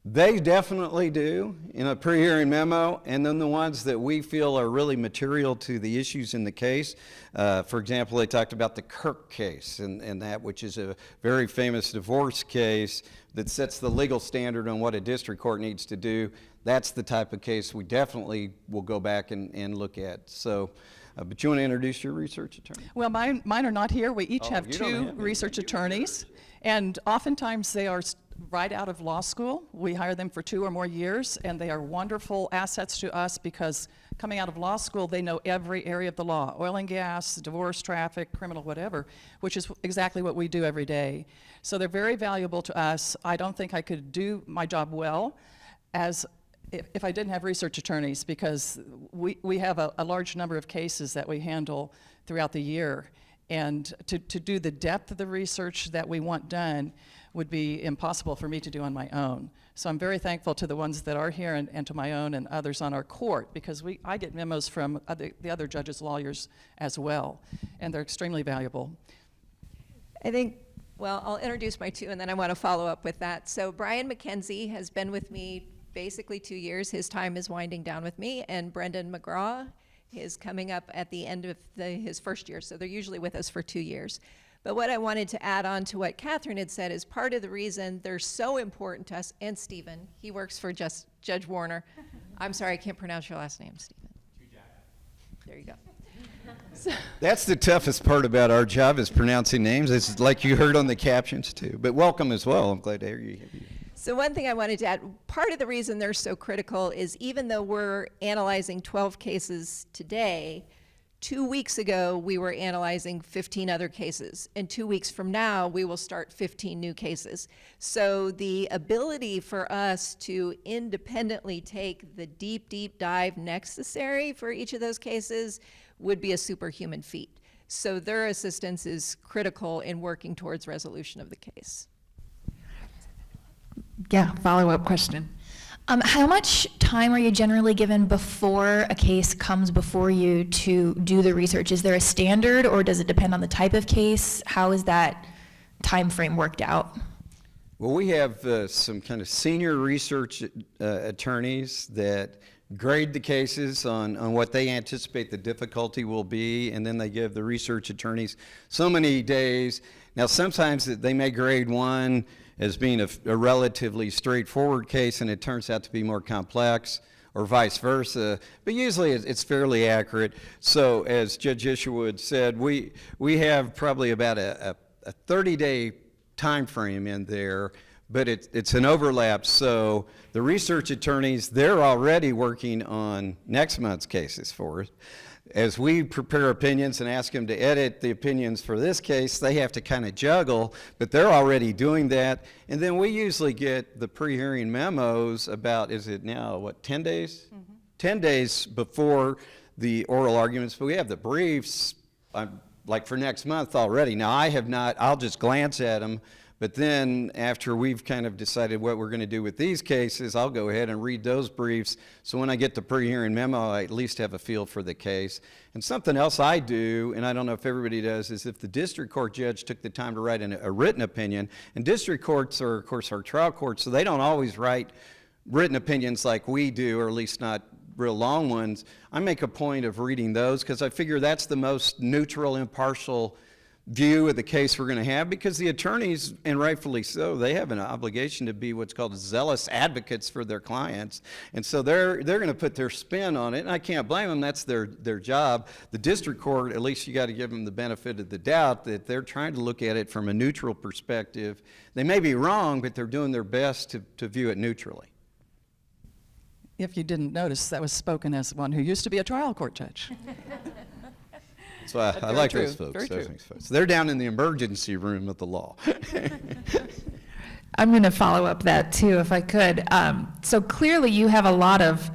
They definitely do in a pre-hearing memo, and then the ones that we feel are really material to the issues in the case. For example, they talked about the Kirk case, and that, which is a very famous divorce case that sets the legal standard on what a district court needs to do. That's the type of case we definitely will go back and look at. So, but you want to introduce your research attorney? Well, mine are not here. We each have you don't 2 have any. research attorneys, and oftentimes they are right out of law school. We hire them for 2 or more years, and they are wonderful assets to us because coming out of law school, they know every area of the law, oil and gas, divorce, traffic, criminal, whatever, which is exactly what we do every day. So they're very valuable to us. I don't think I could do my job well as if I didn't have research attorneys, because we have a large number of cases that we handle throughout the year. And to do the depth of the research that we want done would be impossible for me to do on my own. So I'm very thankful to the ones that are here and to my own and others on our court, because I get memos from the other judges' lawyers as well, and they're extremely valuable. I think, well, I'll introduce my two, and then I want to follow up with that. So Brian McKenzie has been with me basically 2 years. His time is winding down with me, and Brendan McGraw is coming up at the end of his first year, so they're usually with us for 2 years. But what I wanted to add on to what Catherine had said is part of the reason they're so important to us, and Stephen, he works for Judge Warner. I'm sorry, I can't pronounce your last name, Stephen. There you go. That's the toughest part about our job, is pronouncing names. It's like you heard on the captions too. But welcome as well. I'm glad to hear you. So one thing I wanted to add, part of the reason they're so critical is even though we're analyzing 12 cases today, 2 weeks ago we were analyzing 15 other cases, and 2 weeks from now we will start 15 new cases. So the ability for us to independently take the deep dive necessary for each of those cases would be a superhuman feat. So their assistance is critical in working towards resolution of the case. Yeah, follow-up question. How much time are you generally given before a case comes before you to do the research? Is there a standard, or does it depend on the type of case? How is that time frame worked out? Well, we have some kind of senior research attorneys that grade the cases on what they anticipate the difficulty will be, and then they give the research attorneys so many days. Now, sometimes they may grade one as being a relatively straightforward case, and it turns out to be more complex, or vice versa. But usually it's fairly accurate. So as Judge Isherwood said, we have probably about a 30-day time frame in there, but it's an overlap. So the research attorneys, they're already working on next month's cases for us. As we prepare opinions and ask them to edit the opinions for this case, they have to kind of juggle, but they're already doing that. And then we usually get the pre-hearing memos about, is it now, 10 days? Mm-hmm. 10 days before the oral arguments, but we have the briefs, like for next month already. Now, I have not, I'll just glance at them, but then after we've kind of decided what we're going to do with these cases, I'll go ahead and read those briefs. So when I get the pre-hearing memo, I at least have a feel for the case. And something else I do, and I don't know if everybody does, is if the district court judge took the time to write a written opinion, and district courts are, of course, our trial courts, so they don't always write written opinions like we do, or at least not real long ones. I make a point of reading those because I figure that's the most neutral, impartial view of the case we're going to have, because the attorneys, and rightfully so, they have an obligation to be what's called zealous advocates for their clients, and so they're going to put their spin on it, and I can't blame them. That's their job. The district court, at least you got to give them the benefit of the doubt that they're trying to look at it from a neutral perspective. They may be wrong, but they're doing their best to view it neutrally. If you didn't notice, that was spoken as one who used to be a trial court judge. So I like those folks. Very true. Folks. They're down in the emergency room of the law. I'm going to follow up that too, if I could. So clearly you have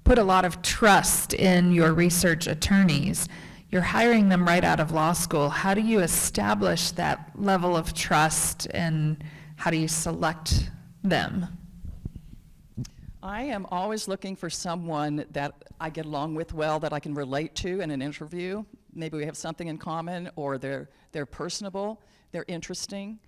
put a lot of trust in your research attorneys. You're hiring them right out of law school. How do you establish that level of trust, and how do you select them? I am always looking for someone that I get along with well, that I can relate to in an interview. Maybe we have something in common, or they're personable, they're interesting.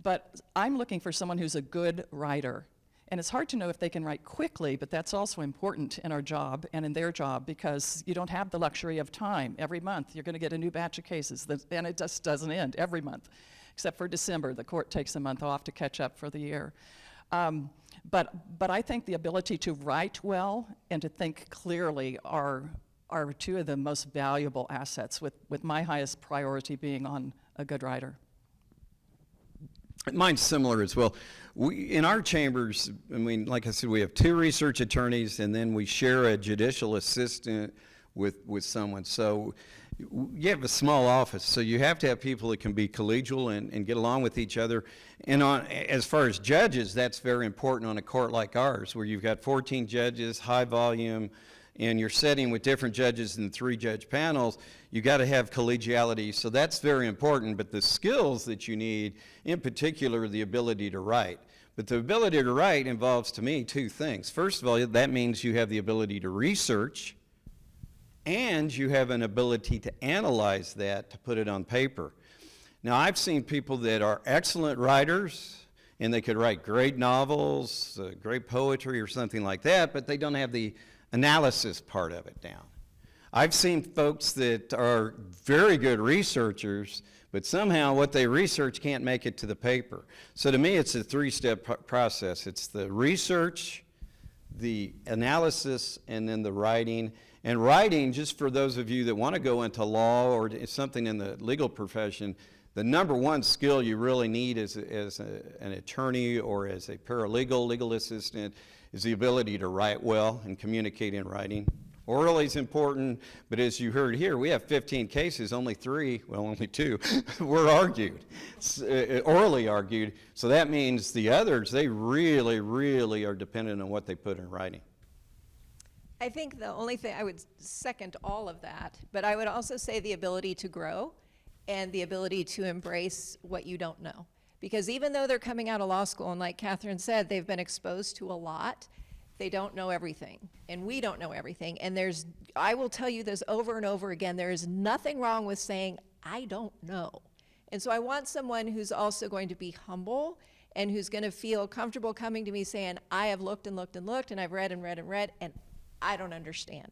But I'm looking for someone who's a good writer. And it's hard to know if they can write quickly, but that's also important in our job and in their job, because you don't have the luxury of time. Every month you're going to get a new batch of cases, and it just doesn't end every month, except for December. The court takes a month off to catch up for the year. But I think the ability to write well and to think clearly are two of the most valuable assets, with my highest priority being on a good writer. Mine's similar as well. In our chambers, I mean, like I said, we have 2 research attorneys, and then we share a judicial assistant with someone. So you have a small office, so you have to have people that can be collegial and get along with each other. And as far as judges, that's very important on a court like ours, where you've got 14 judges, high volume, and you're sitting with different judges in 3-judge panels. You got to have collegiality, so that's very important. But the skills that you need, in particular, the ability to write. But the ability to write involves, to me, 2 things. First of all, that means you have the ability to research, and you have an ability to analyze that, to put it on paper. Now, I've seen people that are excellent writers, and they could write great novels, great poetry or something like that, but they don't have the analysis part of it down. I've seen folks that are very good researchers, but somehow what they research can't make it to the paper. So to me, it's a 3-step process. It's the research, the analysis, and then the writing. And writing, just for those of you that want to go into law or something in the legal profession, the number 1 skill you really need as an attorney or as a paralegal, legal assistant, is the ability to write well and communicate in writing. Orally is important, but as you heard here, we have 15 cases, only 2 were argued, orally argued. So that means the others, they really, really are dependent on what they put in writing. I think the only thing, I would second all of that, but I would also say the ability to grow and the ability to embrace what you don't know. Because even though they're coming out of law school, and like Catherine said, they've been exposed to a lot, they don't know everything, and we don't know everything. And I will tell you this over and over again, there is nothing wrong with saying, I don't know. And so I want someone who's also going to be humble and who's going to feel comfortable coming to me saying, I have looked and looked and looked, and I've read and read and read, and I don't understand.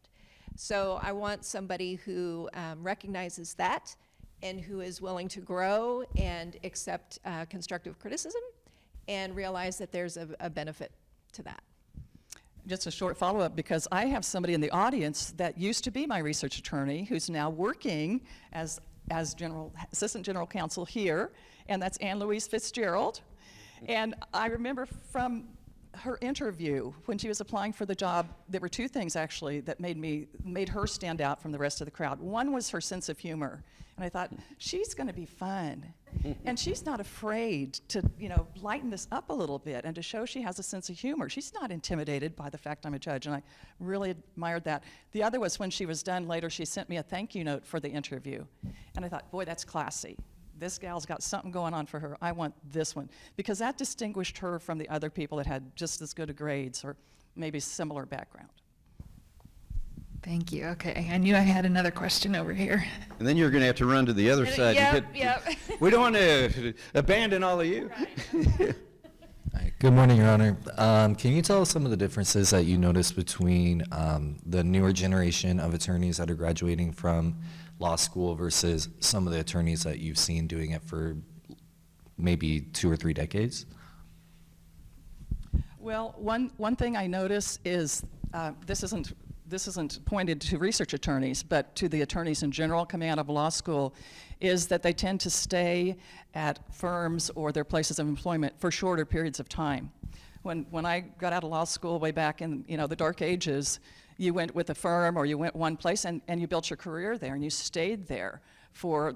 So I want somebody who recognizes that and who is willing to grow and accept constructive criticism and realize that there's a benefit to that. Just a short follow-up, because I have somebody in the audience that used to be my research attorney who's now working as assistant general counsel here, and that's Ann Louise Fitzgerald. And I remember from her interview when she was applying for the job, there were 2 things actually that made her stand out from the rest of the crowd. One was her sense of humor, and I thought, she's going to be fun, and she's not afraid to, lighten this up a little bit and to show she has a sense of humor. She's not intimidated by the fact I'm a judge, and I really admired that. The other was when she was done later, she sent me a thank you note for the interview, and I thought, boy, that's classy. This gal's got something going on for her. I want this one. Because that distinguished her from the other people that had just as good a grades or maybe similar background. Thank you. Okay, I knew I had another question over here. And then you're going to have to run to the other side. Yep. We don't want to abandon all of you. Hi, good morning, Your Honor. Can you tell us some of the differences that you noticed between the newer generation of attorneys that are graduating from law school versus some of the attorneys that you've seen doing it for maybe 2 or 3 decades? Well, one thing I notice is this isn't pointed to research attorneys, but to the attorneys in general coming out of law school, is that they tend to stay at firms or their places of employment for shorter periods of time. When I got out of law school way back in the dark ages, you went with a firm or you went one place and you built your career there and you stayed there for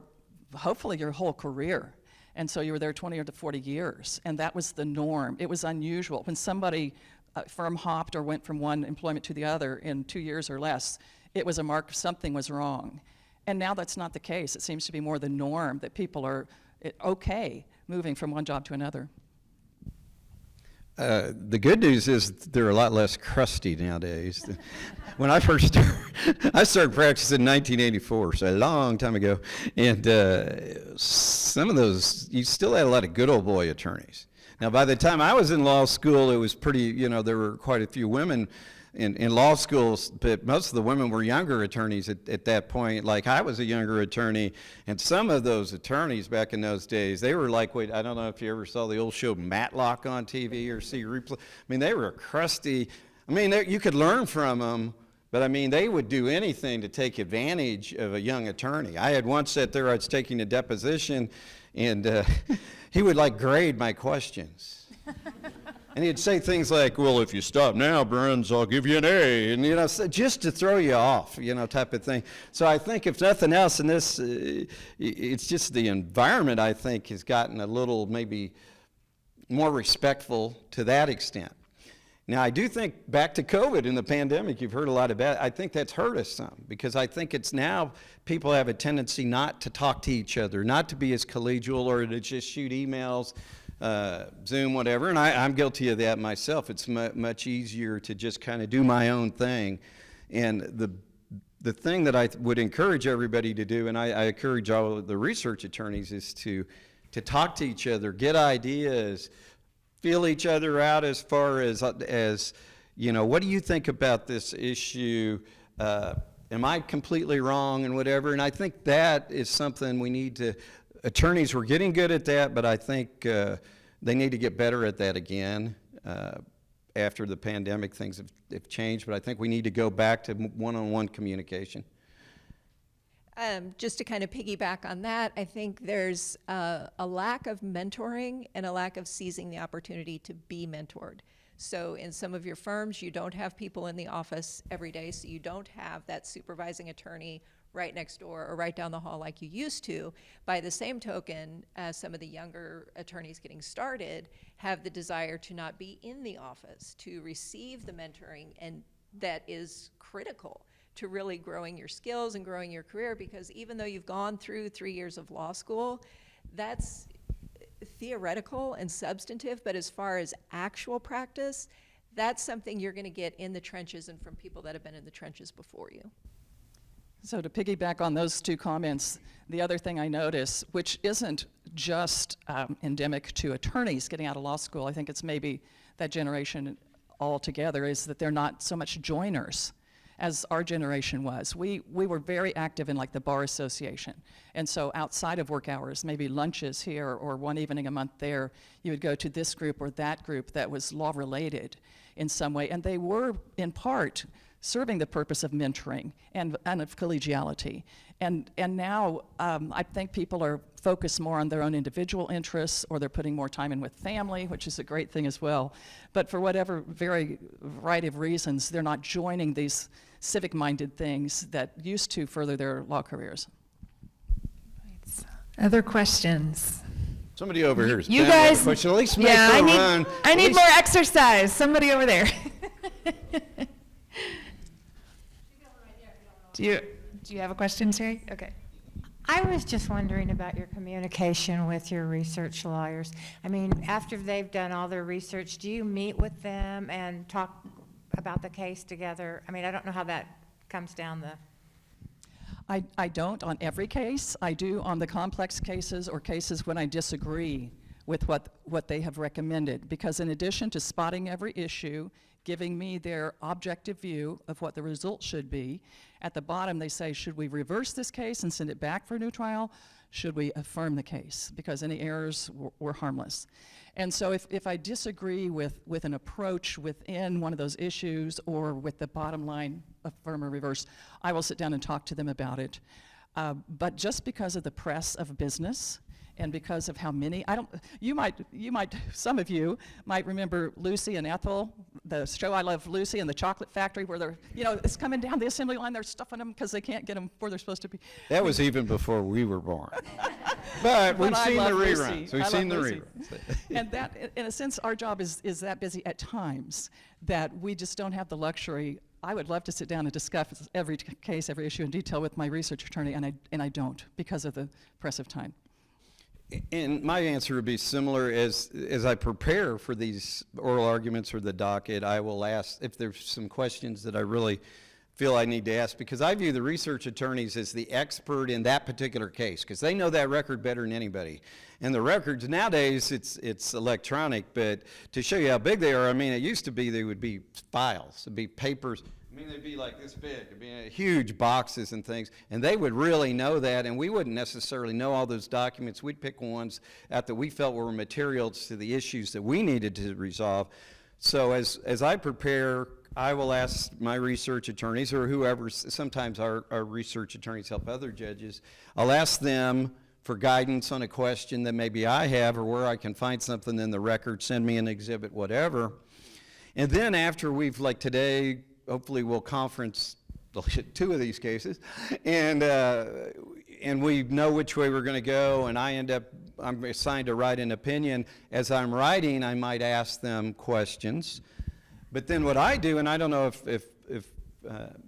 hopefully your whole career. And so you were there 20 or 40 years, and that was the norm. It was unusual. When somebody firm hopped or went from one employment to the other in 2 years or less, it was a mark something was wrong. And now that's not the case. It seems to be more the norm that people are okay moving from one job to another. The good news is they're a lot less crusty nowadays. When I first started practicing in 1984, so a long time ago, and some of those, you still had a lot of good old boy attorneys. Now, by the time I was in law school, it was pretty, there were quite a few women in law schools, but most of the women were younger attorneys at that point. Like, I was a younger attorney, and some of those attorneys back in those days, they were like, I don't know if you ever saw the old show Matlock on TV or see replay. I mean, they were crusty. I mean, you could learn from them, But I mean, they would do anything to take advantage of a young attorney. I had once sat there, I was taking a deposition, and he would like grade my questions. And he'd say things like, well, if you stop now, Bruns, I'll give you an A, and, you know, so just to throw you off, you know, type of thing. So I think if nothing else in this, it's just the environment, I think, has gotten a little maybe more respectful to that extent. Now, I do think back to COVID and the pandemic, you've heard a lot about it. I think that's hurt us some, because I think it's now people have a tendency not to talk to each other, not to be as collegial, or to just shoot emails, Zoom, whatever, and I'm guilty of that myself. It's much easier to just kind of do my own thing. And the thing that I would encourage everybody to do, and I encourage all of the research attorneys, is to talk to each other, get ideas, feel each other out as far as you know, what do you think about this issue? Am I completely wrong and whatever? And I think that is something we need to, attorneys were getting good at that, but I think they need to get better at that again. After the pandemic, things have changed, but I think we need to go back to one-on-one communication. Just to kind of piggyback on that, I think there's a lack of mentoring and a lack of seizing the opportunity to be mentored. So in some of your firms, you don't have people in the office every day, so you don't have that supervising attorney right next door or right down the hall like you used to. By the same token, some of the younger attorneys getting started have the desire to not be in the office, to receive the mentoring, and that is critical to really growing your skills and growing your career, because even though you've gone through 3 years of law school, that's theoretical and substantive, but as far as actual practice, that's something you're going to get in the trenches and from people that have been in the trenches before you. So to piggyback on those two comments, the other thing I notice, which isn't just endemic to attorneys getting out of law school, I think it's maybe that generation altogether, is that they're not so much joiners as our generation was. We were very active in like the bar association. And so outside of work hours, maybe lunches here or one evening a month there, you would go to this group or that group that was law related in some way. And they were in part serving the purpose of mentoring and of collegiality. And now I think people are focused more on their own individual interests, or they're putting more time in with family, which is a great thing as well. But for whatever variety of reasons, they're not joining these civic-minded things that used to further their law careers. Other questions? Somebody over here is You bound to have a guys, question. At least make yeah, her I need, run. I At need least- more exercise. Somebody over there. Do you have a question, Terry? Okay. I was just wondering about your communication with your research lawyers. I mean, after they've done all their research, do you meet with them and talk about the case together? I mean, I don't know how that comes down the... I don't on every case. I do on the complex cases or cases when I disagree with what they have recommended. Because in addition to spotting every issue, giving me their objective view of what the result should be, at the bottom they say, should we reverse this case and send it back for a new trial? Should we affirm the case? Because any errors were harmless. And so if I disagree with an approach within one of those issues or with the bottom line, affirm or reverse, I will sit down and talk to them about it. But just because of the press of business, and because of how many, some of you might remember Lucy and Ethel, the show I Love Lucy and the Chocolate Factory, where they're, it's coming down the assembly line, they're stuffing them because they can't get them where they're supposed to be. That was even before we were born. But we've I seen the love Lucy. reruns. I We've love seen the Lucy. reruns. And that, in a sense, our job is that busy at times that we just don't have the luxury. I would love to sit down and discuss every case, every issue in detail with my research attorney, and I don't because of the press of time. And my answer would be similar. As I prepare for these oral arguments or the docket, I will ask if there's some questions that I really feel I need to ask, because I view the research attorneys as the expert in that particular case, because they know that record better than anybody. And the records nowadays, it's electronic, but to show you how big they are, I mean, it used to be they would be files, it'd be papers. I mean, they'd be like this big, it'd be huge boxes and things, and they would really know that, and we wouldn't necessarily know all those documents. We'd pick ones out that we felt were materials to the issues that we needed to resolve. So as I prepare I will ask my research attorneys or whoever, sometimes our research attorneys help other judges. I'll ask them for guidance on a question that maybe I have or where I can find something in the record, send me an exhibit, whatever. And then after we've, like today, hopefully we'll conference 2 of these cases, and we know which way we're going to go, and I'm assigned to write an opinion. As I'm writing, I might ask them questions. But then what I do, and I don't know if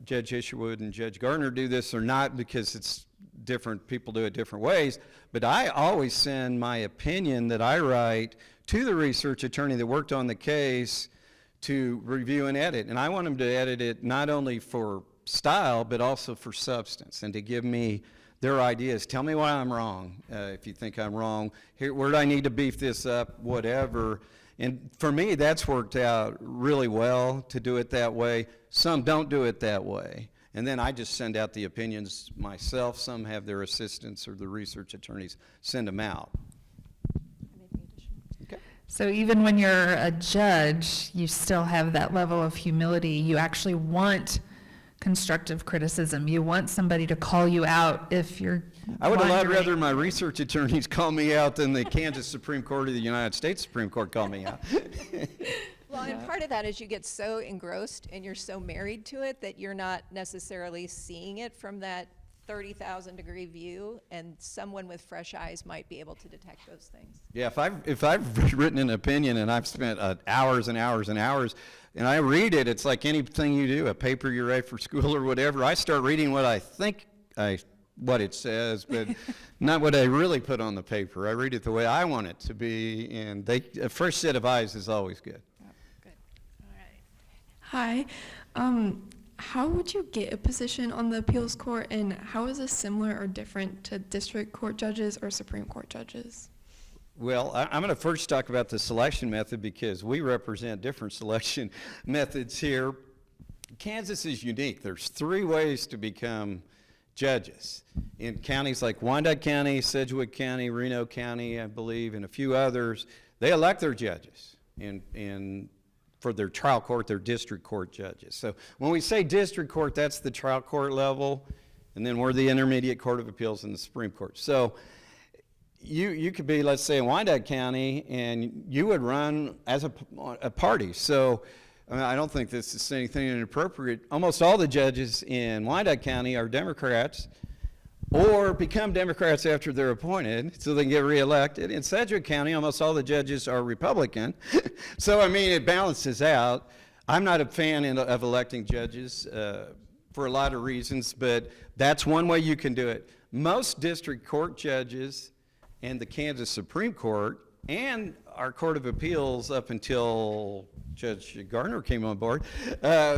Judge Isherwood and Judge Gardner do this or not, because it's different, people do it different ways, but I always send my opinion that I write to the research attorney that worked on the case to review and edit. And I want them to edit it not only for style, but also for substance, and to give me their ideas. Tell me why I'm wrong, if you think I'm wrong. Here, where do I need to beef this up, whatever. And for me, that's worked out really well to do it that way. Some don't do it that way. And then I just send out the opinions myself. Some have their assistants or the research attorneys send them out. So even when you're a judge, you still have that level of humility. You actually want constructive criticism. You want somebody to call you out if you're I would a lot wandering. rather my research attorneys call me out than the Kansas Supreme Court or the United States Supreme Court call me out. Well, and part of that is you get so engrossed and you're so married to it that you're not necessarily seeing it from that 30,000 degree view, and someone with fresh eyes might be able to detect those things. Yeah, if I've written an opinion and I've spent hours and hours and hours, and I read it, it's like anything you do, a paper you write for school or whatever. I start reading what I think what it says, but not what I really put on the paper. I read it the way I want it to be, and a fresh set of eyes is always good. Hi. How would you get a position on the appeals court, and how is this similar or different to district court judges or Supreme Court judges? Well, I'm going to first talk about the selection method because we represent different selection methods here. Kansas is unique. There's 3 ways to become judges. In counties like Wyandotte County, Sedgwick County, Reno County, I believe, and a few others, they elect their judges for their trial court, their district court judges. So when we say district court, that's the trial court level, and then we're the intermediate court of appeals in the Supreme Court. So you could be, let's say, in Wyandotte County, and you would run as a party. So I don't think this is anything inappropriate. Almost all the judges in Wyandotte County are Democrats or become Democrats after they're appointed so they can get reelected. In Sedgwick County, almost all the judges are Republican. So, I mean, it balances out. I'm not a fan of electing judges for a lot of reasons, but that's one way you can do it. Most district court judges and the Kansas Supreme Court and our Court of Appeals up until Judge Gardner came on board,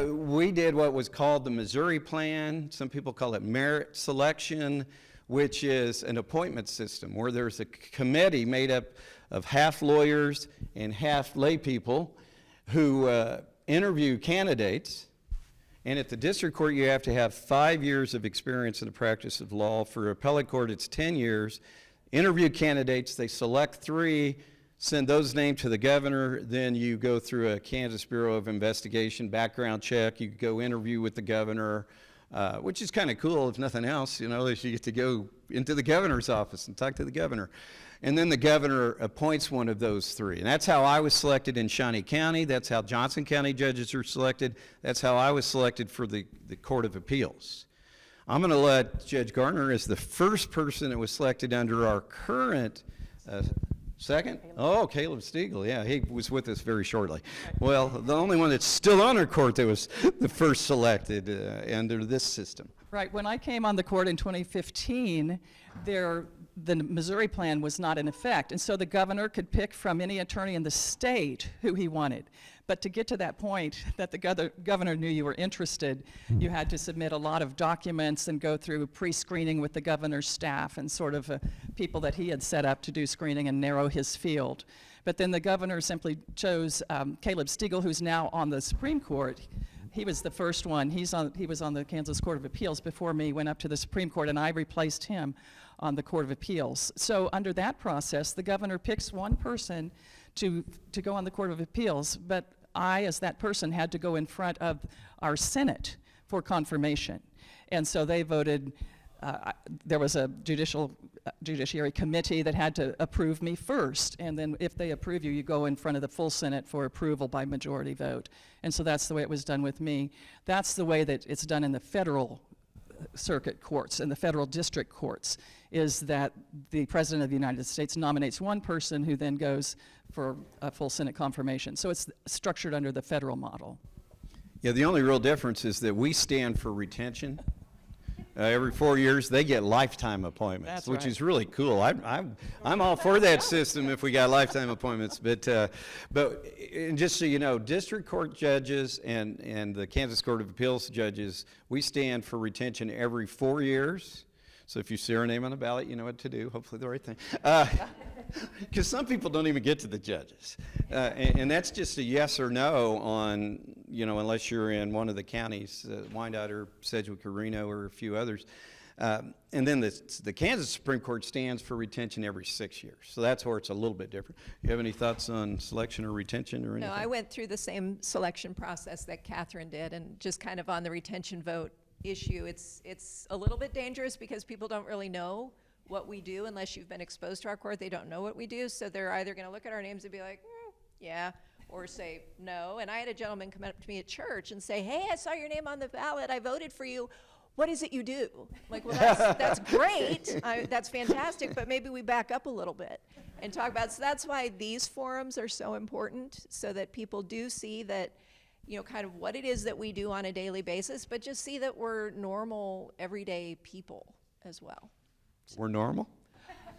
we did what was called the Missouri Plan. Some people call it merit selection, which is an appointment system where there's a committee made up of half lawyers and half lay people who interview candidates. And at the district court, you have to have 5 years of experience in the practice of law. For appellate court, it's 10 years. Interview candidates, they select 3, send those names to the governor, then you go through a Kansas Bureau of Investigation background check. You go interview with the governor, which is kind of cool, if nothing else, you know, that you get to go into the governor's office and talk to the governor. And then the governor appoints one of those 3. And that's how I was selected in Shawnee County. That's how Johnson County judges are selected. That's how I was selected for the Court of Appeals. I'm going to let Judge Gardner, as the first person that was selected under our current second? Oh, Caleb Stiegel, yeah, he was with us very shortly. Well, the only one that's still on our court that was the first selected under this system. Right, when I came on the court in 2015, the Missouri Plan was not in effect, and so the governor could pick from any attorney in the state who he wanted. But to get to that point that the governor knew you were interested, you had to submit a lot of documents and go through pre-screening with the governor's staff and sort of people that he had set up to do screening and narrow his field. But then the governor simply chose Caleb Stiegel, who's now on the Supreme Court. He was the first one. He was on the Kansas Court of Appeals before me, went up to the Supreme Court, and I replaced him on the Court of Appeals. So under that process, the governor picks one person to go on the Court of Appeals, but I, as that person, had to go in front of our Senate for confirmation. And so they voted, there was a judiciary committee that had to approve me first, and then if they approve you, you go in front of the full Senate for approval by majority vote. And so that's the way it was done with me. That's the way that it's done in the federal circuit courts and the federal district courts, is that the President of the United States nominates one person who then goes for a full Senate confirmation. So it's structured under the federal model. Yeah, the only real difference is that we stand for retention. Every 4 years, they get lifetime appointments, That's which right. is really cool. I'm all for that system if we got lifetime appointments. But and just so you know, district court judges and the Kansas Court of Appeals judges, we stand for retention every 4 years. So if you see our name on the ballot, you know what to do. Hopefully the right thing. Because some people don't even get to the judges. And that's just a yes or no on, unless you're in one of the counties, Wyandotte or Sedgwick or Reno or a few others. And then the Kansas Supreme Court stands for retention every 6 years. So that's where it's a little bit different. You have any thoughts on selection or retention or anything? No, I went through the same selection process that Catherine did, and just kind of on the retention vote issue, it's a little bit dangerous because people don't really know what we do unless you've been exposed to our court. They don't know what we do, so they're either going to look at our names and be like, yeah, or say no. And I had a gentleman come up to me at church and say, hey, I saw your name on the ballot. I voted for you. What is it you do? Like, well, that's great. That's fantastic, but maybe we back up a little bit and talk about it. So that's why these forums are so important, so that people do see that, kind of what it is that we do on a daily basis, but just see that we're normal, everyday people as well. We're normal?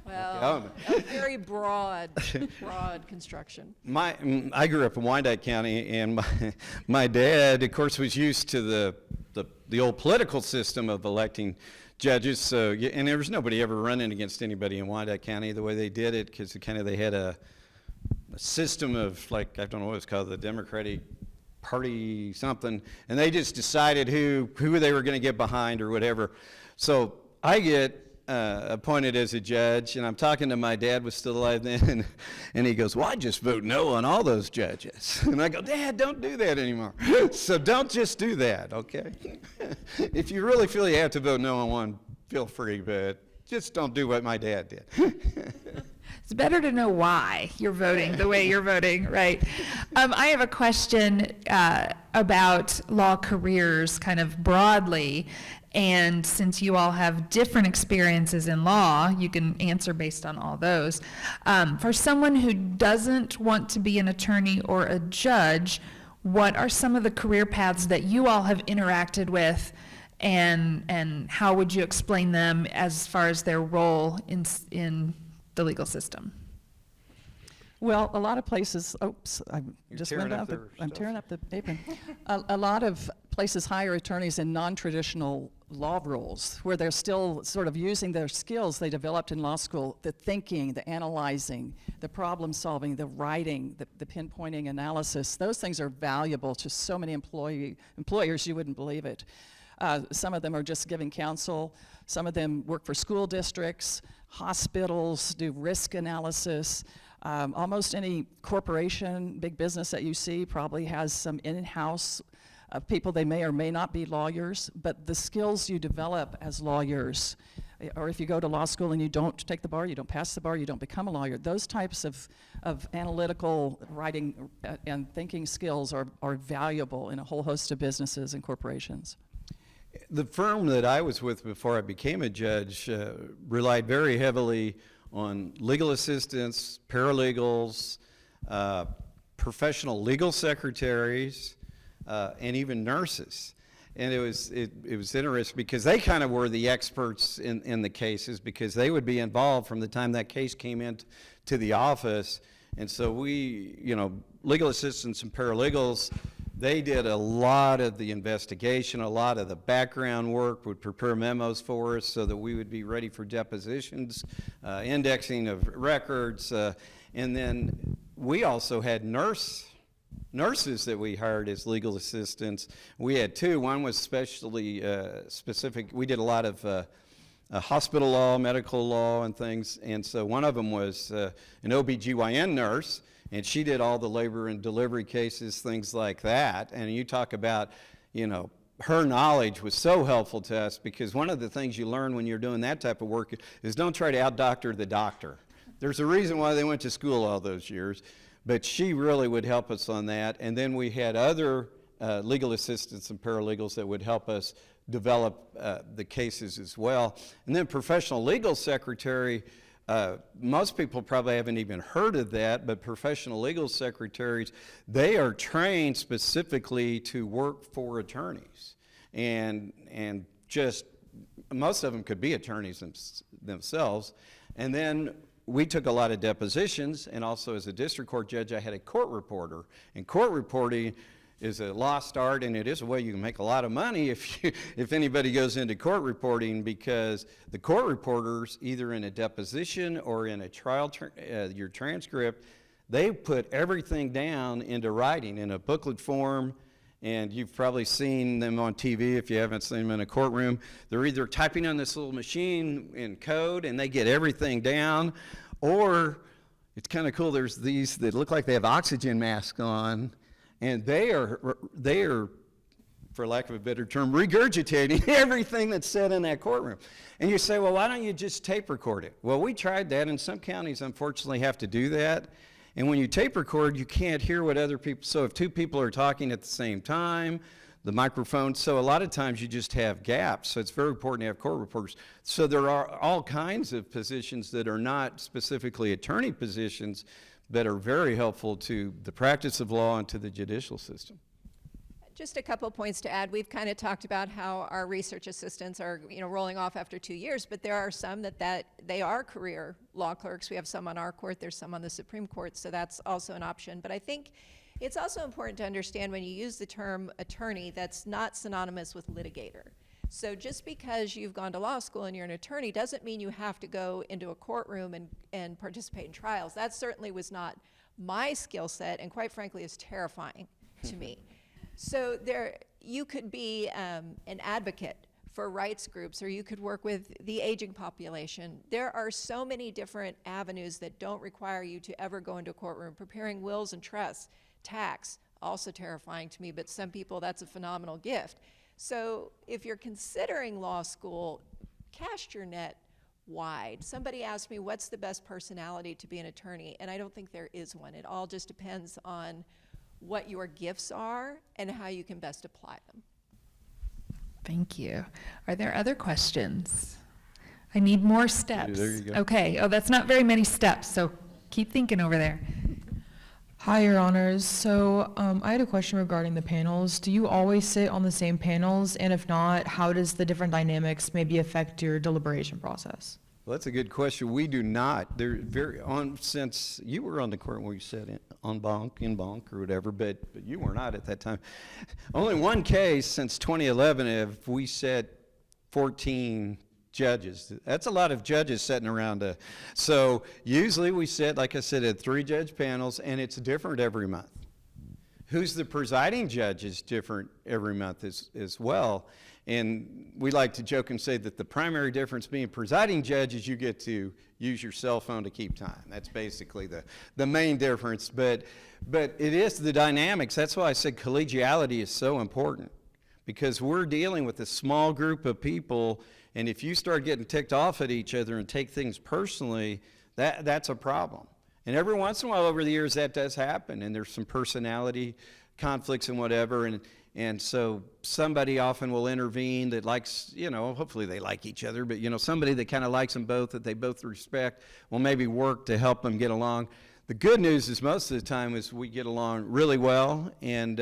Well, a very broad construction. I grew up in Wyandotte County, and my dad, of course, was used to the old political system of electing judges. So, and there was nobody ever running against anybody in Wyandotte County the way they did it, because they had a system of, like, I don't know what it's called, the Democratic Party something, and they just decided who they were going to get behind or whatever. So I get appointed as a judge, and I'm talking to my dad, was still alive then, and he goes, well, I just vote no on all those judges. And I go, Dad, don't do that anymore. So don't just do that, okay? If you really feel you have to vote no on one, feel free, but just don't do what my dad did. It's better to know why you're voting the way you're voting, right? I have a question about law careers kind of broadly. And since you all have different experiences in law, you can answer based on all those. For someone who doesn't want to be an attorney or a judge, what are some of the career paths that you all have interacted with, and how would you explain them as far as their role in the legal system? Well, a lot of places, I'm tearing up their I'm stuff. tearing up the apron. A lot of places hire attorneys in non-traditional law roles, where they're still sort of using their skills they developed in law school, the thinking, the analyzing, the problem solving, the writing, the pinpointing analysis. Those things are valuable to so many employers, you wouldn't believe it. Some of them are just giving counsel. Some of them work for school districts, hospitals, do risk analysis. Almost any corporation, big business that you see probably has some in-house people. They may or may not be lawyers, but the skills you develop as lawyers, or if you go to law school and you don't take the bar, you don't pass the bar, you don't become a lawyer, those types of analytical writing and thinking skills are valuable in a whole host of businesses and corporations. The firm that I was with before I became a judge relied very heavily on legal assistants, paralegals, professional legal secretaries, and even nurses. And it was interesting because they kind of were the experts in the cases, because they would be involved from the time that case came in to the office. And so we, legal assistants and paralegals, they did a lot of the investigation, a lot of the background work, would prepare memos for us so that we would be ready for depositions, indexing of records, and then we also had nurses that we hired as legal assistants. We had two. One was specially specific. We did a lot of hospital law, medical law, and things, and so one of them was an OBGYN nurse, And she did all the labor and delivery cases, things like that. And you talk about, her knowledge was so helpful to us, because one of the things you learn when you're doing that type of work is don't try to out-doctor the doctor. There's a reason why they went to school all those years, but she really would help us on that. And then we had other legal assistants and paralegals that would help us develop the cases as well. And then professional legal secretary, most people probably haven't even heard of that, but professional legal secretaries, they are trained specifically to work for attorneys. And just, most of them could be attorneys themselves. And then we took a lot of depositions, and also as a district court judge, I had a court reporter. And court reporting is a lost art, and it is a way you can make a lot of money if anybody goes into court reporting, because the court reporters, either in a deposition or in a trial, your transcript, they put everything down into writing in a booklet form. And you've probably seen them on TV if you haven't seen them in a courtroom. They're either typing on this little machine in code and they get everything down, or it's kind of cool, there's these that look like they have oxygen masks on, and they are, for lack of a better term, regurgitating everything that's said in that courtroom. And you say, well, why don't you just tape record it? Well, we tried that, and some counties unfortunately have to do that. And when you tape record, you can't hear what other people, so if two people are talking at the same time, the microphone, so a lot of times you just have gaps. So it's very important to have court reporters. So there are all kinds of positions that are not specifically attorney positions, but are very helpful to the practice of law and to the judicial system. Just a couple points to add. We've kind of talked about how our research assistants are, rolling off after 2 years, but there are some that they are career law clerks. We have some on our court, there's some on the Supreme Court, so that's also an option. But I think it's also important to understand when you use the term attorney, that's not synonymous with litigator. So just because you've gone to law school and you're an attorney doesn't mean you have to go into a courtroom and participate in trials. That certainly was not my skill set, and quite frankly is terrifying to me. So you could be an advocate for rights groups, or you could work with the aging population. There are so many different avenues that don't require you to ever go into a courtroom. Preparing wills and trusts, tax, also terrifying to me, but some people that's a phenomenal gift. So if you're considering law school, cast your net wide. Somebody asked me, what's the best personality to be an attorney? And I don't think there is one. It all just depends on what your gifts are and how you can best apply them. Thank you. Are there other questions? I need more steps. There you go. Okay. Oh, that's not very many steps, so keep thinking over there. Hi, Your Honors. So I had a question regarding the panels. Do you always sit on the same panels? And if not, how does the different dynamics maybe affect your deliberation process? Well, that's a good question. We do not. They're since you were on the court when you said it, en banc, or whatever, but you were not at that time. Only one case since 2011 have we set 14 judges. That's a lot of judges sitting around. So usually we sit, like I said, at 3-judge panels, and it's different every month. Who's the presiding judge is different every month as well. And we like to joke and say that the primary difference being presiding judge is you get to use your cell phone to keep time. That's basically the main difference. But it is the dynamics. That's why I said collegiality is so important, because we're dealing with a small group of people, and if you start getting ticked off at each other and take things personally, that's a problem. And every once in a while over the years that does happen, and there's some personality conflicts and whatever, and so somebody often will intervene that likes, hopefully they like each other, but somebody that kind of likes them both, that they both respect, will maybe work to help them get along. The good news is most of the time is we get along really well, and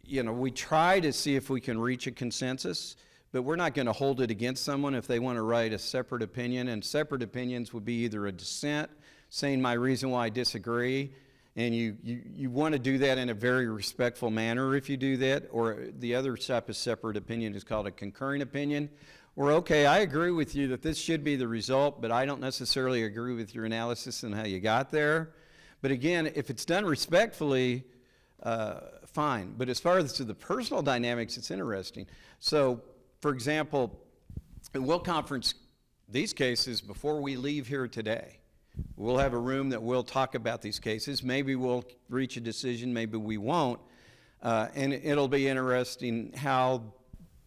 we try to see if we can reach a consensus, but we're not going to hold it against someone if they want to write a separate opinion, and separate opinions would be either a dissent, saying my reason why I disagree, and you want to do that in a very respectful manner if you do that, or the other type of separate opinion is called a concurring opinion, or okay, I agree with you that this should be the result, but I don't necessarily agree with your analysis and how you got there. But again, if it's done respectfully, fine. But as far as to the personal dynamics, it's interesting. So, for example, we'll conference these cases before we leave here today. We'll have a room that we'll talk about these cases. Maybe we'll reach a decision, maybe we won't. And it'll be interesting how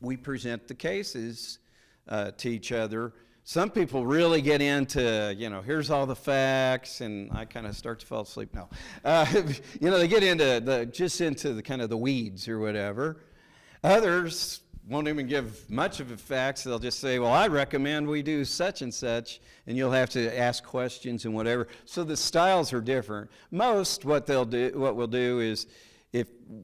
we present the cases to each other. Some people really get into, here's all the facts, and I kind of start to fall asleep. No. They get into the kind of the weeds or whatever. Others won't even give much of the facts. They'll just say, well, I recommend we do such and such, and you'll have to ask questions and whatever. So the styles are different. Most what we'll do is,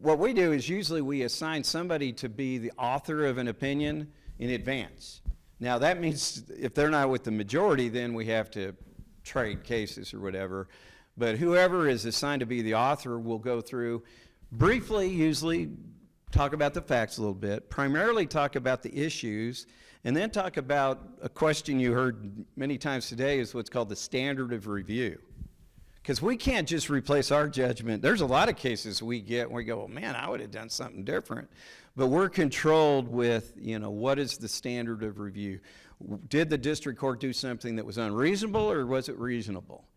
what we do is usually we assign somebody to be the author of an opinion in advance. Now that means if they're not with the majority, then we have to trade cases or whatever. But whoever is assigned to be the author will go through briefly, usually talk about the facts a little bit, primarily talk about the issues, and then talk about a question you heard many times today is what's called the standard of review. Because we can't just replace our judgment. There's a lot of cases we get where we go, well, man, I would have done something different. But we're controlled with, what is the standard of review? Did the district court do something that was unreasonable, or was it reasonable?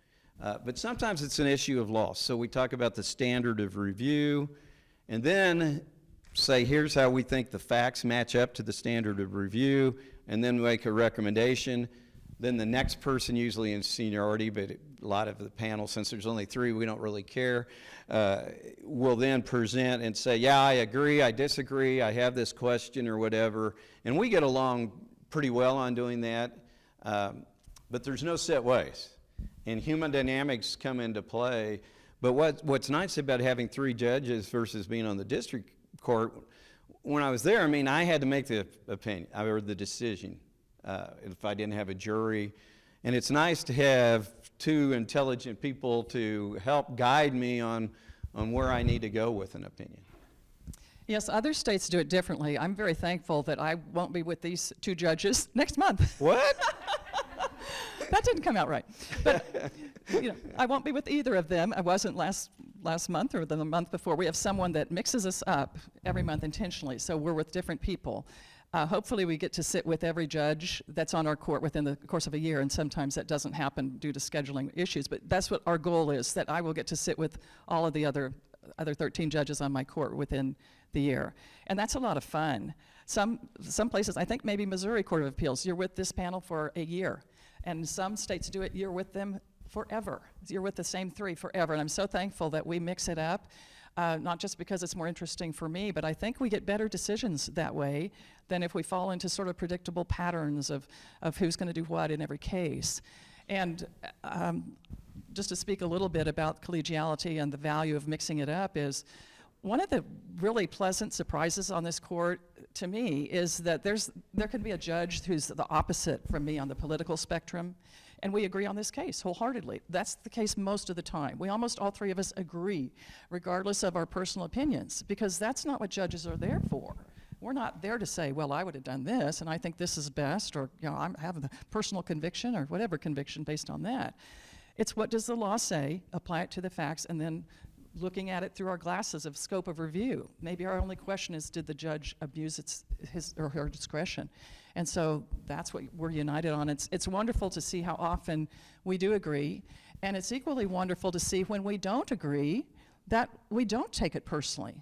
But sometimes it's an issue of law. So we talk about the standard of review, and then say, here's how we think the facts match up to the standard of review, and then make a recommendation. Then the next person, usually in seniority, but a lot of the panel, since there's only 3, we don't really care, will then present and say, yeah, I agree, I disagree, I have this question or whatever. And we get along pretty well on doing that, but there's no set ways. And human dynamics come into play. But what's nice about having 3 judges versus being on the district court, when I was there, I had to make the opinion, or the decision. If I didn't have a jury. And it's nice to have 2 intelligent people to help guide me on where I need to go with an opinion. Yes, other states do it differently. I'm very thankful that I won't be with these 2 judges next month. What? That didn't come out right. But, I won't be with either of them. I wasn't last month or the month before. We have someone that mixes us up every month intentionally, so we're with different people. Hopefully we get to sit with every judge that's on our court within the course of a year, and sometimes that doesn't happen due to scheduling issues, but that's what our goal is, that I will get to sit with all of the other 13 judges on my court within the year. And that's a lot of fun. Some places, I think maybe Missouri Court of Appeals, you're with this panel for a year, and some states do it, you're with them forever. You're with the same 3 forever, and I'm so thankful that we mix it up. Not just because it's more interesting for me, but I think we get better decisions that way than if we fall into sort of predictable patterns of who's going to do what in every case. And just to speak a little bit about collegiality and the value of mixing it up is, one of the really pleasant surprises on this court to me is that there could be a judge who's the opposite from me on the political spectrum, and we agree on this case wholeheartedly. That's the case most of the time. We almost all 3 of us agree, regardless of our personal opinions, because that's not what judges are there for. We're not there to say, well, I would have done this, and I think this is best, or I have a personal conviction, or whatever conviction based on that. It's what does the law say, apply it to the facts, and then looking at it through our glasses of scope of review. Maybe our only question is, did the judge abuse his or her discretion? And so that's what we're united on. It's wonderful to see how often we do agree, and it's equally wonderful to see when we don't agree that we don't take it personally.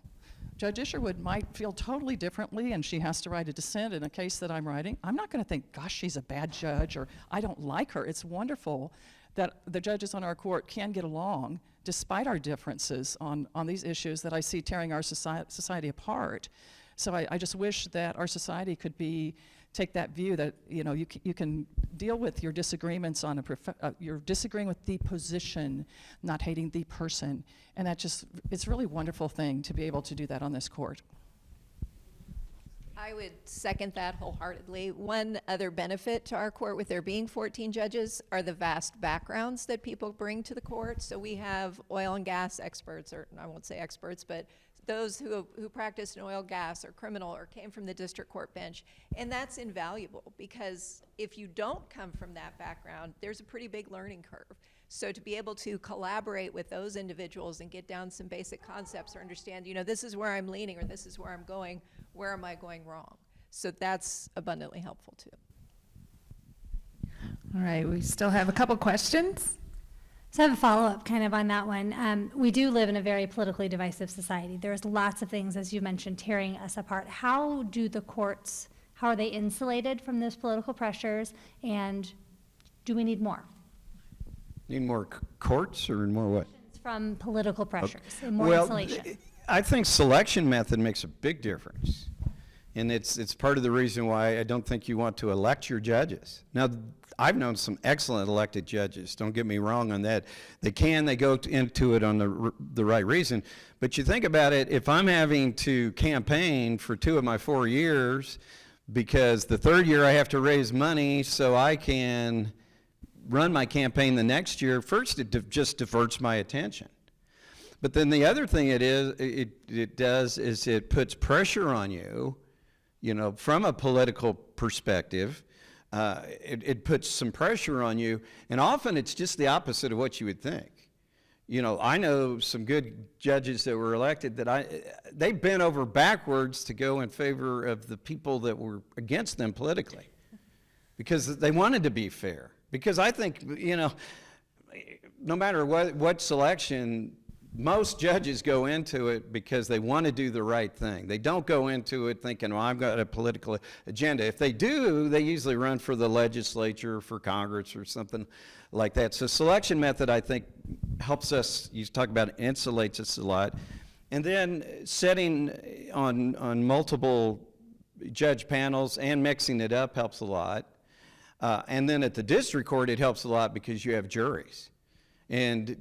Judge Isherwood might feel totally differently, and she has to write a dissent in a case that I'm writing. I'm not going to think, gosh, she's a bad judge, or I don't like her. It's wonderful that the judges on our court can get along despite our differences on these issues that I see tearing our society apart. So I just wish that our society could take that view that you can deal with your disagreements on you're disagreeing with the position, not hating the person, and it's a really wonderful thing to be able to do that on this court. I would second that wholeheartedly. One other benefit to our court with there being 14 judges are the vast backgrounds that people bring to the court. So we have oil and gas experts, or I won't say experts, but those who practiced in oil, gas, or criminal, or came from the district court bench. And that's invaluable, because if you don't come from that background, there's a pretty big learning curve. So to be able to collaborate with those individuals and get down some basic concepts, or understand, this is where I'm leaning, or this is where I'm going, where am I going wrong? So that's abundantly helpful too. All right, we still have a couple questions. So I have a follow-up kind of on that one. We do live in a very politically divisive society. There's lots of things, as you mentioned, tearing us apart. How do the courts, how are they insulated from those political pressures, and do we need more? Need more courts or more what? From political pressures and more Well, insulation. I think selection method makes a big difference. And it's part of the reason why I don't think you want to elect your judges. Now, I've known some excellent elected judges, don't get me wrong on that. They go into it on the right reason. But you think about it, if I'm having to campaign for 2 of my 4 years, because the 3rd year I have to raise money so I can run my campaign the next year, first it just diverts my attention. But then the other thing it does is it puts pressure on you, from a political perspective. It puts some pressure on you, and often it's just the opposite of what you would think. I know some good judges that were elected that they bent over backwards to go in favor of the people that were against them politically, because they wanted to be fair. Because I think, no matter what selection, most judges go into it because they want to do the right thing. They don't go into it thinking, well, I've got a political agenda. If they do, they usually run for the legislature, for Congress, or something like that. So selection method, I think, helps us. You talk about it, insulates us a lot. And then setting on multiple judge panels and mixing it up helps a lot. And then at the district court, it helps a lot because you have juries. And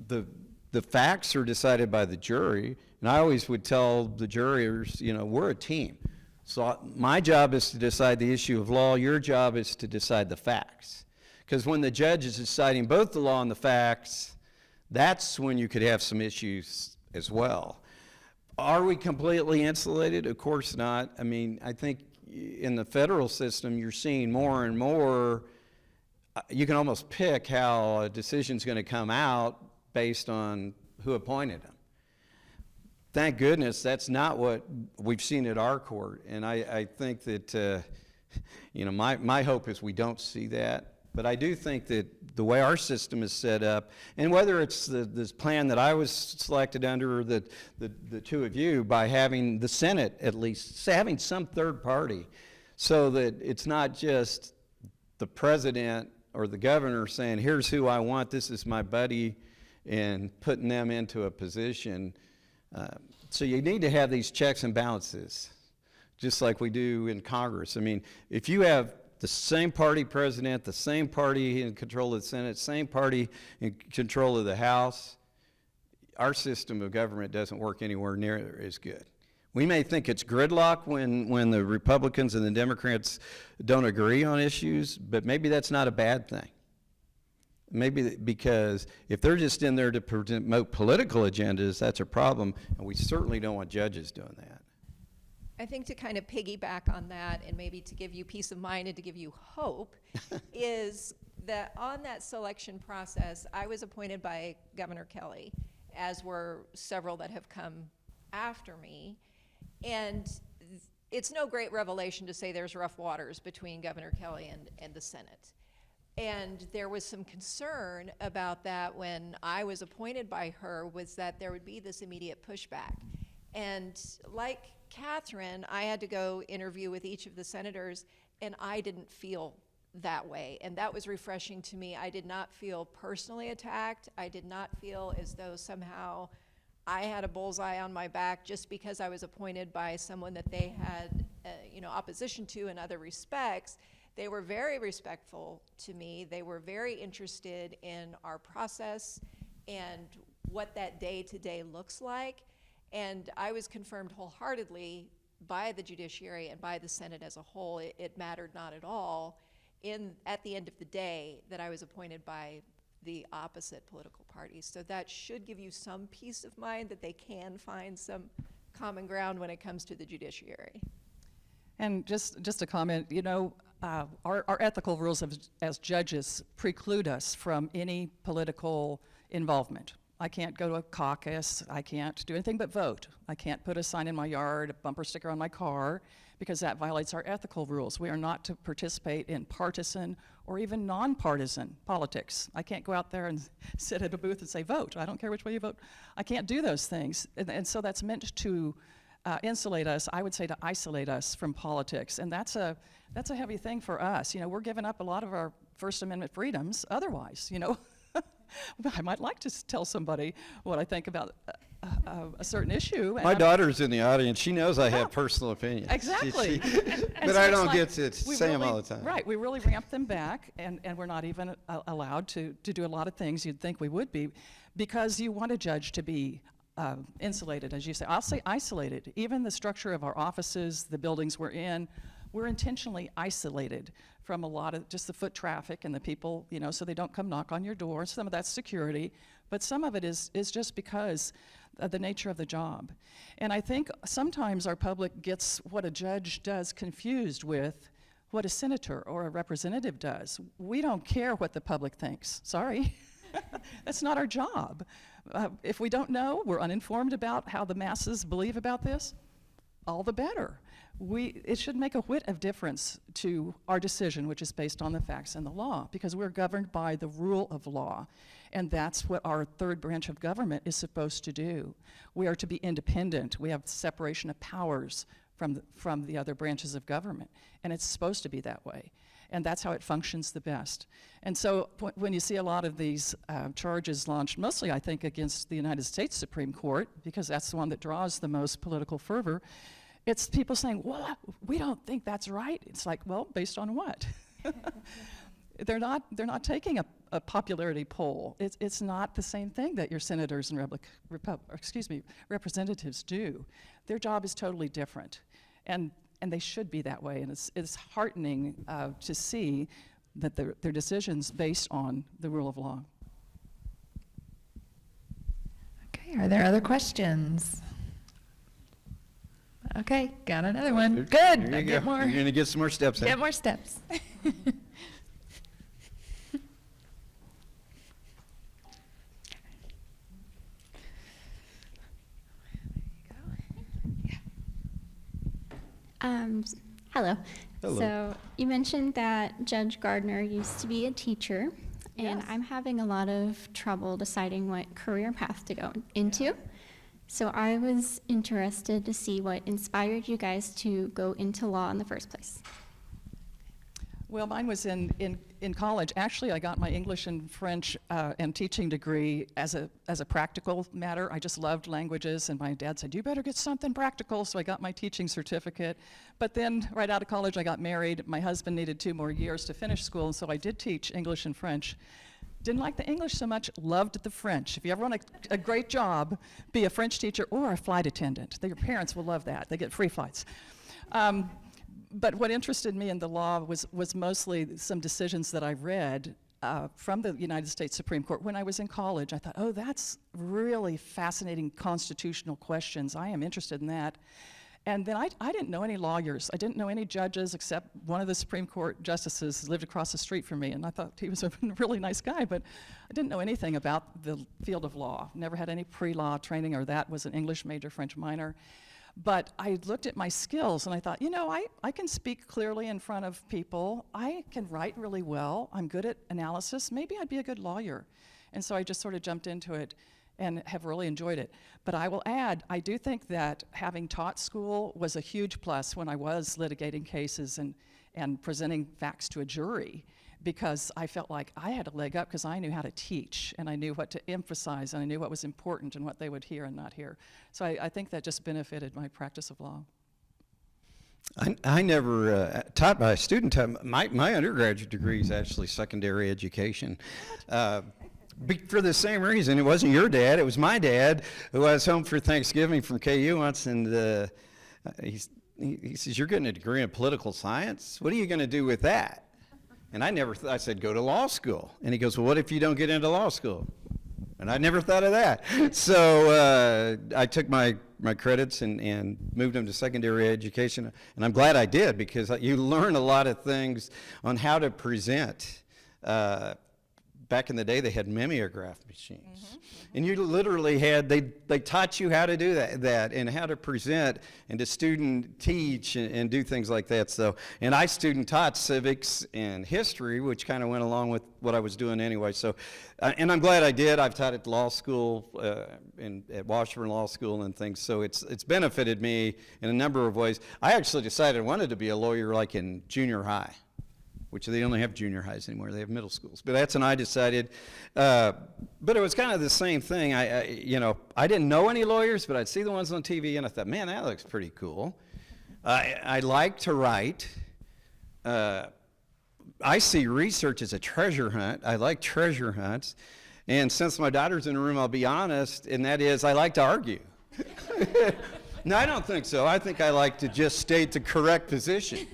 the facts are decided by the jury, and I always would tell the jurors, we're a team. So my job is to decide the issue of law, your job is to decide the facts. Because when the judge is deciding both the law and the facts, that's when you could have some issues as well. Are we completely insulated? Of course not. I mean, I think in the federal system, you're seeing more and more, you can almost pick how a decision's going to come out based on who appointed them. Thank goodness that's not what we've seen at our court, and I think that my hope is we don't see that. But I do think that the way our system is set up, and whether it's this plan that I was selected under, or the 2 of you, by having the Senate at least having some third party, so that it's not just the president or the governor saying, here's who I want, this is my buddy, and putting them into a position. So you need to have these checks and balances, just like we do in Congress. I mean, if you have the same party president, the same party in control of the Senate, same party in control of the House, our system of government doesn't work anywhere near as good. We may think it's gridlock when the Republicans and the Democrats don't agree on issues, but maybe that's not a bad thing. Maybe because if they're just in there to promote political agendas, that's a problem, and we certainly don't want judges doing that. I think to kind of piggyback on that, and maybe to give you peace of mind and to give you hope, is that on that selection process, I was appointed by Governor Kelly, as were several that have come after me. And it's no great revelation to say there's rough waters between Governor Kelly and the Senate. And there was some concern about that when I was appointed by her, was that there would be this immediate pushback. And like Catherine, I had to go interview with each of the senators, and I didn't feel that way. And that was refreshing to me. I did not feel personally attacked. I did not feel as though somehow I had a bullseye on my back just because I was appointed by someone that they had opposition to in other respects. They were very respectful to me. They were very interested in our process and what that day-to-day looks like. And I was confirmed wholeheartedly by the judiciary and by the Senate as a whole. It mattered not at all at the end of the day that I was appointed by the opposite political parties. So that should give you some peace of mind that they can find some common ground when it comes to the judiciary. And just a comment, our ethical rules as judges preclude us from any political involvement. I can't go to a caucus. I can't do anything but vote. I can't put a sign in my yard, a bumper sticker on my car, because that violates our ethical rules. We are not to participate in partisan or even nonpartisan politics. I can't go out there and sit at a booth and say, vote. I don't care which way you vote. I can't do those things. And so that's meant to insulate us, I would say to isolate us from politics. And that's a heavy thing for us. You know, we're giving up a lot of our First Amendment freedoms otherwise, you know. I might like to tell somebody what I think about a certain issue. My daughter's in the audience. She knows I have personal opinions. Exactly. And But so I it's don't like get to we say them really- all the time. Right, we really ramp them back, and we're not even allowed to do a lot of things you'd think we would be, because you want a judge to be insulated, as you say. I'll say isolated. Even the structure of our offices, the buildings we're in, we're intentionally isolated from a lot of just the foot traffic and the people, you know, so they don't come knock on your door. Some of that's security, but some of it is just because of the nature of the job. And I think sometimes our public gets what a judge does confused with what a senator or a representative does. We don't care what the public thinks. Sorry. That's not our job. If we don't know, we're uninformed about how the masses believe about this, all the better. It should make a whit of difference to our decision, which is based on the facts and the law, because we're governed by the rule of law, and that's what our third branch of government is supposed to do. We are to be independent. We have separation of powers from the other branches of government, and it's supposed to be that way, and that's how it functions the best. And so when you see a lot of these charges launched, mostly I think against the United States Supreme Court, because that's the one that draws the most political fervor, it's people saying, well, we don't think that's right. It's like, well, based on what? They're not taking a popularity poll. It's not the same thing that your senators and representatives do. Their job is totally different, and they should be that way. And it's heartening to see that their decisions based on the rule of law. Okay, are there other questions? Okay, got another one. Good. There you Get go. more. You're going to get some more steps in. Get more steps. Hello. Hello. So you mentioned that Judge Gardner used to be a teacher, and Yes. I'm having a lot of trouble deciding what career path to go into. So I was interested to see what inspired you guys to go into law in the first place. Well, mine was in college. Actually, I got my English and French and teaching degree as a practical matter. I just loved languages, and my dad said, you better get something practical, so I got my teaching certificate. But then, right out of college, I got married. My husband needed 2 more years to finish school, and so I did teach English and French. Didn't like the English so much, loved the French. If you ever want a great job, be a French teacher or a flight attendant. Your parents will love that. They get free flights. But what interested me in the law was mostly some decisions that I read from the United States Supreme Court. When I was in college, I thought, oh, that's really fascinating constitutional questions. I am interested in that. And then I didn't know any lawyers. I didn't know any judges except one of the Supreme Court justices lived across the street from me, and I thought he was a really nice guy, but I didn't know anything about the field of law. Never had any pre-law training, or that was an English major, French minor. But I looked at my skills and I thought, you know, I can speak clearly in front of people. I can write really well. I'm good at analysis. Maybe I'd be a good lawyer. And so I just sort of jumped into it and have really enjoyed it. But I will add, I do think that having taught school was a huge plus when I was litigating cases and presenting facts to a jury, because I felt like I had a leg up because I knew how to teach, and I knew what to emphasize, and I knew what was important and what they would hear and not hear. So I think that just benefited my practice of law. I never taught by a student. My undergraduate degree is actually secondary education. For the same reason, it wasn't your dad, it was my dad, who I was home for Thanksgiving from KU once, and he says, you're getting a degree in political science? What are you going to do with that? And I said, go to law school. And he goes, well, what if you don't get into law school? And I never thought of that. So I took my credits and moved them to secondary education. And I'm glad I did, because you learn a lot of things on how to present back in the day, they had mimeograph machines. And you literally had, they taught you how to do that and how to present and to student teach and do things like that. So, and I student taught civics and history, which kind of went along with what I was doing anyway. So, and I'm glad I did. I've taught at law school, at Washburn Law School and things. So it's benefited me in a number of ways. I actually decided I wanted to be a lawyer like in junior high, which they only have junior highs anymore. They have middle schools. But that's when I decided. But it was kind of the same thing. I didn't know any lawyers, but I'd see the ones on TV, and I thought, man, that looks pretty cool. I like to write. I see research as a treasure hunt. I like treasure hunts. And since my daughter's in the room, I'll be honest, and that is I like to argue. No, I don't think so. I think I like to just state the correct position.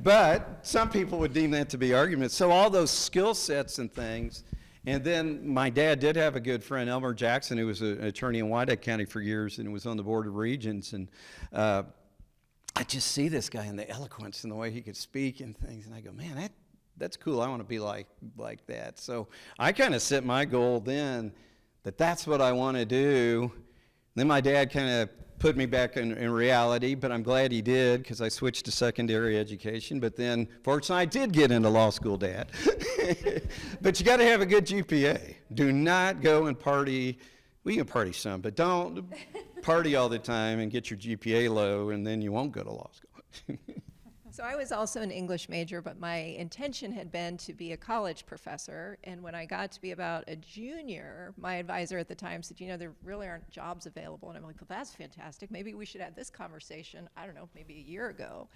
But some people would deem that to be arguments. So all those skill sets and things. And then my dad did have a good friend, Elmer Jackson, who was an attorney in Wyandotte County for years and was on the Board of Regents. And I just see this guy and the eloquence and the way he could speak and things. And I go, man, that's cool. I want to be like that. So I kind of set my goal then that's what I want to do. Then my dad kind of put me back in reality, but I'm glad he did because I switched to secondary education. But then, fortunately, I did get into law school, Dad. But you got to have a good GPA. Do not go and party. We can party some, but don't party all the time and get your GPA low, and then you won't go to law school. So I was also an English major, but my intention had been to be a college professor. And when I got to be about a junior, my advisor at the time said, there really aren't jobs available. And I'm like, well, that's fantastic. Maybe we should have this conversation, I don't know, maybe a year ago.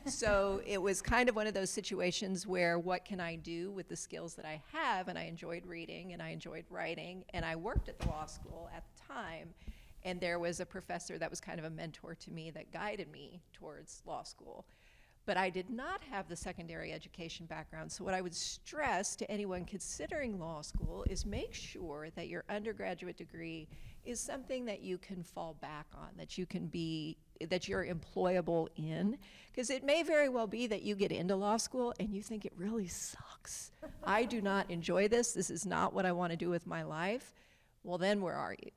So it was kind of one of those situations where what can I do with the skills that I have? And I enjoyed reading and I enjoyed writing. And I worked at the law school at the time. And there was a professor that was kind of a mentor to me that guided me towards law school. But I did not have the secondary education background. So what I would stress to anyone considering law school is make sure that your undergraduate degree is something that you can fall back on, that you're employable in. Because it may very well be that you get into law school and you think it really sucks. I do not enjoy this. This is not what I want to do with my life. Well, then where are you?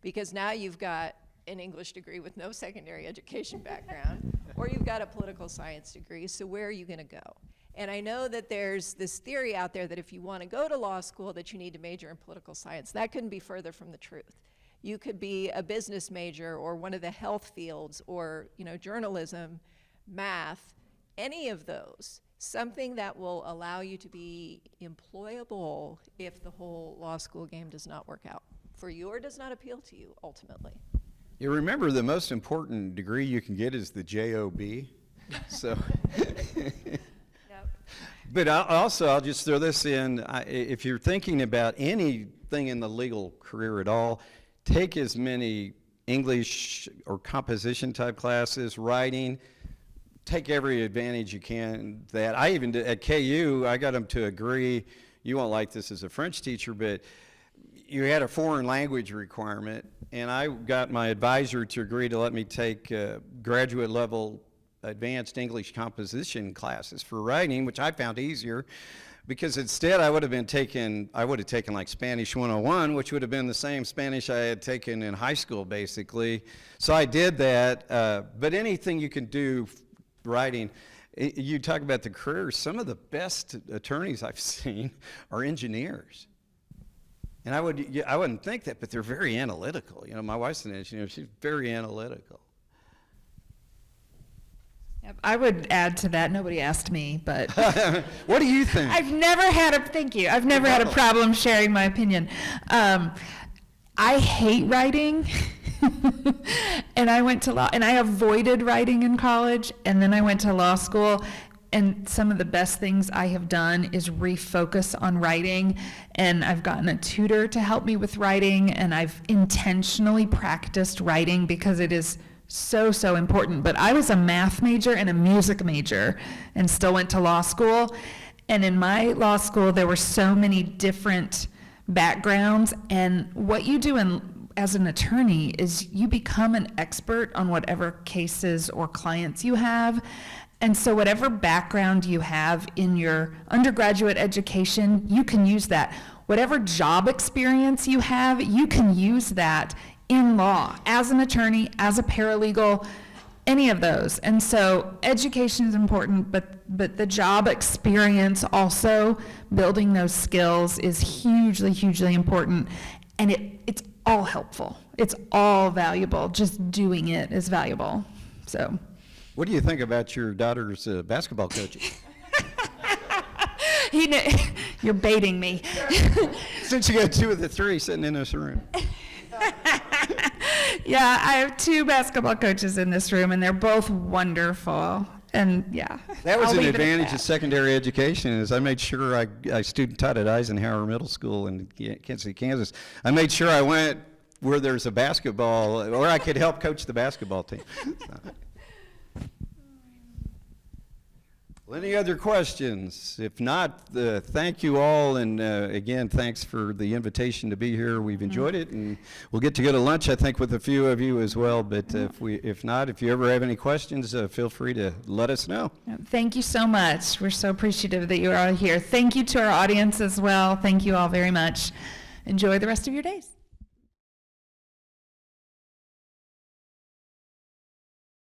Because now you've got an English degree with no secondary education background, or you've got a political science degree, so where are you going to go? And I know that there's this theory out there that if you want to go to law school that you need to major in political science. That couldn't be further from the truth. You could be a business major or one of the health fields or journalism, math, any of those. Something that will allow you to be employable if the whole law school game does not work out for you or does not appeal to you ultimately. You remember the most important degree you can get is the JOB. So, but I'll just throw this in. If you're thinking about anything in the legal career at all, take as many English or composition type classes, writing. Take every advantage you can. That I even did at KU, I got them to agree. You won't like this as a French teacher, but you had a foreign language requirement, and I got my advisor to agree to let me take graduate level advanced English composition classes for writing, which I found easier because instead I would have taken like Spanish 101, which would have been the same Spanish I had taken in high school basically. So I did that, but anything you can do writing, you talk about the careers, some of the best attorneys I've seen are engineers. And I wouldn't think that, but they're very analytical. My wife's an engineer, she's very analytical. I would add to that, nobody asked me, but. What do you think? I've never had a problem sharing my opinion. I hate writing, and I went to law, and I avoided writing in college, and then I went to law school, and some of the best things I have done is refocus on writing, and I've gotten a tutor to help me with writing, and I've intentionally practiced writing because it is so, so important. But I was a math major and a music major and still went to law school, and in my law school there were so many different backgrounds, and what you do as an attorney is you become an expert on whatever cases or clients you have. And so whatever background you have in your undergraduate education, you can use that. Whatever job experience you have, you can use that in law, as an attorney, as a paralegal, any of those. And so education is important, but the job experience also, building those skills is hugely, hugely important. And it's all helpful. It's all valuable. Just doing it is valuable. So. What do you think about your daughter's basketball coaching? You're baiting me. Since you got 2 of the 3 sitting in this room. Yeah, I have 2 basketball coaches in this room, and they're both wonderful. And yeah, That was I'll an leave it at advantage that. of secondary education, is I made sure I student taught at Eisenhower Middle School in Kansas City, Kansas. I made sure I went where there's a basketball, or I could help coach the basketball team. So. Well, any other questions? If not, thank you all, and again, thanks for the invitation to be here. We've enjoyed it, and we'll get to go to lunch, I think, with a few of you as well. But if not, if you ever have any questions, feel free to let us know. Thank you so much. We're so appreciative that you are all here. Thank you to our audience as well. Thank you all very much. Enjoy the rest of your days.